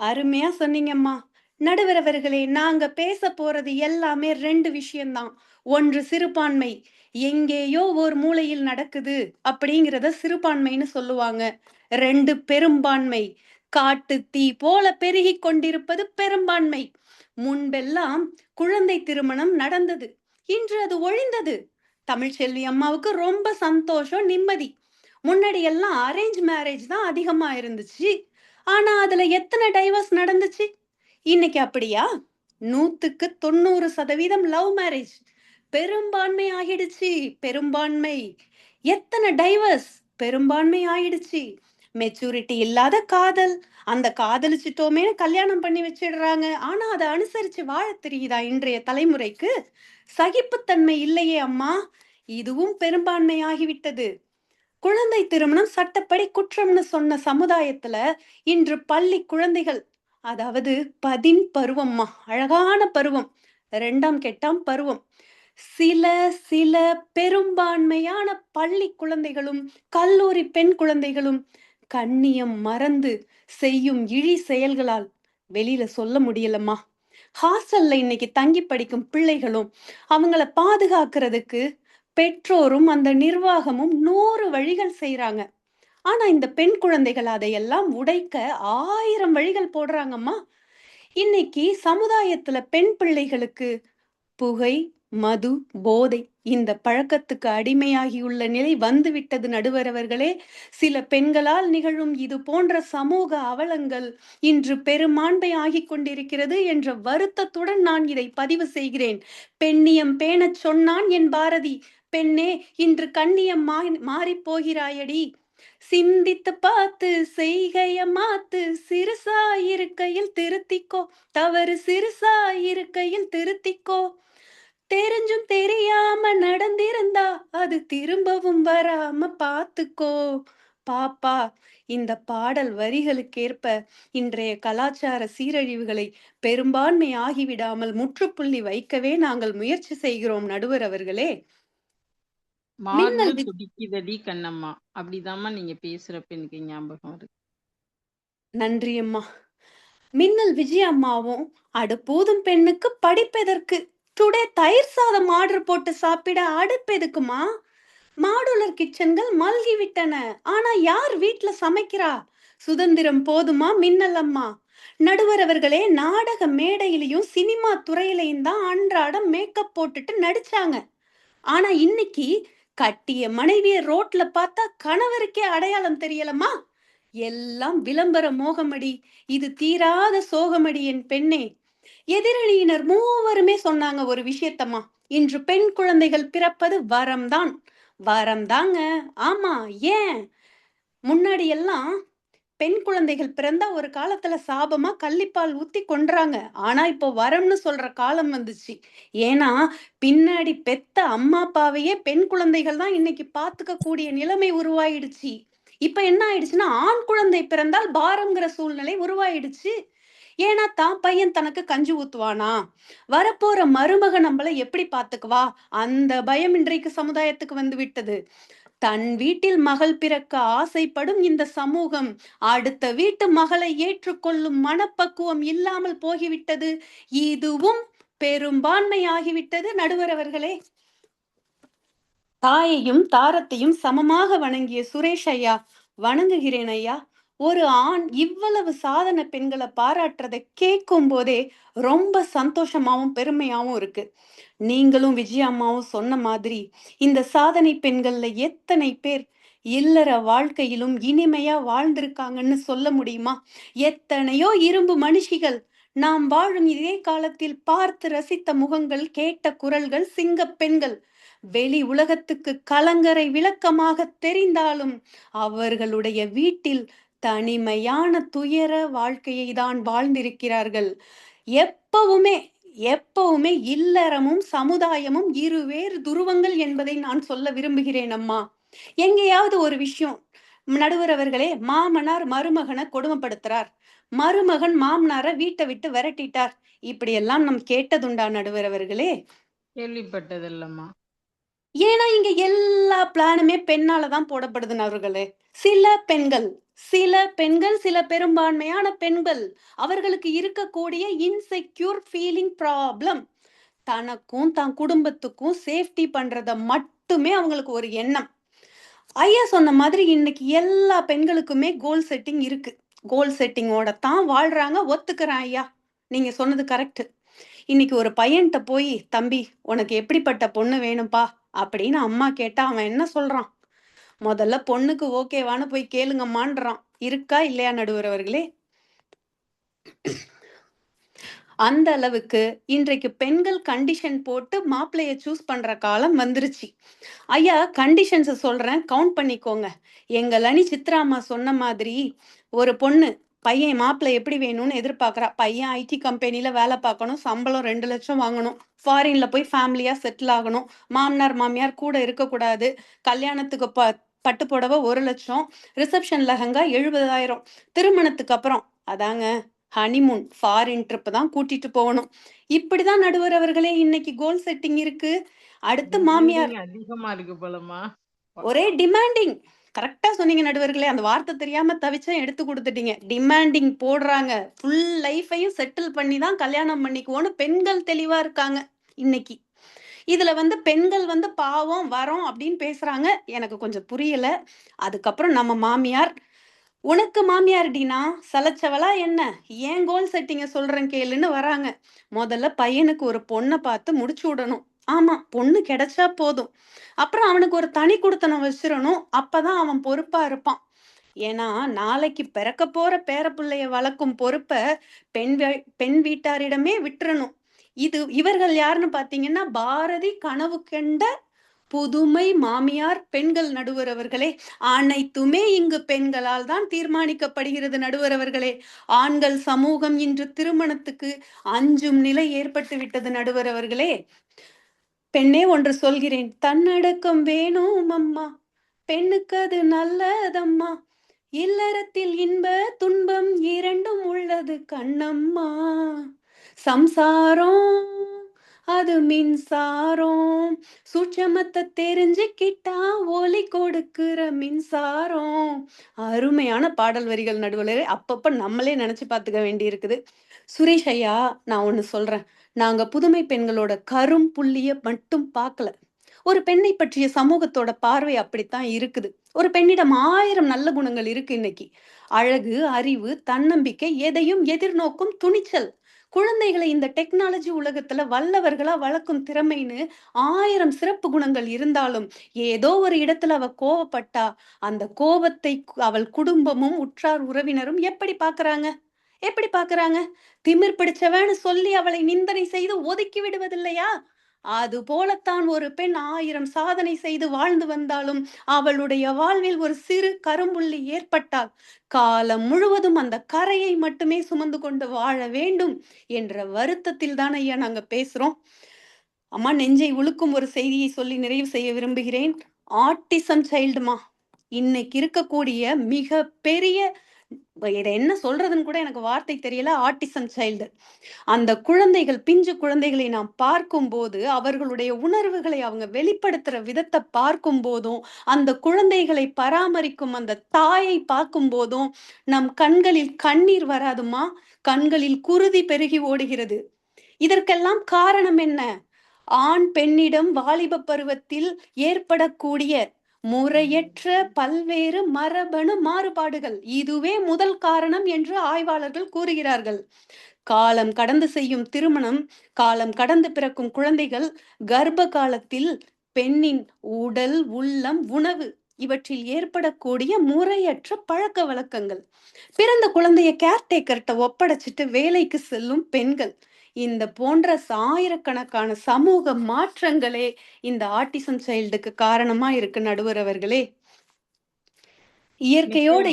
அருமையா சொன்னீங்கம்மா. நடுவர் அவர்களே, நாங்க பேச போறது எல்லாமே 2 விஷயம்தான். ஒன்று சிறுபான்மை. எங்கேயோ ஒரு மூலையில் நடக்குது அப்படிங்கிறத சிறுபான்மைன்னு சொல்லுவாங்க. 2 பெரும்பான்மை. காட்டுத் தீ போல பெருகிக் கொண்டிருப்பது பெரும்பான்மை. முன்பெல்லாம் குழந்தை திருமணம் நடந்தது. இன்று அது ஒழிந்தது. தமிழ்ச்செல்வி அம்மாவுக்கு ரொம்ப சந்தோஷம், நிம்மதி. முன்னாடி எல்லாம் அரேஞ்ச் மேரேஜ் தான் அதிகமா இருந்துச்சு. ஆனா அதுல எத்தனை டைவர்ஸ் நடந்துச்சு? இன்னைக்கு அப்படியா? 100க்கு 90% லவ் மேரேஜ். பெரும்பான்மை ஆகிடுச்சு. பெரும்பான்மை. எத்தனை டைவர்ஸ்? பெரும்பான்மை ஆயிடுச்சு. மெச்சூரிட்டி இல்லாத காதல். அந்த காதலிச்சிட்டோமே கல்யாணம் பண்ணி வச்சிடுறாங்க. ஆனா அதை அனுசரிச்சு வாழ தெரியுதா இன்றைய தலைமுறைக்கு? சகிப்புத்தன்மை இல்லையே அம்மா. இதுவும் பெரும்பான்மை ஆகிவிட்டது. குழந்தை திருமணம் சட்டப்படி குற்றம்னு சொன்ன சமுதாயத்துல இன்று பள்ளி குழந்தைகள், அதாவது 10 பருவம்மா, அழகான பருவம், 2ஆம் கெட்டாம் பருவம். சில சில பெரும்பான்மையான பள்ளி குழந்தைகளும் கல்லூரி பெண் குழந்தைகளும் கண்ணியம் மறந்து செய்யும் இழி செயல்களால் வெளியில சொல்ல முடியலம்மா. ஹாஸ்டல்ல இன்னைக்கு தங்கி படிக்கும் பிள்ளைகளும் அவங்கள பாதுகாக்கிறதுக்கு பெற்றோரும் அந்த நிர்வாகமும் 100 வழிகள் செய்யறாங்க. ஆனா இந்த பெண் குழந்தைகள் அதையெல்லாம் உடைக்க 1000 வழிகள் போடுறாங்கம்மா. இன்னைக்கு சமுதாயத்துல பெண் பிள்ளைகளுக்கு புகை, மது, போதை இந்த பழக்கத்துக்கு அடிமையாகியுள்ள நிலை வந்துவிட்டது நடுவர் அவர்களே. சில பெண்களால் நிகழும் இது போன்ற சமூக அவலங்கள் இன்று பெரும்பான்மை ஆகிக் கொண்டிருக்கிறது என்ற வருத்தத்துடன் நான் இதை பதிவு செய்கிறேன். பெண்ணியம் பேணச் சொன்னான் என் பாரதி. பெண்ணே, இன்று கண்ணியம் மாறிப் போகிறாயடி. சிந்தித்து பார்த்து செய்கைய மாத்து, சிறுசாயிருக்கையில் திருத்திக்கோ, தவறு சிறுசாயிருக்கையில் திருத்திக்கோ. தெரிஞ்சும் தெரியாம நடந்திருந்தா அது திரும்பவும் வராம பாத்துக்கோ. பாப்பா, இந்த பாடல் வரிகளுக்கேற்ப இன்றைய கலாச்சார சீரழிவுகளை பெரும்பான்மை ஆகிவிடாமல் முற்றுப்புள்ளி வைக்கவே நாங்கள் முயற்சி செய்கிறோம் நடுவர் அவர்களே. மார்பு மின்னல் துடிக்குதடி கண்ணம்மா. அப்படிதாம்மா நீங்க பேசுறப்ப எனக்கு ஞாபகம் வருது. நன்றி அம்மா. மின்னல் விஜய் அம்மாவும் அடுப்பூதும் பெண்ணுக்கு படிப்பெதற்கு? டுடே தயிர் சாதம் ஆர்டர் போட்டு சாப்பிட அடுப்பெதுக்குமா? மாடுலர் கிச்சன்கள் மல்கி விட்டன. ஆனா யார் வீட்டுல சமைக்கிறா? சுதந்திரம் போதுமா மின்னல் அம்மா? நடுவர் அவர்களே, நாடக மேடையிலையும் சினிமா துறையிலையும் தான் அன்றாடம் மேக்கப் போட்டுட்டு நடிச்சாங்க. ஆனா இன்னைக்கு கட்டிய மனைவிய ரோட்ல பார்த்தா கணவருக்கே அடையாளம் தெரியலமா? எல்லாம் விளம்பர மோகமடி. இது தீராத சோகமடி என் பெண்ணே. எதிரணியினர் மூவருமே சொன்னாங்க ஒரு விஷயத்தம்மா. இன்று பெண் குழந்தைகள் பிறப்பது வரம்தான். வரம்தாங்க. ஆமா. ஏன்? முன்னாடி எல்லாம் பெண் குழந்தைகள் பிறந்தா ஒரு காலத்துல சாபமா கள்ளிப்பால் ஊத்தி கொன்றாங்க. ஆனா இப்போ வரம்னு சொல்ற காலம் வந்துச்சு. ஏன்னா பின்னாடி பெத்த அம்மா அப்பாவையே பெண் குழந்தைகள் தான் இன்னைக்கு பாத்துக்க கூடிய நிலைமை உருவாயிடுச்சு. இப்ப என்ன ஆயிடுச்சுன்னா, ஆண் குழந்தை பிறந்தால் பாரம்ங்கிற சூழ்நிலை உருவாயிடுச்சு. ஏன்னா தான் பையன் தனக்கு கஞ்சி ஊத்துவானா, வரப்போற மருமக நம்மள எப்படி பாத்துக்குவா, அந்த பயம் இன்றைக்கு சமுதாயத்துக்கு வந்து விட்டது. தன் வீட்டில் மகள் பிறக்க ஆசைப்படும் இந்த சமூகம் அடுத்த வீட்டு மகளை ஏற்றுக்கொள்ளும் மனப்பக்குவம் இல்லாமல் போகிவிட்டது. இதுவும் பெரும்பான்மை ஆகிவிட்டது நடுவர் அவர்களே. தாயையும் தாரத்தையும் சமமாக வணங்கிய சுரேஷ் ஐயா, வணங்குகிறேன் ஐயா. ஒரு ஆண் இவ்வளவு சாதனை பெண்களை பாராட்டுறதை கேட்கும் போதே ரொம்ப சந்தோஷமாவும் பெருமையாவும் இருக்கு. நீங்களும் விஜய் அம்மாவும் சொன்ன மாதிரி இந்த சாதனை பெண்கள்ல எத்தனை பேர் இல்லற வாழ்க்கையிலும் இனிமையா வாழ்ந்திருக்காங்கன்னு சொல்ல முடியுமா? எத்தனையோ இரும்பு மனுஷிகள் நாம் வாழும் இதே காலத்தில் பார்த்து ரசித்த முகங்கள், கேட்ட குரல்கள், சிங்க பெண்கள் வெளி உலகத்துக்கு கலங்கரை விளக்கமாக தெரிந்தாலும் அவர்களுடைய வீட்டில் தனிமையான துயர வாழ்க்கையை தான் வாழ்ந்திருக்கிறார்கள். எப்பவுமே எப்பவுமே இல்லறமும் சமுதாயமும் இருவேறு துருவங்கள் என்பதை நான் சொல்ல விரும்புகிறேன் அம்மா. எங்கேயாவது ஒரு விஷயம், நடுவர் அவர்களே, மாமனார் மருமகனை கொடுமைப்படுத்துறார், மருமகன் மாமனார வீட்டை விட்டு விரட்டிட்டார், இப்படி எல்லாம் நம் கேட்டதுண்டா நடுவர் அவர்களே? கேள்விப்பட்டதில்லம்மா. ஏன்னா இங்க எல்லா பிளானுமே பெண்ணால தான் போடப்படுது நண்பர்களே. சில பெண்கள் சில பெரும்பான்மையான பெண்கள் அவர்களுக்கு இருக்கக்கூடிய இன்செக்யூர் ஃபீலிங் ப்ராப்ளம், தனக்கும் தன் குடும்பத்துக்கும் சேஃப்டி பண்றத மட்டுமே அவங்களுக்கு ஒரு எண்ணம். ஐயா சொன்ன மாதிரி இன்னைக்கு எல்லா பெண்களுக்குமே கோல் செட்டிங் இருக்கு. கோல் செட்டிங்கோட தான் வாழ்றாங்க. ஒத்துக்கிறேன் ஐயா, நீங்க சொன்னது கரெக்ட். இன்னைக்கு ஒரு பையன்கிட்ட போய், தம்பி உனக்கு எப்படிப்பட்ட பொண்ணு வேணும்பா அப்படின்னு அம்மா கேட்டா அவன் என்ன சொல்றான்? முதல்ல பொண்ணுக்கு ஓகேவான்னு போய் கேளுங்கம்மான்றான். இருக்கா இல்லையா நடுவர் அவர்களே? அந்த அளவுக்கு இன்றைக்கு பெண்கள் கண்டிஷன் போட்டு மாப்பிள்ளைய சூஸ் பண்ற காலம் வந்துருச்சு. ஐயா கண்டிஷன்ஸ் சொல்றேன், கவுண்ட் பண்ணிக்கோங்க. எங்கள் அணி சித்ராமா சொன்ன மாதிரி ஒரு பொண்ணு பையன் மாப்பிள்ளை எப்படி வேணும்னு எதிர்பார்க்கறா. பையன் ஐடி கம்பெனில வேலை பார்க்கணும், சம்பளம் 2 லட்சம் வாங்கணும், ஃபாரின்ல போய் ஃபேமிலியா செட்டில் ஆகணும், மாமனார் மாமியார் கூட இருக்கக்கூடாது, கல்யாணத்துக்கு பட்டு புடவை 1 லட்சம், ரிசப்ஷன் லெஹங்கா 70,000, திருமணத்துக்கு அப்புறம் அதாங்க ஹனிமூன் ஃபாரின் ட்ரிப் தான் கூட்டிட்டு போகணும். இப்படிதான் நடுவர் அவர்களே இன்னைக்கு கோல் செட்டிங் இருக்கு. அடுத்து மாமியார் டிமாண்டிங் அதிகமா இருக்கு போலமா. ஒரே டிமாண்டிங். கரெக்டா சொன்னீங்க நடுவர்களே, அந்த வார்த்தை தெரியாம தவிச்சேன், எடுத்து கொடுத்துட்டீங்க. டிமாண்டிங் போடுறாங்க. ஃபுல் லைஃபையும் செட்டில் பண்ணி தான் கல்யாணம் பண்ணிக்குவோன்னு பெண்கள் தெளிவா இருக்காங்க இன்னைக்கு. இதுல பெண்கள் பாவம் வரோம் அப்படின்னு பேசுறாங்க. எனக்கு கொஞ்சம் புரியல. அதுக்கப்புறம் நம்ம மாமியார், உனக்கு மாமியார்டினா சலைச்சவளா என்ன, ஏன் கோல் செட்டிங்க சொல்றேன் கேளுன்னு வராங்க. முதல்ல பையனுக்கு ஒரு பொண்ணை பார்த்து முடிச்சு விடணும். ஆமா, பொண்ணு கிடைச்சா போதும். அப்புறம் அவனுக்கு ஒரு தனி குடுத்தனம் வச்சிடணும். அப்பதான் அவன் பொறுப்பா இருப்பான். ஏன்னா நாளைக்கு பிறக்க போற பேர பிள்ளைய வளர்க்கும் பொறுப்பை பெண் வீட்டாரிடமே விட்டுறணும். இவர்கள் யாருன்னு பாத்தீங்கன்னா, பாரதி கனவு கண்ட புதுமை மாமியார் பெண்கள் நடுவர் அவர்களே. அனைத்துமே இங்கு பெண்களால் தான் தீர்மானிக்கப்படுகிறது நடுவர் அவர்களே. ஆண்கள் சமூகம் இன்று திருமணத்துக்கு அஞ்சும் நிலை ஏற்பட்டு விட்டது நடுவர் அவர்களே. பெண்ணே ஒன்று சொல்கிறேன், தன்னடக்கம் வேணும் அம்மா, பெண்ணுக்கு அது நல்லதம்மா, இல்லறத்தில் இன்ப துன்பம் இரண்டும் உள்ளது கண்ணம்மா, சம்சாரம் அது மின்சாரம், சூட்சமத்தை தெரிஞ்சுக்கிட்டா ஒலி கொடுக்கிற மின்சாரம். அருமையான பாடல் வரிகள் நடுவில். அப்பப்ப நம்மளே நினைச்சு பார்த்துக்க வேண்டி இருக்குது. சுரேஷ் ஐயா, நான் ஒண்ணு சொல்றேன். நாங்க புதுமை பெண்களோட கரும் புள்ளிய மட்டும் பார்க்கல. ஒரு பெண்ணை பற்றிய சமூகத்தோட பார்வை அப்படித்தான் இருக்குது. ஒரு பெண்ணிடம் 1000 நல்ல குணங்கள் இருக்கு இன்னைக்கு. அழகு, அறிவு, தன்னம்பிக்கை, எதையும் எதிர்நோக்கும் துணிச்சல். குழந்தைகளை இந்த டெக்னாலஜி உலகத்துல வல்லவர்களா வளர்க்கும் திறமைன்னு 1000 சிறப்பு குணங்கள் இருந்தாலும், ஏதோ ஒரு இடத்துல அவ கோவப்பட்டா அந்த கோபத்தை அவள் குடும்பமும் உற்றார் உறவினரும் எப்படி பாக்குறாங்க? திமிர் பிடிச்சவன்னு சொல்லி அவளை நிந்தனை செய்து ஒதுக்கி விடுவதில்லையா? அது போலத்தான் ஒரு பெண் 1000 சாதனை செய்து வாழ்ந்து வந்தாலும் அவளுடைய வாழ்வில் ஒரு சிறு கரும்புள்ளி ஏற்பட்டால் காலம் முழுவதும் அந்த கரையை மட்டுமே சுமந்து கொண்டு வாழ வேண்டும் என்ற வருத்தத்தில் தான் ஐயா நாங்க பேசுறோம். அம்மா, நெஞ்சை உழுக்கும் ஒரு செய்தியை சொல்லி நிறைவு செய்ய விரும்புகிறேன். ஆட்டிசம் சைல்டுமா இன்னைக்கு இருக்கக்கூடிய மிக பெரிய, இதை என்ன சொல்றதுன்னு கூட எனக்கு வார்த்தை தெரியல, ஆட்டிசம் சைல்டு. அந்த குழந்தைகள், பிஞ்சு குழந்தைகளை நாம் பார்க்கும் போது அவர்களுடைய உணர்வுகளை அவங்க வெளிப்படுத்துற விதத்தை பார்க்கும் போதும், அந்த குழந்தைகளை பராமரிக்கும் அந்த தாயை பார்க்கும் போதும் நம் கண்களில் கண்ணீர் வராதுமா, கண்களில் குருதி பெருகி ஓடுகிறது. இதற்கெல்லாம் காரணம் என்ன? ஆண் பெண்ணிடம் வாலிப பருவத்தில் ஏற்படக்கூடிய முறையற்ற பல்வேறு மரபணு மாறுபாடுகள், இதுவே முதல் காரணம் என்று ஆய்வாளர்கள் கூறுகிறார்கள். காலம் கடந்து செய்யும் திருமணம், காலம் கடந்து பிறக்கும் குழந்தைகள், கர்ப்ப காலத்தில் பெண்ணின் உடல், உள்ளம், உணவு இவற்றில் ஏற்படக்கூடிய முறையற்ற பழக்க வழக்கங்கள், பிறந்த குழந்தைய கேர்டேக்கர்கிட்ட ஒப்படைச்சிட்டு வேலைக்கு செல்லும் பெண்கள், இந்த போன்ற ஆயிரக்கணக்கான சமூக மாற்றங்களே இந்த ஆட்டிசம் சைல்டுக்கு காரணமா இருக்கு நடுவர் அவர்களே. இயற்கையோட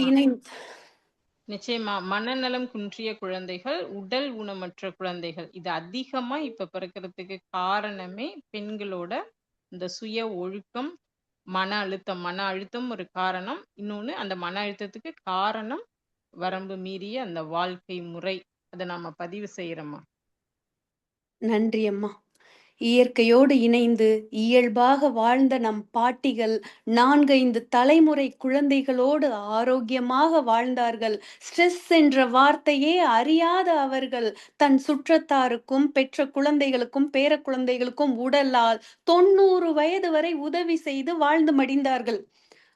நிச்சயமா மனநலம் குன்றிய குழந்தைகள், உடல் ஊனமற்ற குழந்தைகள், இது அதிகமா இப்ப பிறக்கிறதுக்கு காரணமே பெண்களோட இந்த சுய ஒழுக்கம், மன அழுத்தம் ஒரு காரணம். இன்னொன்னு, அந்த மன அழுத்தத்துக்கு காரணம் வரம்பு மீறிய அந்த வாழ்க்கை முறை. அதை நாம பதிவு செய்யறோமா. நன்றி அம்மா. இயற்கையோடு இணைந்து இயல்பாக வாழ்ந்த நம் பாட்டிகள் 4-5 தலைமுறை குழந்தைகளோடு ஆரோக்கியமாக வாழ்ந்தார்கள். ஸ்ட்ரெஸ் என்ற வார்த்தையே அறியாத அவர்கள் தன் சுற்றத்தாருக்கும், பெற்ற குழந்தைகளுக்கும், பேர குழந்தைகளுக்கும் உடலால் 90 வயது வரை உதவி செய்து வாழ்ந்து மடிந்தார்கள்.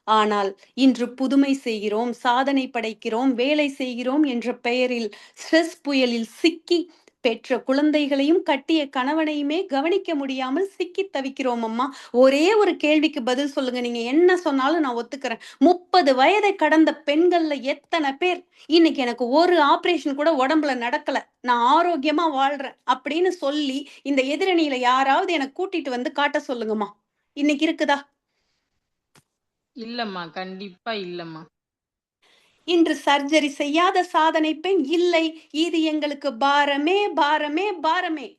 ஆனால் இன்று புதுமை செய்கிறோம், சாதனை படைக்கிறோம், வேலை செய்கிறோம் என்ற பெயரில் ஸ்ட்ரெஸ் புயலில் சிக்கி பெற்ற குழந்தைகளையும் கட்டிய கணவனையுமே கவனிக்க முடியாமல் சிக்கி தவிக்கிறோம் அம்மா. ஒரே ஒரு கேள்விக்கு பதில் சொல்லுங்க. நீங்க என்ன சொன்னாலும் நான் ஒத்துக்கிறேன். 30 வயதை கடந்த பெண்கள்ல எத்தனை பேர் இன்னைக்கு எனக்கு ஒரு ஆபரேஷன் கூட உடம்புல நடக்கல, நான் ஆரோக்கியமா வாழ்றேன் அப்படின்னு சொல்லி இந்த எதிரணியில யாராவது எனக்கு கூட்டிட்டு வந்து காட்ட சொல்லுங்கம்மா. இன்னைக்கு இருக்குதா? இல்லம்மா. கண்டிப்பா இல்லம்மா. இன்று சர்ஜரி செய்யாத சாதனை பெண் இல்லை. இது எங்களுக்கு பாரமே, பாரமே, பாரமே.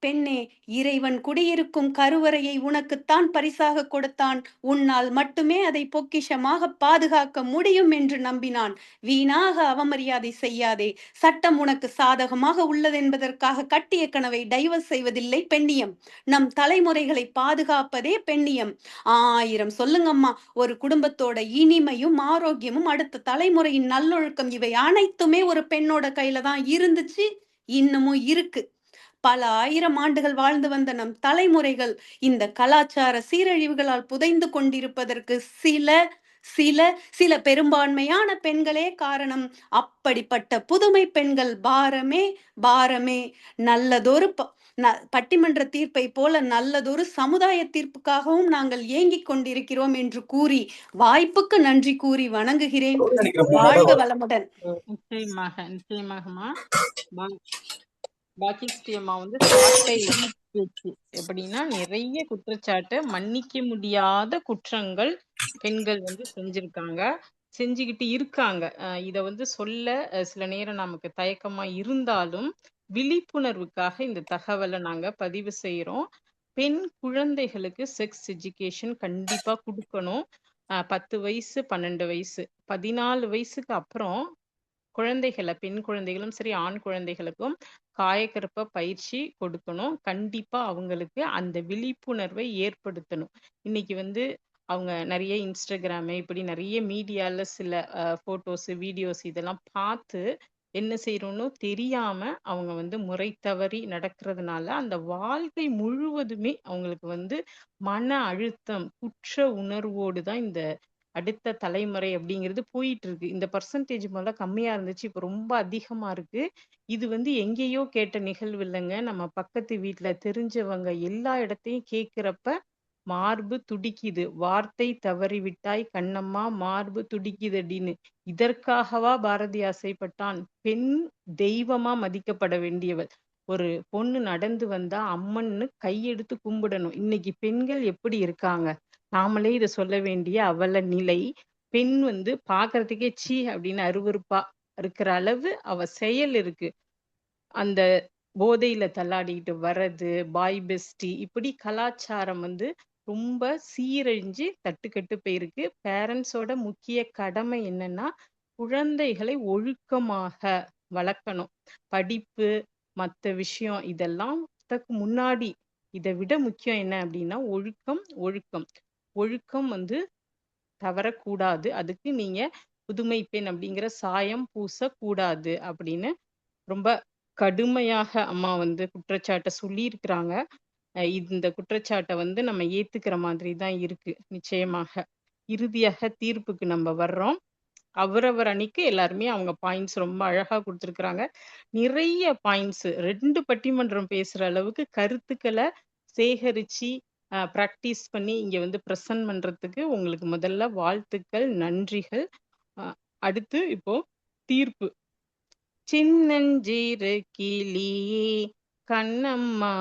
பெண்ணே, இறைவன் குடியிருக்கும் கருவறையை உனக்குத்தான் பரிசாக கொடுத்தான். உன்னால் மட்டுமே அதை பொக்கிஷமாக பாதுகாக்க முடியும் என்று நம்பினான். வீணாக அவமரியாதை செய்யாதே. சட்டம் உனக்கு சாதகமாக உள்ளதென்பதற்காக கட்டிய கனவை டைவர்ஸ் செய்வதில்லை பெண்ணியம். நம் தலைமுறைகளை பாதுகாப்பதே பெண்ணியம். 1000 சொல்லுங்கம்மா. ஒரு குடும்பத்தோட இனிமையும் ஆரோக்கியமும் அடுத்த தலைமுறையின் நல்லொழுக்கம் இவை அனைத்துமே ஒரு பெண்ணோட கையில தான் இருந்துச்சு, இன்னமும் இருக்கு. பல 1000 ஆண்டுகள் வாழ்ந்து வந்த நம் தலைமுறைகள் இந்த கலாச்சார சீரழிவுகளால் புதைந்து கொண்டிருப்பதற்கு சில சில சில பெரும்பான்மையான பெண்களே காரணம். அப்படிப்பட்ட புதுமை பெண்கள் பாரமே, பாரமே. நல்லதொரு பட்டிமன்ற தீர்ப்பை போல நல்லதொரு சமுதாய தீர்ப்புக்காகவும் நாங்கள் ஏங்கிக் கொண்டிருக்கிறோம் என்று கூறி வாய்ப்புக்கு நன்றி கூறி வணங்குகிறேன். வாழ்க வளமுடன். நிச்சயமாகமா. பாக்கிஸ்ரீ அம்மா வந்து சாட்டை பேச்சு எப்படின்னா நிறைய குற்றச்சாட்டு, மன்னிக்க முடியாத குற்றங்கள் பெண்கள் வந்து செஞ்சிருக்காங்க, செஞ்சுக்கிட்டு இருக்காங்க. இத வந்து சொல்ல சில நேரம் நமக்கு தயக்கமா இருந்தாலும் விழிப்புணர்வுக்காக இந்த தகவலை நாங்க பதிவு செய்யறோம். பெண் குழந்தைகளுக்கு செக்ஸ் எஜுகேஷன் கண்டிப்பா கொடுக்கணும். 10 வயசு, 12 வயசு, 14 வயசுக்கு அப்புறம் குழந்தைகளை, பெண் குழந்தைகளும் சரி, ஆண் குழந்தைகளுக்கும் காயகற்ப பயிற்சி கொடுக்கணும். கண்டிப்பா அவங்களுக்கு அந்த விழிப்புணர்வை ஏற்படுத்தணும். இன்னைக்கு வந்து அவங்க நிறைய இன்ஸ்டாகிராமு இப்படி நிறைய மீடியால சில போட்டோஸ், வீடியோஸ் இதெல்லாம் பார்த்து என்ன செய்யறோம்னு தெரியாம அவங்க வந்து முறை தவறி நடக்கிறதுனால அந்த வாழ்க்கை முழுவதுமே அவங்களுக்கு வந்து மன அழுத்தம், குற்ற உணர்வோடு தான் இந்த அடுத்த தலைமுறை அப்படிங்கிறது போயிட்டு இருக்கு. இந்த பர்சன்டேஜ் முதல்ல கம்மியா இருந்துச்சு, இப்ப ரொம்ப அதிகமா இருக்கு. இது வந்து எங்கேயோ கேட்ட நிகழ்வு இல்லைங்க. நம்ம பக்கத்து வீட்டுல தெரிஞ்சவங்க எல்லா இடத்தையும் கேட்கிறப்ப மார்பு துடிக்குது. வார்த்தை தவறிவிட்டாய் கண்ணம்மா, மார்பு துடிக்குது அப்படின்னு. இதற்காகவா பாரதி ஆசைப்பட்டான்? பெண் தெய்வமா மதிக்கப்பட வேண்டியவள். ஒரு பொண்ணு நடந்து வந்தா அம்மன்னு கையெடுத்து கும்பிடணும். இன்னைக்கு பெண்கள் எப்படி இருக்காங்க? நாமளே இதை சொல்ல வேண்டிய அவல நிலை. பெண் வந்து பாக்குறதுக்கே சீ அப்படின்னு அருவருப்பா இருக்கிற அளவு அவ செயல் இருக்கு. அந்த போதையில தள்ளாடிட்டு வர்றது, பாய் பெஸ்டி, இப்படி கலாச்சாரம் வந்து ரொம்ப சீரழிஞ்சு தட்டுக்கட்டு போயிருக்கு. பேரண்ட்ஸோட முக்கிய கடமை என்னன்னா குழந்தைகளை ஒழுக்கமாக வளர்க்கணும். படிப்பு, மத்த விஷயம் இதெல்லாம் முன்னாடி இதை விட முக்கியம் என்ன அப்படின்னா ஒழுக்கம். ஒழுக்கம் ஒழுக்கம் வந்து தவறக்கூடாது. அதுக்கு நீங்க புதுமை பெண் அப்படிங்கிற சாயம் பூசக்கூடாது அப்படின்னு ரொம்ப கடுமையாக அம்மா வந்து குற்றச்சாட்டை சொல்லியிருக்கிறாங்க. இந்த குற்றச்சாட்டை வந்து நம்ம ஏத்துக்கிற மாதிரி தான் இருக்கு. நிச்சயமாக இறுதியாக தீர்ப்புக்கு நம்ம வர்றோம். அவரவர் அணிக்கு எல்லாருமே அவங்க பாயிண்ட்ஸ் ரொம்ப அழகா கொடுத்துருக்குறாங்க. நிறைய பாயிண்ட்ஸ் 2 பட்டிமன்றம் பேசுற அளவுக்கு கருத்துக்களை சேகரிச்சு பிராக்டிஸ் பண்ணி இங்க வந்து பிரசன்ட் பண்றதுக்கு உங்களுக்கு முதல்ல வாழ்த்துக்கள், நன்றிகள். அடுத்து இப்போ தீர்ப்பு. சின்னஞ்சிறு கிளியே கண்ணம்மா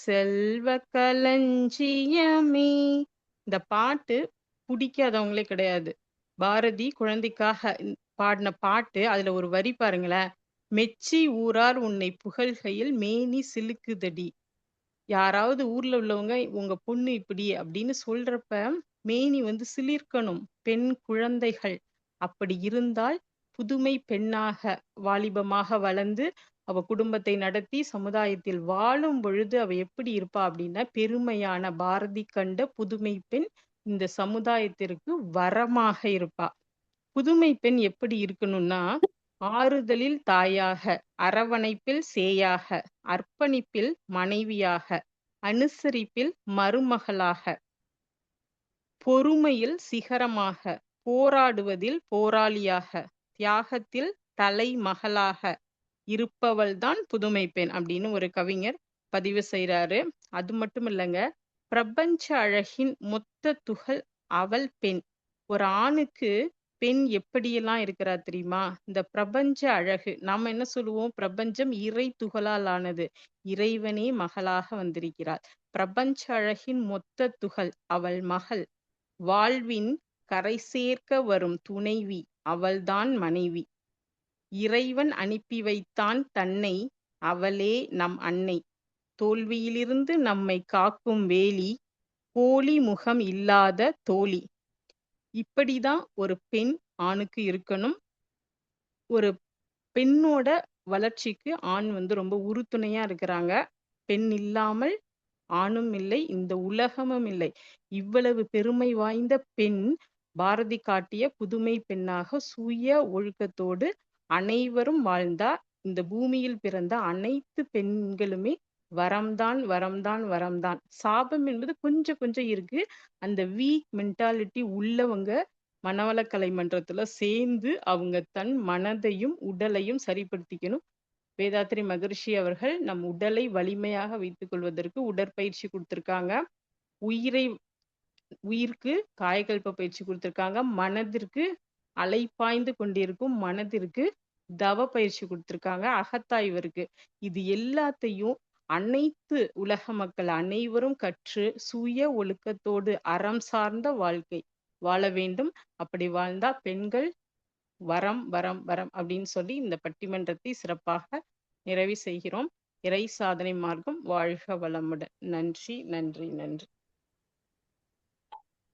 செல்வ களஞ்சியமே. இந்த பாட்டு பிடிக்காதவங்களே கிடையாது. பாரதி குழந்தைக்காக பாடின பாட்டு. அதுல ஒரு வரி பாருங்களேன், மெச்சி ஊரார் உன்னை புகழ்கையில் மேனி சிலுக்குதடி. யாராவது ஊர்ல உள்ளவங்க உங்க பொண்ணு இப்படி அப்படின்னு சொல்றப்ப மேனி வந்து சிலிர்க்கணும். பெண் குழந்தைகள் அப்படி இருந்தால் புதுமை பெண்ணாக வாலிபமாக வளர்ந்து அவ குடும்பத்தை நடத்தி சமுதாயத்தில் வாழும் பொழுது அவ எப்படி இருப்பா அப்படின்னா, பெருமையான பாரதி கண்ட புதுமை பெண் இந்த சமுதாயத்திற்கு வரமாக இருப்பா. புதுமை பெண் எப்படி இருக்கணும்னா, ஆறுதலில் தாயாக, அரவணைப்பில் சேயாக, அர்ப்பணிப்பில் மனைவியாக, அனுசரிப்பில் மருமகளாக, பொறுமையில் சிகரமாக, போராடுவதில் போராளியாக, தியாகத்தில் தலைமகளாக இருப்பவள்தான் புதுமை பெண் அப்படின்னு ஒரு கவிஞர் பதிவு செய்றாரு. அது மட்டும் இல்லைங்க, பிரபஞ்ச அழகின் மொத்த துகள் அவள் பெண். ஒரு ஆணுக்கு பெண் எப்படியெல்லாம் இருக்கிறா தெரியுமா? இந்த பிரபஞ்ச அழகு, நாம என்ன சொல்லுவோம், பிரபஞ்சம் இறை துகளால் ஆனது. இறைவனே மகளாக வந்திருக்கிறாள். பிரபஞ்ச அழகின் மொத்த துகள் அவள் மகள். வாழ்வின் கரை சேர்க்க வரும் துணைவி, அவள்தான் மனைவி. இறைவன் அனுப்பி வைத்தான் தன்னை, அவளே நம் அன்னை. தோல்வியிலிருந்து நம்மை காக்கும் வேலி, போலி முகம் இல்லாத தோழி. இப்படிதான் ஒரு பெண் ஆணுக்கு இருக்கணும். ஒரு பெண்ணோட வளர்ச்சிக்கு ஆண் ரொம்ப உறுதுணையா இருக்கிறாங்க. பெண் இல்லாமல் ஆணும் இல்லை, இந்த உலகமும் இல்லை. இவ்வளவு பெருமை வாய்ந்த பெண் பாரதி காட்டிய புதுமை பெண்ணாக சுய ஒழுக்கத்தோடு அனைவரும் வாழ்ந்தா. இந்த பூமியில் பிறந்த அனைத்து பெண்களுமே வரம்தான் வரம்தான் வரம்தான். சாபம் என்பது கொஞ்சம் கொஞ்சம் இருக்கு. அந்த வீக் மென்டாலிட்டி உள்ளவங்க மனவளக்கலை மன்றத்துல சேர்ந்து அவங்க தன் மனதையும் உடலையும் சரிப்படுத்திக்கணும். வேதாத்ரி மகரிஷி அவர்கள் நம் உடலை வலிமையாக வைத்துக் கொள்வதற்கு உடற்பயிற்சி கொடுத்திருக்காங்க. உயிருக்கு காயகல்ப பயிற்சி கொடுத்திருக்காங்க. மனதிற்கு அலைப்பாய்ந்து கொண்டிருக்கும் மனதிற்கு தவ பயிற்சி கொடுத்திருக்காங்க. அகத்தாய்விற்கு. இது எல்லாத்தையும் அனைத்து உலக மக்கள் அனைவரும் கற்று சுய ஒழுக்கத்தோடு அறம் சார்ந்த வாழ்க்கை வாழ வேண்டும். அப்படி வாழ்ந்தா பெண்கள் வரம் வரம் வரம் அப்படின்னு சொல்லி இந்த பட்டிமன்றத்தை சிறப்பாக நிறைவு செய்கிறோம். இறை சாதனை மார்க்கம் வாழ்க வளமுடன். நன்றி நன்றி நன்றி.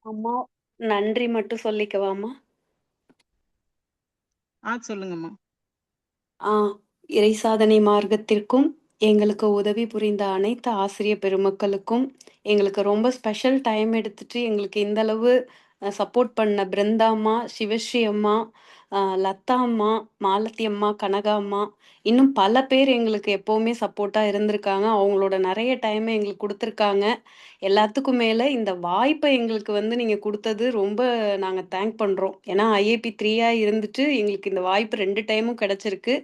அம்மா நன்றி மட்டும் சொல்லிக்கவாமா? சொல்லுங்கம்மா. இறை சாதனை மார்க்கத்திற்கும் எங்களுக்கு உதவி புரிந்த அனைத்து ஆசிரியர் பெருமக்களுக்கும், எங்களுக்கு ரொம்ப ஸ்பெஷல் டைம் எடுத்துட்டு எங்களுக்கு இந்த அளவு சப்போர்ட் பண்ண பிருந்தா அம்மா, சிவஸ்ரீ அம்மா, லதா அம்மா, மாலதி அம்மா, கனகா அம்மா, இன்னும் பல பேர் எங்களுக்கு எப்பவுமே சப்போர்ட்டா இருந்திருக்காங்க. அவங்களோட நிறைய டைமை எங்களுக்கு கொடுத்துருக்காங்க. எல்லாத்துக்கும் மேல இந்த வாய்ப்பை எங்களுக்கு நீங்க கொடுத்தது ரொம்ப நாங்க தேங்க் பண்றோம். ஏன்னா IAP 3 இருந்துட்டு எங்களுக்கு இந்த வாய்ப்பு 2 டைமும் கிடைச்சிருக்கு.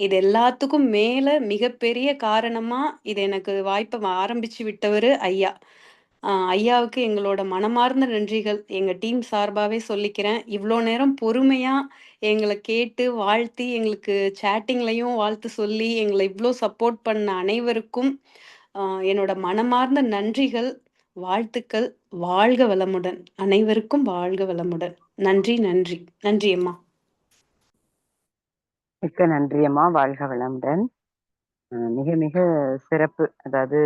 இது எல்லாத்துக்கும் மேல மிகப்பெரிய காரணமா இது எனக்கு வாய்ப்பை ஆரம்பிச்சு விட்டவர் ஐயா. ஐயாவுக்கு எங்களோட மனமார்ந்த நன்றிகள் எங்க டீம் சார்பாவே சொல்லிக்கிறேன். இவ்வளோ நேரம் பொறுமையா எங்களை கேட்டு வாழ்த்தி எங்களுக்கு சேட்டிங்லையும் வாழ்த்து சொல்லி எங்களை இவ்வளோ சப்போர்ட் பண்ண அனைவருக்கும் என்னோட மனமார்ந்த நன்றிகள், வாழ்த்துக்கள். வாழ்க வளமுடன். அனைவருக்கும் வாழ்க வளமுடன். நன்றி நன்றி நன்றி அம்மா. மிக்க நன்றி அம்மா. வாழ்க வளமுடன். மிக மிக சிறப்பு. அதாவது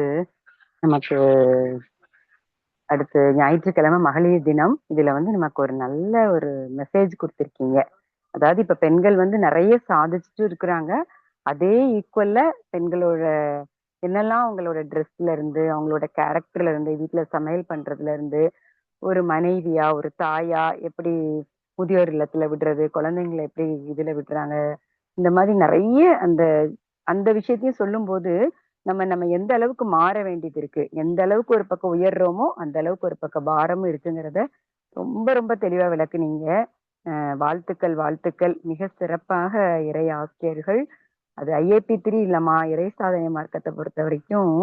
நமக்கு அடுத்து ஞாயிற்றுக்கிழமை மகளிர் தினம். இதுல நமக்கு ஒரு நல்ல ஒரு மெசேஜ் கொடுத்துருக்கீங்க. அதாவது இப்ப பெண்கள் நிறைய சாதிச்சுட்டு இருக்கிறாங்க. அதே ஈக்குவல்ல பெண்களோட என்னெல்லாம் அவங்களோட ட்ரெஸ்ல இருந்து, அவங்களோட கேரக்டர்ல இருந்து, வீட்டுல சமையல் பண்றதுல இருந்து, ஒரு மனைவியா ஒரு தாயா எப்படி முதியோர் இல்லத்துல விடுறது, குழந்தைங்களை எப்படி இதுல விடுறாங்க, இந்த மாதிரி நிறைய அந்த அந்த விஷயத்தையும் சொல்லும் போது நம்ம எந்த அளவுக்கு மாற வேண்டியது இருக்கு, எந்த அளவுக்கு ஒரு பக்கம் உயர்றோமோ அந்த அளவுக்கு ஒரு பக்கம் பாரமும் இருக்குங்கிறத ரொம்ப ரொம்ப தெளிவா விளக்குனீங்க. வாழ்த்துக்கள் வாழ்த்துக்கள். மிக சிறப்பாக இறை ஆசிரியர்கள். அது IAP 3 இல்லம்மா, இறை சாதனை மார்க்கத்தை பொறுத்த வரைக்கும்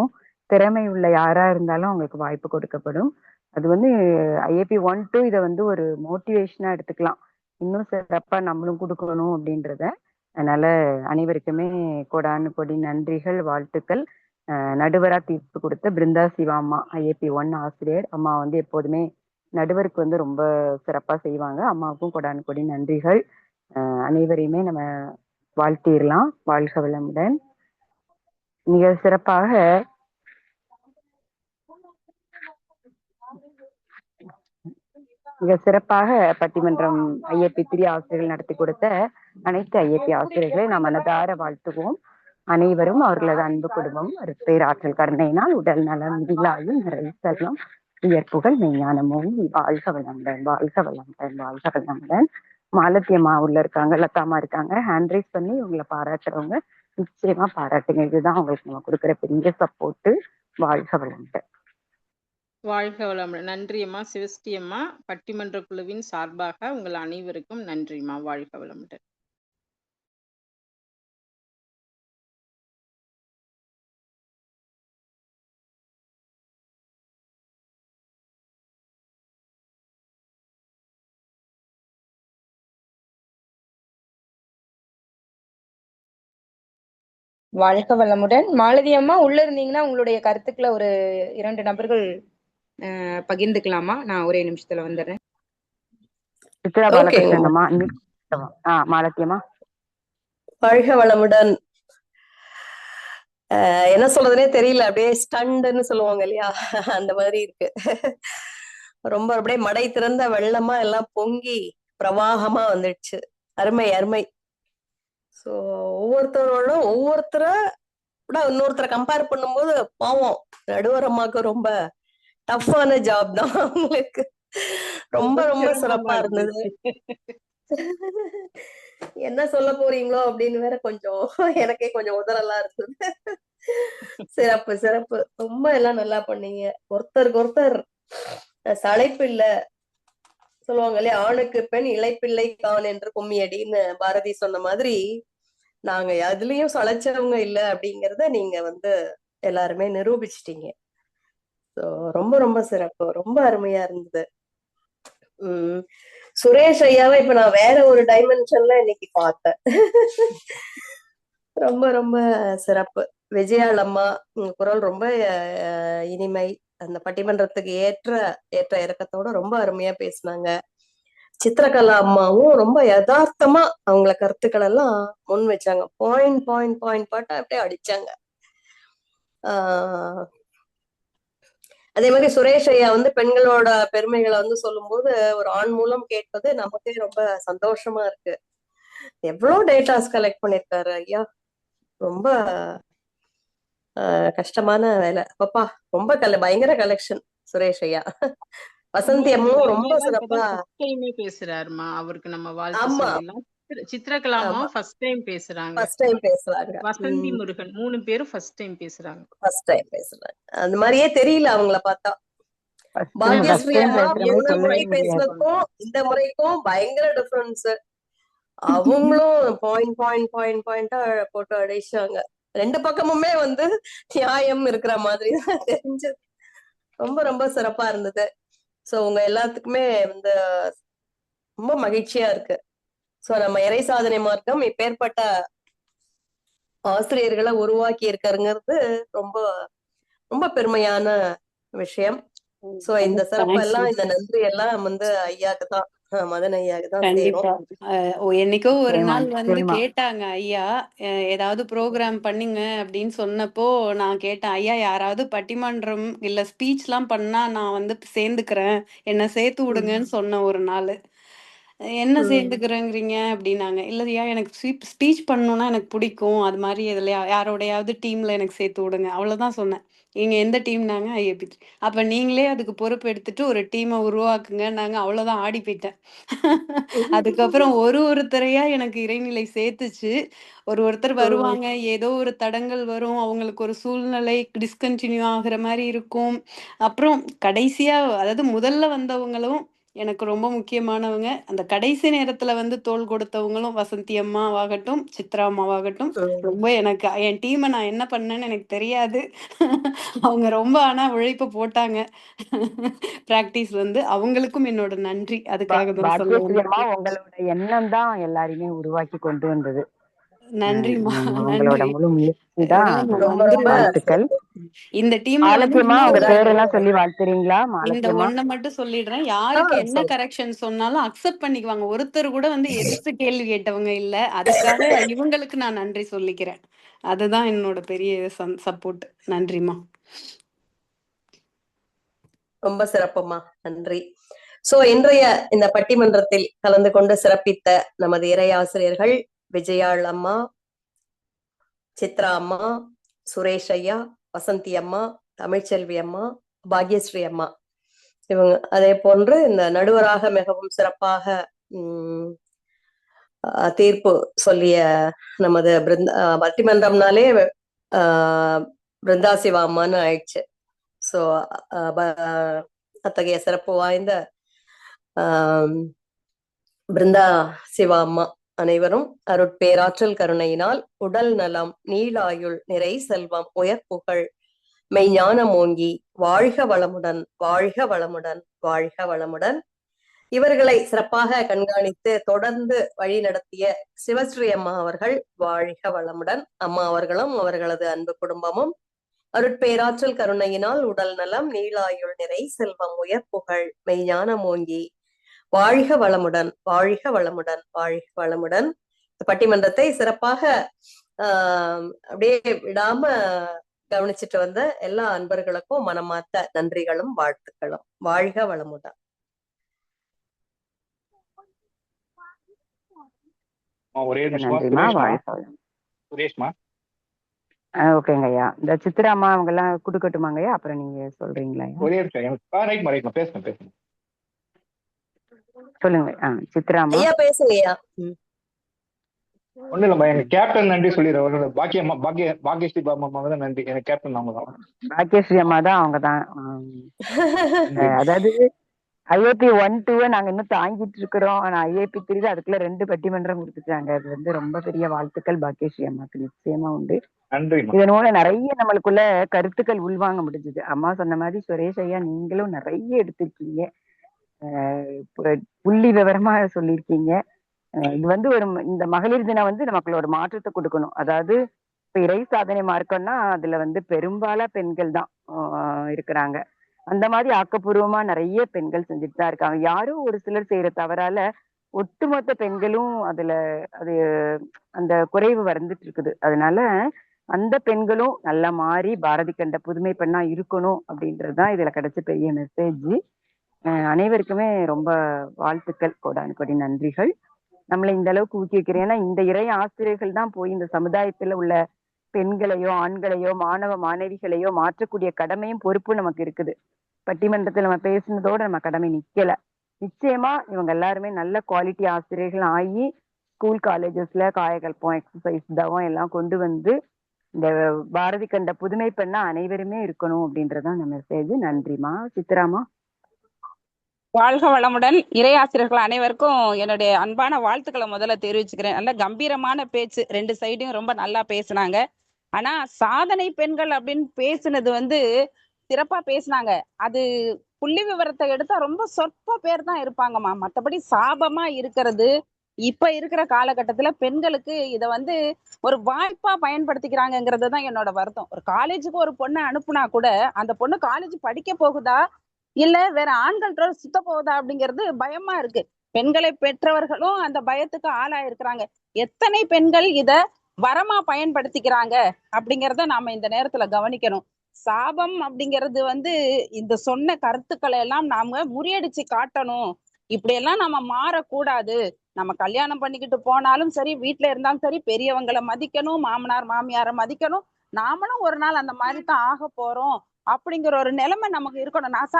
திறமை உள்ள யாரா இருந்தாலும் அவங்களுக்கு வாய்ப்பு கொடுக்கப்படும். அது IAP 1, 2 இதை ஒரு மோட்டிவேஷனா எடுத்துக்கலாம். இன்னும் சிறப்பா நம்மளும் கொடுக்கணும் அப்படின்றத. அதனால அனைவருக்குமே கொடானு கொடி நன்றிகள், வாழ்த்துக்கள். நடுவரா தீர்ப்பு கொடுத்த பிருந்தா சிவா அம்மா, IAP 1 ஆசிரியர் அம்மா எப்போதுமே நடுவருக்கு ரொம்ப சிறப்பா செய்வாங்க. அம்மாவுக்கும் கொடானு கொடி நன்றிகள். அனைவரையுமே நம்ம வாழ்த்திடலாம். வாழ்க வளமுடன். மிக சிறப்பாக மிக சிறப்பாக பட்டிமன்றம் ஐஏபி 3 ஆசிரியர்கள் நடத்தி கொடுத்த அனைத்து ஐஏபி ஆசிரியர்களை நாம் மனதார வாழ்த்துவோம். அனைவரும் அவர்களது அன்பு குடும்பம் பேராற்றல் கருணையினால் உடல் நலம் விழாயும் நிறை செல்வம் உயர்ப்புகள் மெய்ஞானமும் வாழ்க வளமுடன் வாழ்க வளமுடன் வாழ்க வளமுடன். மாலத்தி அம்மா உள்ள இருக்காங்க, லதாமா இருக்காங்க, ஹேண்ட் ரைஸ் பண்ணி உங்களை பாராட்டுறவங்க நிச்சயமா பாராட்டுங்க. இதுதான் உங்களுக்கு நம்ம கொடுக்குற பெரிய சப்போர்ட். வாழ்க வளமுடன். வாழ்க வளமுடன். நன்றி அம்மா. சிவஸ்ரீ அம்மா, பட்டிமன்ற குழுவின் சார்பாக உங்கள் அனைவருக்கும் நன்றிம்மா. வாழ்க வளமுடன். வாழ்க வளமுடன். மாலதி அம்மா உள்ள இருந்தீங்கன்னா உங்களுடைய கருத்துக்களை ஒரு 2 நபர்கள் பகிர்ந்துக்கலாமா? நான் ஒரே நிமிஷத்துல வந்துடுறேன். சித்ரா பாலகிருஷ்ணன் அம்மா, மாலத்தி அம்மா. வாழ்க வளமுடன். என்ன சொல்றதுனே தெரியல, அப்படியே ஸ்டண்டுன்னு சொல்லுவாங்க இல்லையா, அந்த மாதிரி இருக்கு. ரொம்ப அப்படியே மடை திறந்த வெள்ளமா எல்லாம் பொங்கி பிரவாகமா வந்துடுச்சு. அருமை அருமை. சோ ஒவ்வொருத்தரை விட இன்னொருத்தரை கம்பேர் பண்ணும்போது பாவம் நடுவரமாக்கு ரொம்ப டஃப்பான ஜாப் தான் அவங்களுக்கு. ரொம்ப ரொம்ப சிறப்பா இருந்தது. என்ன சொல்ல போறீங்களோ அப்படின்னு வேற கொஞ்சம் எனக்கே கொஞ்சம் உதறலா இருந்தது. சிறப்பு சிறப்பு. ரொம்ப எல்லாம் நல்லா பண்ணீங்க. ஒருத்தருக்கு ஒருத்தர் சளைப்பு இல்ல சொல்லுவாங்க இல்லையா, ஆணுக்கு பெண் இளைப்பிள்ளை கான் என்று கும்மியடின்னு பாரதி சொன்ன மாதிரி நாங்க அதுலயும் சளைச்சவங்க இல்ல அப்படிங்கறத நீங்க எல்லாருமே நிரூபிச்சிட்டீங்க. ரொம்ப ரொம்ப சிறப்பு. ரொம்ப அருமையா இருந்தது. சுரேஷ் ஐயாவை இப்ப நான் வேற ஒரு டைமென்ஷன்ல இன்னைக்கு பார்த்தேன். ரொம்ப ரொம்ப சிறப்பு. விஜயாளம்மா உங்க குரல் ரொம்ப இனிமை. அந்த பட்டிமன்றத்துக்கு ஏற்ற இறக்கத்தோட ரொம்ப அருமையா பேசினாங்க. சித்திரகலா அம்மாவும் ரொம்ப யதார்த்தமா அவங்கள கருத்துக்கள் எல்லாம் முன் வச்சாங்க. பாயிண்ட் பாட்டா அப்படியே அடிச்சாங்க. அதே மாதிரி சுரேஷ் ஐயா பெண்களோட பெருமைகளை சொல்லும் போது ஒரு ஆண் மூலம் கேட்பது நமக்கே ரொம்ப சந்தோஷமா இருக்கு. எவ்வளவு டேட்டாஸ் கலெக்ட் பண்ணிருக்காரு ஐயா. ரொம்ப கஷ்டமான வேலை. பாப்பா ரொம்ப பயங்கர கலெக்ஷன் சுரேஷ் ஐயா. வசந்தி அம்மாவும் ரொம்ப சிறப்பா பேசுறாருமா. அவருக்கு நம்ம வாழ்த்து சொல்லலாம். சித்திரகலாமாவும் ஃபர்ஸ்ட் டைம் பேசுறாங்க. வசந்தி முருகன் 3 பேரும் ஃபர்ஸ்ட் டைம் பேசுறாங்க. அந்த மாதிரியே தெரியல அவங்கள பார்த்தா. பாக்யஸ்ரீ அம்மா போன முறை பேசுனதுக்கும் இந்த முறைக்கும் பயங்கர டிஃபரன்ஸ். அவங்களும் பாயிண்டா போட்டு அடிச்சாங்க. 2 பக்கமுமே நியாயம் இருக்கிற மாதிரி தான் தெரிஞ்சது. ரொம்ப ரொம்ப சிறப்பா இருந்தது. சோ உங்க எல்லாத்துக்குமே ரொம்ப மகிழ்ச்சியா இருக்கு. சோ நம்ம இறை சாதனை மார்க்கம் இப்பேற்பட்ட ஆசிரியர்களை உருவாக்கி இருக்காருங்கிறது ரொம்ப ரொம்ப பெருமையான விஷயம். சோ இந்த சிறப்பு எல்லாம் இந்த நன்றி எல்லாம் ஐயாக்கு தான், மதன் ஐயாக்கு தான். என்னைக்கோ ஒரு நாள் கேட்டாங்க ஐயா ஏதாவது ப்ரோக்ராம் பண்ணுங்க அப்படின்னு சொன்னப்போ நான் கேட்டேன், ஐயா யாராவது பட்டிமன்றம் இல்ல ஸ்பீச் எல்லாம் பண்ணா நான் சேர்ந்துக்கிறேன், என்ன சேர்த்து விடுங்கன்னு சொன்ன ஒரு நாள். என்ன சேர்ந்துக்கிறேங்கிறீங்க அப்படின்னாங்க. இல்லையா எனக்கு ஸ்பீச் பண்ணணும்னா எனக்கு பிடிக்கும், அது மாதிரி இதுல யாரோடையாவது டீம்ல எனக்கு சேர்த்து விடுங்க, அவ்வளவுதான் சொன்னேன். நீங்க எந்த டீம்னாங்க? ஐஏபி. அப்ப நீங்களே அதுக்கு பொறுப்பு எடுத்துட்டு ஒரு டீமை உருவாக்குங்க நாங்க. அவ்வளவுதான், ஆடி போயிட்டேன். அதுக்கப்புறம் ஒருத்தரையா எனக்கு இறைநிலை சேர்த்துச்சு. ஒருத்தர் வருவாங்க, ஏதோ ஒரு தடங்கள் வரும், அவங்களுக்கு ஒரு சூழ்நிலை டிஸ்கண்டினியூ ஆகுற மாதிரி இருக்கும். அப்புறம் கடைசியா அதாவது முதல்ல வந்தவங்களும் எனக்கு ரொம்ப முக்கியமானவங்க. அந்த கடைசி நேரத்துல தோள் கொடுத்தவங்களும் வசந்தி அம்மாவாகட்டும், சித்ரா அம்மாவாகட்டும், ரொம்ப எனக்கு என் டீமை நான் என்ன பண்ணேன்னு எனக்கு தெரியாது. அவங்க ரொம்ப ஆனா உழைப்பு போட்டாங்க. பிராக்டிஸ் அவங்களுக்கும் என்னோட நன்றி. அதுக்காக தான் சொல்லுவேன். உங்களோட எண்ணம் தான் எல்லாரையுமே உருவாக்கி கொண்டு வந்தது. நன்றிமா. உங்களோட முழு முயற்சி தான். வாழ்த்துக்கள். இந்த டீம்ல பேரெல்லாம் சொல்லி வாழ்த்துறீங்களா? இந்த ஒண்ண மட்டும் சொல்லிடுறேன், யாருக்கு என்ன கரெக்ஷன் சொன்னாலும் அக்செப்ட் பண்ணிக்குவாங்க. ஒருத்தர் கூட எதிர்த்து கேள்வி கேட்டவங்க இல்ல. அதுக்காக இவங்களுக்கு நான் நன்றி சொல்லிக்கிறேன். அதுதான் என்னோட பெரிய சப்போர்ட். நன்றிமா. ரொம்ப சிறப்புமா, நன்றி. சோ இன்றைய இந்த பட்டிமன்றத்தில் கலந்து கொண்டு சிறப்பித்த நமது இறையாசிரியர்கள் விஜயாள் அம்மா, சித்ரா அம்மா, சுரேஷ் ஐயா, வசந்தி அம்மா, தமிழ்ச்செல்வி அம்மா, பாக்யஸ்ரீ அம்மா, இவங்க அதே போன்று இந்த நடுவராக மிகவும் சிறப்பாக தீர்ப்பு சொல்லிய நமது பட்டிமன்றம்னாலே பிருந்தா சிவா அம்மான்னு ஆயிடுச்சு. சோ அத்தகைய சிறப்பு வாய்ந்த பிருந்தா சிவா அம்மா அனைவரும் அருட்பேராற்றல் கருணையினால் உடல் நலம், நீளாயுள், நிறை செல்வம், உயர்ப்புகழ், மெய்ஞானம் ஓங்கி வாழ்க வளமுடன், வாழ்க வளமுடன், வாழ்க வளமுடன். இவர்களை சிறப்பாக கண்காணித்து தொடர்ந்து வழி நடத்திய சிவஸ்ரீ அம்மா அவர்கள் வாழ்க வளமுடன். அம்மா அவர்களும் அவர்களது அன்பு குடும்பமும் அருட்பேராற்றல் கருணையினால் உடல் நலம், நீளாயுள், நிறை செல்வம், உயர்ப்புகழ், மெய்ஞானம் ஓங்கி வாழ்க வளமுடன், வாழ்க வளமுடன், வாழ்க வளமுடன். பட்டிமன்றத்தை சிறப்பாக அப்படியே விடாம கவனிச்சுட்டு வந்த எல்லா அன்பர்களுக்கும் மனமார்ந்த நன்றிகளும் வாழ்த்துக்களும். வாழ்க வளமுடன். ஒரே சுரேஷ்மா. ஓகேங்க ஐயா. இந்த சித்ராமா அவங்க எல்லாம் குடுக்கட்டுமாங்க ஐயா, அப்புறம் நீங்க சொல்றீங்களா? ஒரே பேசுங்க. சொல்லுங்க. சித்ராமா ஐயா பேசுங்கய்யா. ஒண்ணு இல்லம்மா, எங்க கேப்டன் நன்றி சொல்லிடுறேன். பாக்யஸ்ரீ அம்மா தான் நன்றி. எனக்கு கேப்டன் அவங்க தான், பாக்யஸ்ரீ அம்மா தான். அவங்க தான். அதாவது ஐஏபி 1, 2 நாங்க இன்னும் தாங்கிட்டு இருக்கிறோம். ஆனா ஐஏபி 3 அதுக்குள்ள 2 பட்டிமன்றம் கொடுத்துட்டாங்க. அது வந்து ரொம்ப பெரிய வாழ்த்துக்கள் பாக்யஸ்ரீ அம்மாக்கு நிச்சயமா உண்டு. இதன் மூலம் நிறைய நம்மளுக்குள்ள கருத்துக்கள் உள்வாங்க முடிஞ்சது. அம்மா சொன்ன மாதிரி சுரேஷ் ஐயா நீங்களும் நிறைய எடுத்திருக்கீங்க, புள்ளி விவரமா சொல்லியிருக்கீங்க. இது வந்து இந்த மகளிர் தினம் வந்து நமக்குள்ள ஒரு மாற்றத்தை கொடுக்கணும். அதாவது இப்ப இறை சாதனை மார்க்கம்னா அதுல வந்து பெரும்பாலா பெண்கள் தான் இருக்கிறாங்க. அந்த மாதிரி ஆக்கப்பூர்வமா நிறைய பெண்கள் செஞ்சுட்டு தான் இருக்காங்க. யாரும் ஒரு சிலர் செய்யற தவறால ஒட்டுமொத்த பெண்களும் அது அந்த குறைவு வந்துட்டு இருக்குது. அதனால அந்த பெண்களும் நல்லா மாறி பாரதி கண்ட புதுமை பெண்ணா இருக்கணும் அப்படின்றதுதான் இதுல கிடைச்ச பெரிய மெசேஜ். அனைவருக்குமே ரொம்ப வாழ்த்துக்கள், கோடானு கோடி நன்றிகள். நம்மளை இந்த அளவுக்கு ஊக்குவிக்கிறேன். ஏன்னா இந்த இறை ஆசிரியர்கள் தான் போய் இந்த சமுதாயத்துல உள்ள பெண்களையோ ஆண்களையோ மாணவ மாணவிகளையோ மாற்றக்கூடிய கடமையும் பொறுப்பும் நமக்கு இருக்குது. பட்டிமன்றத்தில் நம்ம பேசுனதோட நம்ம கடமை நிக்கல. நிச்சயமா இவங்க எல்லாருமே நல்ல குவாலிட்டி ஆசிரியர்கள் ஆகி ஸ்கூல் காலேஜஸ்ல காயகல்பம், எக்ஸசைஸ், தவம் எல்லாம் கொண்டு வந்து இந்த பாரதி கண்ட புதுமை பெண்ணா அனைவருமே இருக்கணும் அப்படின்றதான் இந்த மெசேஜ். நன்றிமா. சித்ராமா. வாழ்க வளமுடன். இறையாசிரியர்கள் அனைவருக்கும் என்னுடைய அன்பான வாழ்த்துக்களை முதல்ல தெரிவிச்சுக்கிறேன். நல்ல கம்பீரமான பேச்சு, 2 சைடையும் ரொம்ப நல்லா பேசினாங்க. ஆனா சாதனை பெண்கள் அப்படின்னு பேசுனது வந்து சிறப்பா பேசினாங்க. அது புள்ளி விவரத்தை எடுத்தா ரொம்ப சொற்ப பேர் தான் இருப்பாங்கம்மா. மற்றபடி சாபமா இருக்கிறது இப்ப இருக்கிற காலகட்டத்துல பெண்களுக்கு இத வந்து ஒரு வாய்ப்பா பயன்படுத்திக்கிறாங்கிறது தான் என்னோட வருத்தம். ஒரு காலேஜுக்கு ஒரு பொண்ணை அனுப்புனா கூட அந்த பொண்ணு காலேஜ் படிக்க போகுதா இல்ல வேற ஆண்கள்ட்ட சுத்த போகுதா அப்படிங்கிறது பயமா இருக்கு. பெண்களை பெற்றவர்களும் அந்த பயத்துக்கு ஆளாயிருக்கிறாங்க. எத்தனை பெண்கள் இத வரமா பயன்படுத்திக்கிறாங்க அப்படிங்கிறத நாம இந்த நேரத்துல கவனிக்கணும். சாபம் அப்படிங்கிறது வந்து இந்த சொன்ன கருத்துக்களை எல்லாம் நாம முறியடிச்சு காட்டணும். இப்படி எல்லாம் நம்ம மாறக்கூடாது. நம்ம கல்யாணம் பண்ணிக்கிட்டு போனாலும் சரி, வீட்டுல இருந்தாலும் சரி, பெரியவங்களை மதிக்கணும், மாமனார் மாமியாரை மதிக்கணும். நாமளும் ஒரு நாள் அந்த மாதிரி தான் ஆக போறோம் அப்படிங்கிற ஒரு நிலைமை நமக்கு இருக்கணும். நான்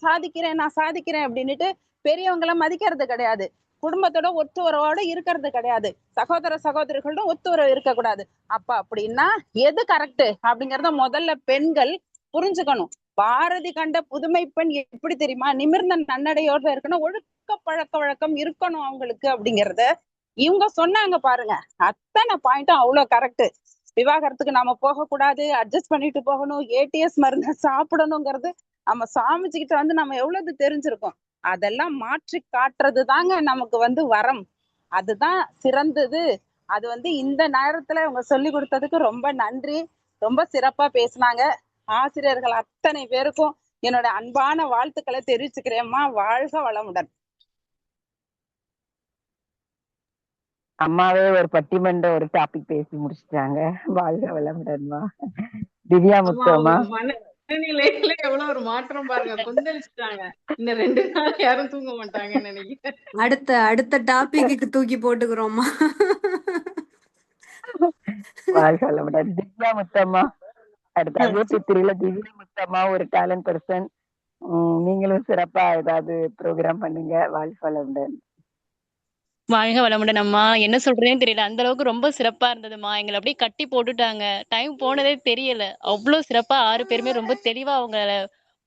சாதிக்கிறேன் அப்படின்னுட்டு பெரியவங்களை மதிக்கிறது கிடையாது. குடும்பத்தோட ஒத்துவரோட இருக்கிறது கிடையாது. சகோதர சகோதரிகளோட ஒத்துவரவு இருக்கக்கூடாது. அப்படின்னா எது கரெக்ட் அப்படிங்கறத முதல்ல பெண்கள் புரிஞ்சுக்கணும். பாரதி கண்ட புதுமை பெண் எப்படி தெரியுமா? நிமிர்ந்த நன்னடையோட இருக்கணும், ஒழுக்க பழக்க வழக்கம் இருக்கணும் அவங்களுக்கு அப்படிங்கறத இவங்க சொன்னாங்க பாருங்க. அத்தனை பாயிண்ட்டும் அவ்வளவு கரெக்ட். விவாகரத்துக்கு நாம போகக்கூடாது, அட்ஜஸ்ட் பண்ணிட்டு போகணும், ஏடிஎஸ் மருந்து சாப்பிடணுங்கிறது நம்ம சாமிச்சுக்கிட்ட வந்து நம்ம எவ்வளவு தெரிஞ்சிருக்கோம். அதெல்லாம் மாற்றி காட்டுறது தாங்க நமக்கு வந்து வரம். அதுதான் சிறந்தது. அது வந்து இந்த நேரத்துல இவங்க சொல்லி கொடுத்ததுக்கு ரொம்ப நன்றி. ரொம்ப சிறப்பா பேசினாங்க. ஆசிரியர்கள் அத்தனை பேருக்கும் என்னோட அன்பான வாழ்த்துக்களை தெரிவிச்சுக்கிறேன்மா. வாழ்க வளமுடன். அம்மாவே ஒரு பட்டிமன்ற ஒரு டாபிக் பேசி முடிச்சிட்டாங்க. வாழ்க வளமுடன்மா. திவ்யா முத்தம்மா. மனநிலையில எவ்வளவு ஒரு மாற்றம் பாருங்க. கொந்தளிச்சுட்டாங்க. இன்னும் 2 நாள் யாரும் தூங்க மாட்டாங்கன்னு நினைக்கிறேன். அடுத்த டாபிக்கு தூக்கி போட்டுக்கிறோம்மா. வாழ்க வளமுடன். திவ்யா முத்தம்மா, அடுத்து ஐஏபி திரியில திவ்யா முத்தம்மா ஒரு டேலண்ட் பர்சன். நீங்களும் சிறப்பா ஏதாவது ப்ரோக்ராம் பண்ணுங்க. வாழ்க வளமுடன். வாழ்க வளமுடன் அம்மா. என்ன சொல்றதுன்னு தெரியல. அந்த அளவுக்கு ரொம்ப சிறப்பா இருந்ததும்மா. எங்கள அப்படியே கட்டி போட்டுட்டாங்க. டைம் போனதே தெரியல. அவ்ளோ சிறப்பா 6 பேருமே ரொம்ப தெளிவா அவங்க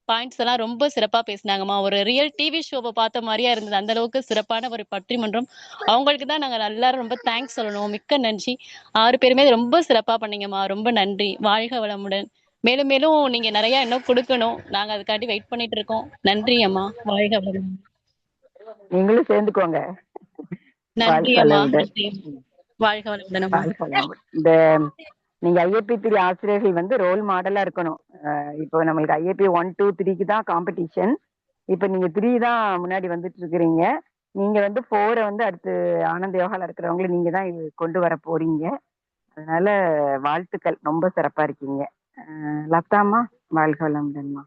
பாயிண்ட்ஸ் எல்லாம் ரொம்ப சிறப்பா பேசுனாங்கம்மா. ஒரு ரியல் டிவி ஷோவ பார்த்த மாரியா இருந்தது. அந்த அளவுக்கு சிறப்பான ஒரு பட்டிமன்றம். அவங்களுக்கு தான் நாங்க எல்லாரும் ரொம்ப தேங்க்ஸ் சொல்லணும். மிக்க நன்றி. 6 பேருமே ரொம்ப சிறப்பா பண்ணீங்கம்மா. ரொம்ப நன்றி. வாழ்க வளமுடன். மேலும் மேலும் நீங்க நிறைய இன்னும் குடுக்கணும். நாங்க அதுக்காண்டி வெயிட் பண்ணிட்டு இருக்கோம். நன்றி அம்மா. வாழ்க வளமுடன். நீங்களும் சேர்ந்துக்கோங்க. நன்றி வாழ்க அம்மா. வளமுடன். நன்றி. வாழ்க வளமுடன் அம்மா. வாழ்க வளமுடன். இந்த நீங்க ஐஏபி 3 ஆசிரியர்கள் வந்து ரோல் மாடலா இருக்கணும். இப்போ நம்மளுக்கு ஐஏபி 1, 2, 3க்கு தான் காம்படிஷன். இப்ப நீங்க 3 தான் முன்னாடி வந்துட்டு இருக்கிறீங்க. நீங்க வந்து 4 வந்து அடுத்து ஆனந்த யோகால இருக்கிறவங்கள நீங்க தான் கொண்டு வர போறீங்க. அதனால வாழ்த்துக்கள். ரொம்ப சிறப்பா இருக்கீங்க. லதாமா, வாழ்க வளமுடன்மா.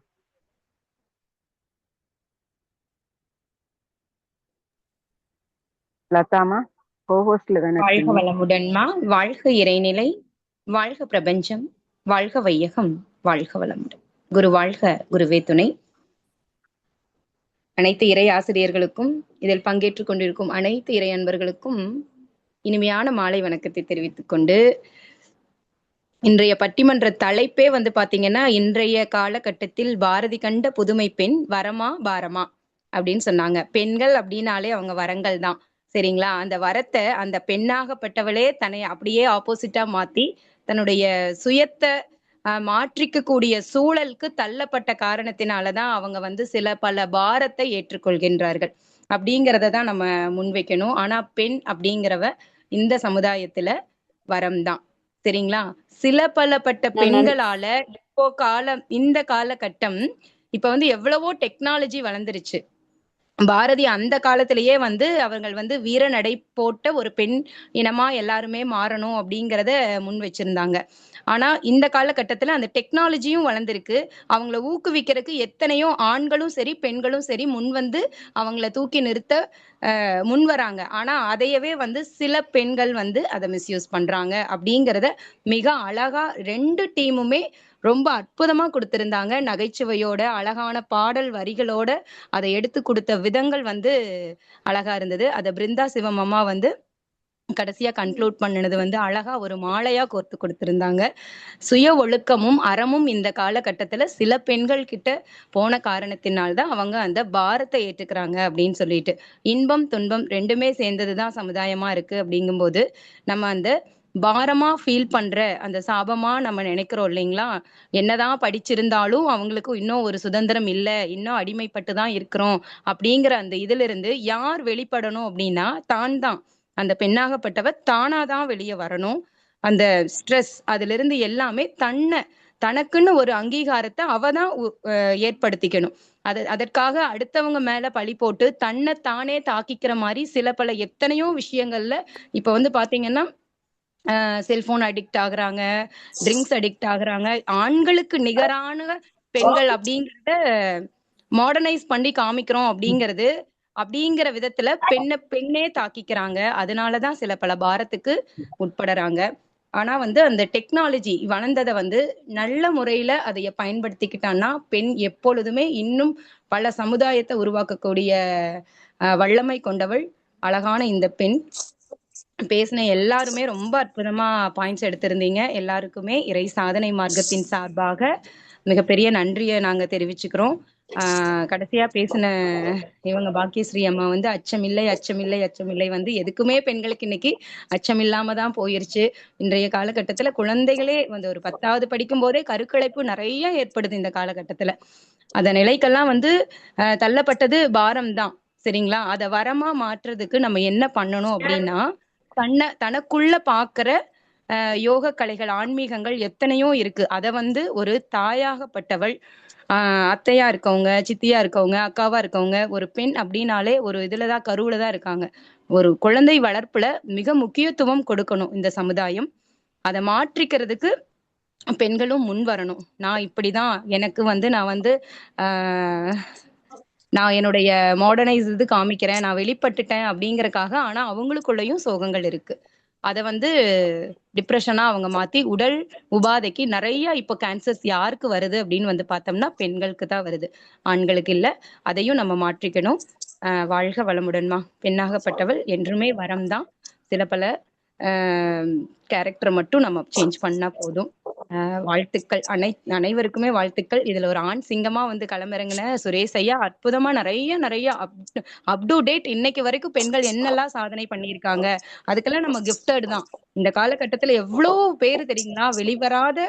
லதாமா கோஹோஸ்ட்ல தானே வாழ்க இருக்கீங்க. வளமுடன்மா. வாழ்க இறைநிலை, வாழ்க பிரபஞ்சம், வாழ்க வையகம், வாழ்க வளமுடன். குரு வாழ்க, குருவே துணை. அனைத்து இறை ஆசிரியர்களுக்கும் இதில் பங்கேற்றுக் கொண்டிருக்கும் அனைத்து இறை அன்பர்களுக்கும் இனிமையான மாலை வணக்கத்தை தெரிவித்துக் கொண்டு, இன்றைய பட்டிமன்ற தலைப்பே வந்து பாத்தீங்கன்னா, இன்றைய காலகட்டத்தில் பாரதி கண்ட புதுமை பெண் வரமா பாரமா அப்படின்னு சொன்னாங்க. பெண்கள் அப்படின்னாலே அவங்க வரங்கள் தான். சரிங்களா? அந்த வரத்தை அந்த பெண்ணாகப்பட்டவளே தன்னை அப்படியே ஆப்போசிட்டா மாத்தி தன்னுடைய சுயத்தை மாற்றிக்க கூடிய சூழலுக்கு தள்ளப்பட்ட காரணத்தினாலதான் அவங்க வந்து சில பல பாரத்தை ஏற்றுக்கொள்கின்றார்கள். அப்படிங்கிறத தான் நம்ம முன்வைக்கணும். ஆனா பெண் அப்படிங்கிறவ இந்த சமுதாயத்துல வரம்தான். சரிங்களா? சில பலப்பட்ட பெண்களால இந்த காலகட்டம் இப்ப வந்து எவ்வளவோ டெக்னாலஜி வளர்ந்துருச்சு. பாரதி அந்த காலத்திலேயே வந்து அவர்கள் வந்து வீர நடை போட்ட ஒரு பெண் இனமா எல்லாருமே மாறணும் அப்படிங்கிறத முன் வச்சிருந்தாங்க. ஆனா இந்த காலகட்டத்துல அந்த டெக்னாலஜியும் வளர்ந்திருக்கு. அவங்கள ஊக்குவிக்கிறதுக்கு எத்தனையோ ஆண்களும் சரி பெண்களும் சரி முன் வந்து அவங்கள தூக்கி நிறுத்த முன் வராங்க. ஆனா அதையவே வந்து சில பெண்கள் வந்து அதை மிஸ்யூஸ் பண்றாங்க அப்படிங்கிறத மிக அழகா 2 டீமுமே ரொம்ப அற்புதமா கொடுத்திருந்தாங்க. நகைச்சுவையோட அழகான பாடல் வரிகளோட அதை எடுத்து கொடுத்த விதங்கள் வந்து அழகா இருந்தது. அதை பிருந்தா சிவம் அம்மா வந்து கடைசியா கன்க்ளூட் பண்ணினது வந்து அழகா ஒரு மாலையா கோர்த்து கொடுத்திருந்தாங்க. சுய ஒழுக்கமும் அறமும் இந்த காலகட்டத்துல சில பெண்கள் கிட்ட போன காரணத்தினால்தான் அவங்க அந்த பாரத்தை ஏற்றுக்கிறாங்க அப்படின்னு சொல்லிட்டு, இன்பம் துன்பம் 2மே சேர்ந்ததுதான் சமுதாயமா இருக்கு. அப்படிங்கும்போது நம்ம அந்த பாரமா ஃபீல் பண்ற அந்த சாபமா நம்ம நினைக்கிறோம் இல்லைங்களா? என்னதான் படிச்சிருந்தாலும் அவங்களுக்கு இன்னும் ஒரு சுதந்திரம் இல்ல, இன்னும் அடிமைப்பட்டு தான் இருக்கிறோம் அப்படிங்கிற அந்த இதுல இருந்து யார் வெளிப்படணும் அப்படின்னா தான். அந்த பெண்ணாகப்பட்டவ தானாதான் வெளியே வரணும். அந்த ஸ்ட்ரெஸ் அதுல இருந்து எல்லாமே தனக்குன்னு ஒரு அங்கீகாரத்தை அவதான் ஏற்படுத்திக்கணும். அதற்காக அடுத்தவங்க மேல பழி போட்டு தன்னை தானே தாக்கிக்கிற மாதிரி சில பல எத்தனையோ விஷயங்கள்ல இப்ப வந்து பாத்தீங்கன்னா செல்போன் அடிக்ட் ஆகுறாங்க, ட்ரிங்க்ஸ் அடிக்ட் ஆகுறாங்க. ஆண்களுக்கு நிகரான பெண்கள் அப்படிங்கிறத மாடர்னைஸ் பண்ணி காமிக்கிறோம் அப்படிங்கிற விதத்துல பெண்ணே தாக்கிக்கிறாங்க. அதனாலதான் சில பல பாரத்துக்கு உட்படுறாங்க. ஆனா வந்து அந்த டெக்னாலஜி வளர்ந்ததை வந்து நல்ல முறையில அதைய பயன்படுத்திக்கிட்டான்னா பெண் எப்பொழுதுமே இன்னும் பல சமுதாயத்தை உருவாக்கக்கூடிய வல்லமை கொண்டவள் அழகான இந்த பெண். பேசின எல்லாருமே ரொம்ப அற்புதமா பாயிண்ட்ஸ் எடுத்திருந்தீங்க. எல்லாருக்குமே இறை சாதனை மார்க்கத்தின் சார்பாக மிகப்பெரிய நன்றியை நாங்க தெரிவிச்சுக்கிறோம். கடைசியா பேசின இவங்க பாக்கியஸ்ரீ அம்மா வந்து அச்சமில்லை வந்து எதுக்குமே பெண்களுக்கு இன்னைக்கு அச்சம் இல்லாம தான் போயிருச்சு. இன்றைய காலகட்டத்துல குழந்தைகளே வந்து ஒரு 10வது படிக்கும் போதே கருக்கலைப்பு நிறைய ஏற்படுது இந்த காலகட்டத்துல. அந்த நிலைக்கெல்லாம் வந்து தள்ளப்பட்டது பாரம் தான். சரிங்களா? அதை வரமா மாற்றுறதுக்கு நம்ம என்ன பண்ணணும் அப்படின்னா, தனக்குள்ள பாக்குற யோக கலைகள் ஆன்மீகங்கள் எத்தனையோ இருக்கு. அத வந்து ஒரு தாயாகப்பட்டவள் அத்தையா இருக்கவங்க, சித்தியா இருக்கவங்க, அக்காவா இருக்கவங்க, ஒரு பெண் அப்படின்னாலே ஒரு இதுலதான் கருவுலதான் இருக்காங்க. ஒரு குழந்தை வளர்ப்புல மிக முக்கியத்துவம் கொடுக்கணும் இந்த சமுதாயம். அதை மாற்றிக்கிறதுக்கு பெண்களும் முன் வரணும். நான் இப்படிதான் எனக்கு வந்து நான் வந்து ஆஹ் நான் என்னுடைய மாடர்னைஸ் இது காமிக்கிறேன், நான் வெளிப்பட்டுட்டேன் அப்படிங்கறக்காக. ஆனா அவங்களுக்குள்ளயும் சோகங்கள் இருக்கு. அதை வந்து டிப்ரெஷனா அவங்க மாத்தி உடல் உபாதைக்கு நிறைய இப்போ கேன்சர்ஸ் யாருக்கு வருது அப்படின்னு வந்து பார்த்தோம்னா பெண்களுக்கு தான் வருது, ஆண்களுக்கு இல்ல. அதையும் நம்ம மாற்றிக்கணும். வாழ்க வளமுடன்மா. பெண்ணாகப்பட்டவள் என்றுமே வரம் தான். சில பல கேரக்டர் மட்டும் நம்ம சேஞ்ச் பண்ணா போதும். வாழ்த்துக்கள் அனைவருக்குமே வாழ்த்துக்கள். இதுல ஒரு ஆண் சிங்கமா வந்து களமிறங்கின சுரேஷ் ஐயா அற்புதமா நிறைய அப் டு டேட் இன்னைக்கு வரைக்கும் பெண்கள் என்னெல்லாம் சாதனை பண்ணியிருக்காங்க, அதுக்கெல்லாம் நம்ம கிஃப்டட் தான். இந்த காலகட்டத்துல எவ்வளவு பேரு தெரியுங்களா, வெளிவராத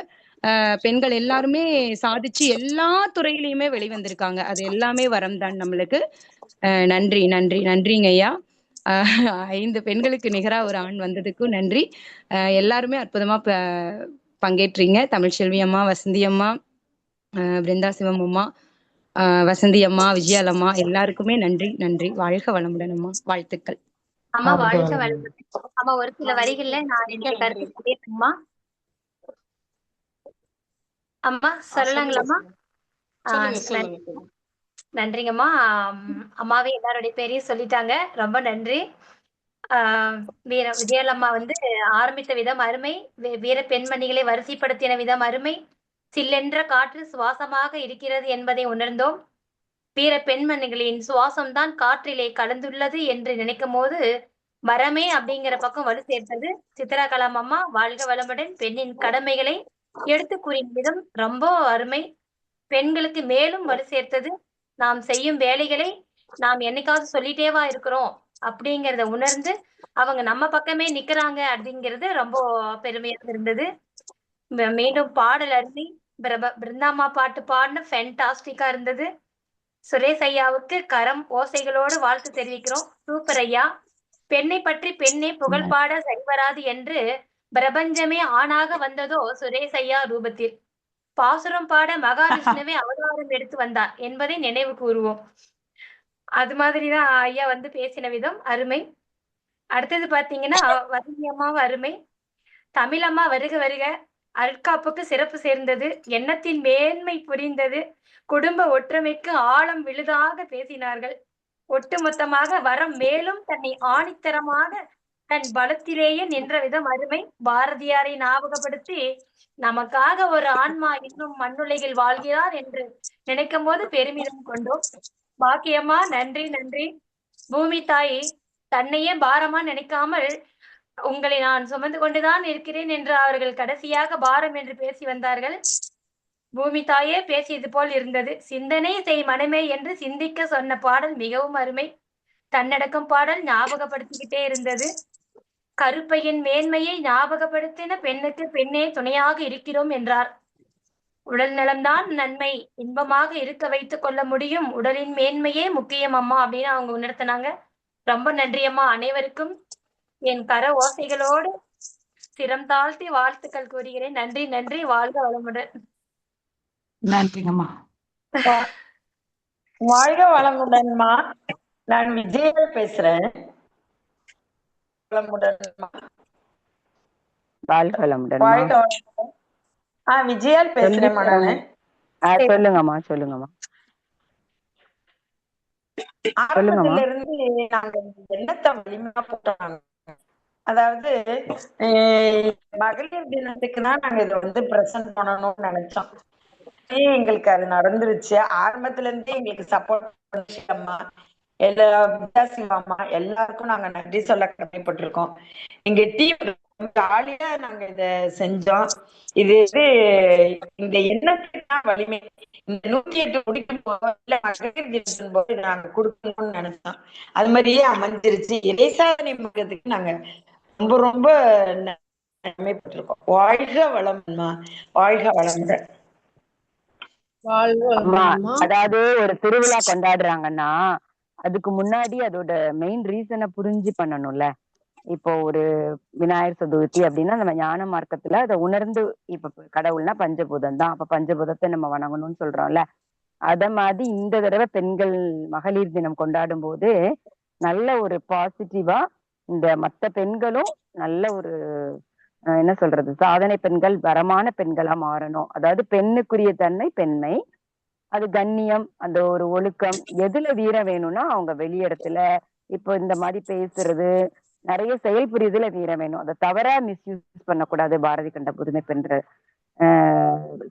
பெண்கள் எல்லாருமே சாதிச்சு எல்லா துறையிலயுமே வெளிவந்திருக்காங்க. அது எல்லாமே வரம் தான் நம்மளுக்கு. நன்றி நன்றி நன்றிங்க ஐயா. 5 பெண்களுக்கு நிகரா ஒரு ஆண் வந்ததுக்கும் நன்றி. எல்லாருமே அற்புதமா பங்கேற்றீங்க. தமிழ்ச்செல்வி அம்மா, வசந்தி அம்மா, பிருந்தா சிவம் அம்மா, வசந்தி அம்மா, விஜயாலம்மா, எல்லாருக்குமே நன்றி நன்றி. வாழ்க வளமுடன் அம்மா. வாழ்த்துக்கள். அம்மா வாழ்க வளமுடன். அம்மா ஒரு சில வரிகள்ல நான் இந்த கருத்து சொல்லியிருக்கேன்மா. அம்மா சொல்லலாங்களாம்மா? நன்றிங்கம்மா. அம்மாவே எல்லாருடைய பேரையும் சொல்லிட்டாங்க, ரொம்ப நன்றி. வீர விஜயாலம்மா வந்து ஆரம்பித்த விதம் அருமை, வீர பெண்மணிகளை வரிசைப்படுத்தின விதம் அருமை. சில்லென்ற காற்று சுவாசமாக இருக்கிறது என்பதை உணர்ந்தோம். வீர பெண்மணிகளின் சுவாசம்தான் காற்றிலே கலந்துள்ளது என்று நினைக்கும் போது மரமே அப்படிங்கிற பக்கம் வலு சேர்த்தது சித்ரா கலாம் அம்மா. வாழ்க வளமுடன். பெண்ணின் கடமைகளை எடுத்து கூறிய விதம் ரொம்ப அருமை. பெண்களுக்கு மேலும் வலு சேர்த்தது. நாம் செய்யும் வேலைகளை நாம் என்னைக்காவது சொல்லிட்டேவா இருக்கிறோம் அப்படிங்கிறத உணர்ந்து அவங்க நம்ம பக்கமே நிக்கிறாங்க அப்படிங்கிறது ரொம்ப பெருமையாக இருந்தது. மீண்டும் பாடல் அருமை. பிருந்தாமா பாட்டு பாடின ஃபேன்டாஸ்டிக்கா இருந்தது. சுரேஷ் ஐயாவுக்கு கரம் ஓசைகளோடு வாழ்த்து தெரிவிக்கிறோம். சூப்பர் ஐயா. பெண்ணை பற்றி பெண்ணே புகழ் பாட சரிவராது என்று பிரபஞ்சமே ஆணாக வந்ததோ சுரேஷ் ஐயா ரூபத்தில். பாசுரம் பாட மகாவிஷ்ணுவே அவதாரம் எடுத்து வந்தார் என்பதை நினைவு கூறுவோம். அது மாதிரிதான் ஐயா வந்து பேசின விதம் அருமை. அடுத்தது பாத்தீங்கன்னா வசந்தி அம்மாவும் அருமை. தமிழம்மா வருக வருக. அருட்காப்புக்கு சிறப்பு சேர்ந்தது. எண்ணத்தின் மேன்மை புரிந்தது. குடும்ப ஒற்றுமைக்கு ஆழம் விழுதாக பேசினார்கள். ஒட்டுமொத்தமாக வரம் மேலும் தன்னை ஆணித்தரமாக தன் பலத்திலேயே நின்ற விதம் அருமை. பாரதியாரை ஞாபகப்படுத்தி நமக்காக ஒரு ஆன்மா இன்னும் மண்ணுலகில் வாழ்கிறார் என்று நினைக்கும் போது பெருமிதம் கொண்டோம். பாக்கியம்மா நன்றி நன்றி. பூமி தாய் தன்னையே பாரமா நினைக்காமல் உங்களை நான் சுமந்து கொண்டுதான் இருக்கிறேன் என்று அவர்கள் கடைசியாக பாரம் என்று பேசி வந்தார்கள். பூமி தாயே பேசியது போல் இருந்தது. சிந்தனை செய் மனமே என்று சிந்திக்க சொன்ன பாடல் மிகவும் அருமை. தன்னடக்கம் பாடல் ஞாபகப்படுத்திக்கிட்டே இருந்தது. கருப்பையின் மேன்மையை ஞாபகப்படுத்தின பெண்ணுக்கு பெண்ணே துணையாக இருக்கிறோம் என்றார். உடல் நலம்தான் நன்மை, இன்பமாக இருக்க வைத்துக் கொள்ள முடியும், உடலின் மேன்மையே முக்கியம் அம்மா அப்படின்னு அவங்க உணர்த்தினாங்க. ரொம்ப நன்றி அம்மா. அனைவருக்கும் என் கர ஓசைகளோடு சிரம் தாழ்த்தி வாழ்த்துக்கள் கூறுகிறேன். நன்றி நன்றி. வாழ்க வளமுடன். நன்றிங்கம்மா. வாழ்க வளமுடன்மா. நான் விஜயா பேசுறேன். வாழ்க வளமுடன். விஜயா பேசுறேன். சொல்லுங்கம்மா சொல்லுங்கம்மா. ஆரம்பத்துல இருந்து நாங்க எண்ணத்தை வலிமையா போட்டோம். அதாவது மகளிர் தினத்துக்கு தான் நாங்க இதை வந்து பிரசன்ட் பண்ணணும்னு நினைச்சோம். எங்களுக்கு அது நடந்துருச்சு. ஆரம்பத்துல இருந்தே எங்களுக்கு சப்போர்ட் பண்ணிட்டோம்மா. எல்லாருக்கும் நாங்க நன்றி சொல்ல கடமைப்பட்டிருக்கோம். எங்க டீம் ஜாலியா நாங்க இத செஞ்சோம். இது இந்த எண்ணத்துக்கு தான் வலிமை. இந்த 108 முடிக்கும் போது நாங்க கொடுக்கணும்னு நினைச்சோம். அது மாதிரியே அமைஞ்சிருச்சு. இறைசாதனை முகத்துக்கு நாங்க ரொம்ப ரொம்ப கடமைப்பட்டிருக்கோம். வாழ்க வளம்மா. வாழ்க வளமுடன். அதாவது ஒரு திருவிழா கொண்டாடுறாங்கன்னா அதுக்கு முன்னாடி அதோட மெயின் ரீசனை புரிஞ்சு பண்ணணும்ல. இப்போ ஒரு விநாயகர் சதுர்த்தி அப்படின்னா நம்ம ஞான மார்க்கத்துல அதை உணர்ந்து, இப்ப கடவுள்னா பஞ்சபூதம் தான், அப்ப பஞ்சபூதத்தை நம்ம வணங்கணும்னு சொல்றோம்ல. அத மாதிரி இந்த தடவை பெண்கள் மகளிர் தினம் கொண்டாடும் போது நல்ல ஒரு பாசிட்டிவா இந்த மற்ற பெண்களும் நல்ல ஒரு என்ன சொல்றது, சாதனை பெண்கள் வரமான பெண்களா மாறணும். அதாவது பெண்ணுக்குரிய தன்மை பெண்மை, அது கண்ணியம், அந்த ஒரு ஒழுக்கம், எதுல வீரம் வேணும்னா அவங்க வெளியிடத்துல இப்போ இந்த மாதிரி பேசுறது, நிறைய செயல் புரியுதுல வீரம் வேணும். அதை தவறா மிஸ்யூஸ் பண்ணக்கூடாது. பாரதி கண்ட புதுமை பெண்ற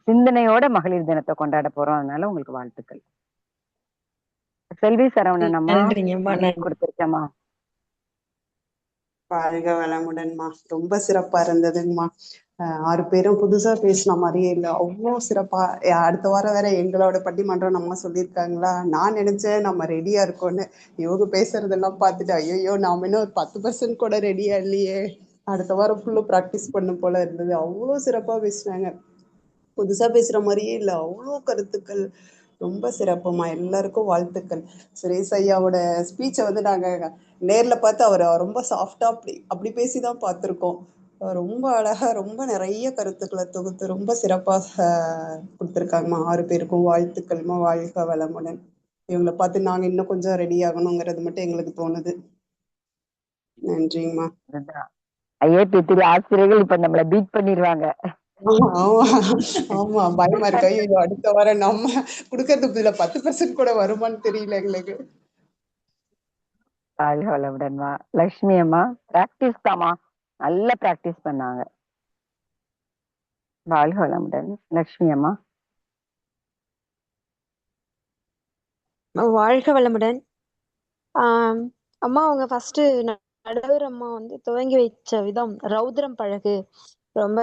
சிந்தனையோட மகளிர் தினத்தை கொண்டாட போறோம். அதனால உங்களுக்கு வாழ்த்துக்கள். செல்வி சரவணன் அம்மா கொடுத்திருக்கேம்மா. வாழ்க வளமுடன்மா. ரொம்ப சிறப்பா இருந்ததுங்கம்மா. 6 பேரும் புதுசா பேசின மாதிரியே இல்லை, அவ்வளோ சிறப்பா. அடுத்த வாரம் வேற எங்களோட பட்டிமன்றம் நம்ம சொல்லியிருக்காங்களா. நான் நினைச்சேன் நம்ம ரெடியா இருக்கோன்னு. இவங்க பேசுறதெல்லாம் பார்த்துட்டு ஐயோ நாம இன்னும் ஒரு 10% கூட ரெடியா இல்லையே, அடுத்த வாரம் ஃபுல்லும் ப்ராக்டிஸ் பண்ணும் போல இருந்தது. அவ்வளோ சிறப்பா பேசினாங்க. புதுசா பேசுற மாதிரியே இல்லை, அவ்வளோ கருத்துக்கள். ரொம்ப சிறப்புமா. எல்லாருக்கும் வாழ்த்துக்கள். சுரேஷ் ஐயாவோட ஸ்பீச்சை வந்து நாங்க நேர்ல பார்த்து அவரை ரொம்ப சாஃப்டா அப்படி பேசிதான் பார்த்துருக்கோம். ரொம்ப அழகா ரொம்ப நிறைய கருத்துக்களை தொகுத்து ரொம்ப சிறப்பாக கொடுத்துருக்காங்கம்மா. 6 பேருக்கும் வாழ்த்துக்கள்மா. வாழ்க வளமுடன். இவங்களை பார்த்து நாங்க இன்னும் கொஞ்சம் ரெடி ஆகணுங்கிறது மட்டும் எங்களுக்கு தோணுது. நன்றிங்கம்மா. ஐஏபி ஆசிரியர்கள் இப்ப நம்மள பீட் பண்ணிடுவாங்க. ஆமா, பயமா இருக்கு. ஐயோ அடுத்த வாரம் நம்ம குடுக்கறதுக்கு இதுல 10% கூட வருமானு தெரியல எங்களுக்கு. வாழ்க வளமுடன்மா. லட்சுமி அம்மா பிராக்டிஸ் தாமா, நல்ல பிராக்டிஸ் பண்ணாங்க. வாழ்க வளமுடன். லட்சுமி அம்மா. வாழ்க வளமுடன். அம்மா அவங்க ஃபர்ஸ்ட் நடுவர் அம்மா வந்து துவங்கி வச்ச விதம் ரௌத்ரம் பழகு ரொம்ப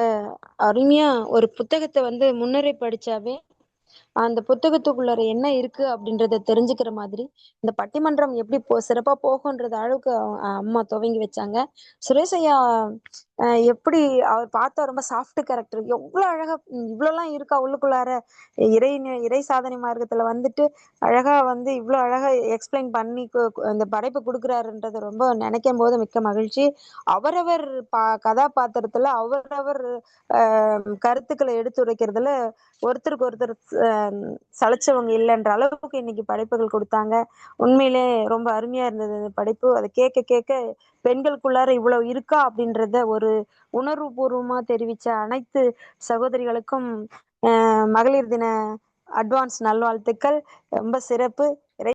அருமையா. ஒரு புத்தகத்தை வந்து முன்னரே படிச்சாவே அந்த புத்தகத்துக்குள்ளார என்ன இருக்கு அப்படின்றத தெரிஞ்சுக்கிற மாதிரி இந்த பட்டிமன்றம் எப்படி சிறப்பா போகும்ன்றது அளவுக்கு அம்மா துவங்கி வச்சாங்க. சுரேஷ் ஐயா எப்படி அவர் பார்த்தா ரொம்ப சாஃப்ட் கேரக்டர், எவ்வளவு அழகா இவ்வளவுலாம் இருக்கா உள்ளுக்குள்ளார. இறை சாதனை மார்க்கத்துல வந்துட்டு அழகா வந்து இவ்வளவு அழகா எக்ஸ்பிளைன் பண்ணி அந்த படைப்பு கொடுக்குறாருன்றது ரொம்ப நினைக்கும் போது மிக்க மகிழ்ச்சி. அவரவர் கதாபாத்திரத்துல அவரவர் கருத்துக்களை எடுத்துரைக்கிறதுல ஒருத்தருக்கு ஒருத்தர் சளைச்சவங்க இல்லைன்ற அளவுக்கு இன்னைக்கு படைப்புகள் கொடுத்தாங்க. உண்மையிலே ரொம்ப அருமையா இருந்தது அந்த படைப்பு. அதை கேட்க கேட்க பெண்களுக்குள்ளார இவ்வளவு இருக்கா அப்படின்றத ஒரு உணர்வு பூர்வமா தெரிவிச்ச அனைத்து சகோதரிகளுக்கும் மகளிர் தின அட்வான்ஸ் நல்வாழ்த்துக்கள். ரொம்ப சிறப்பு.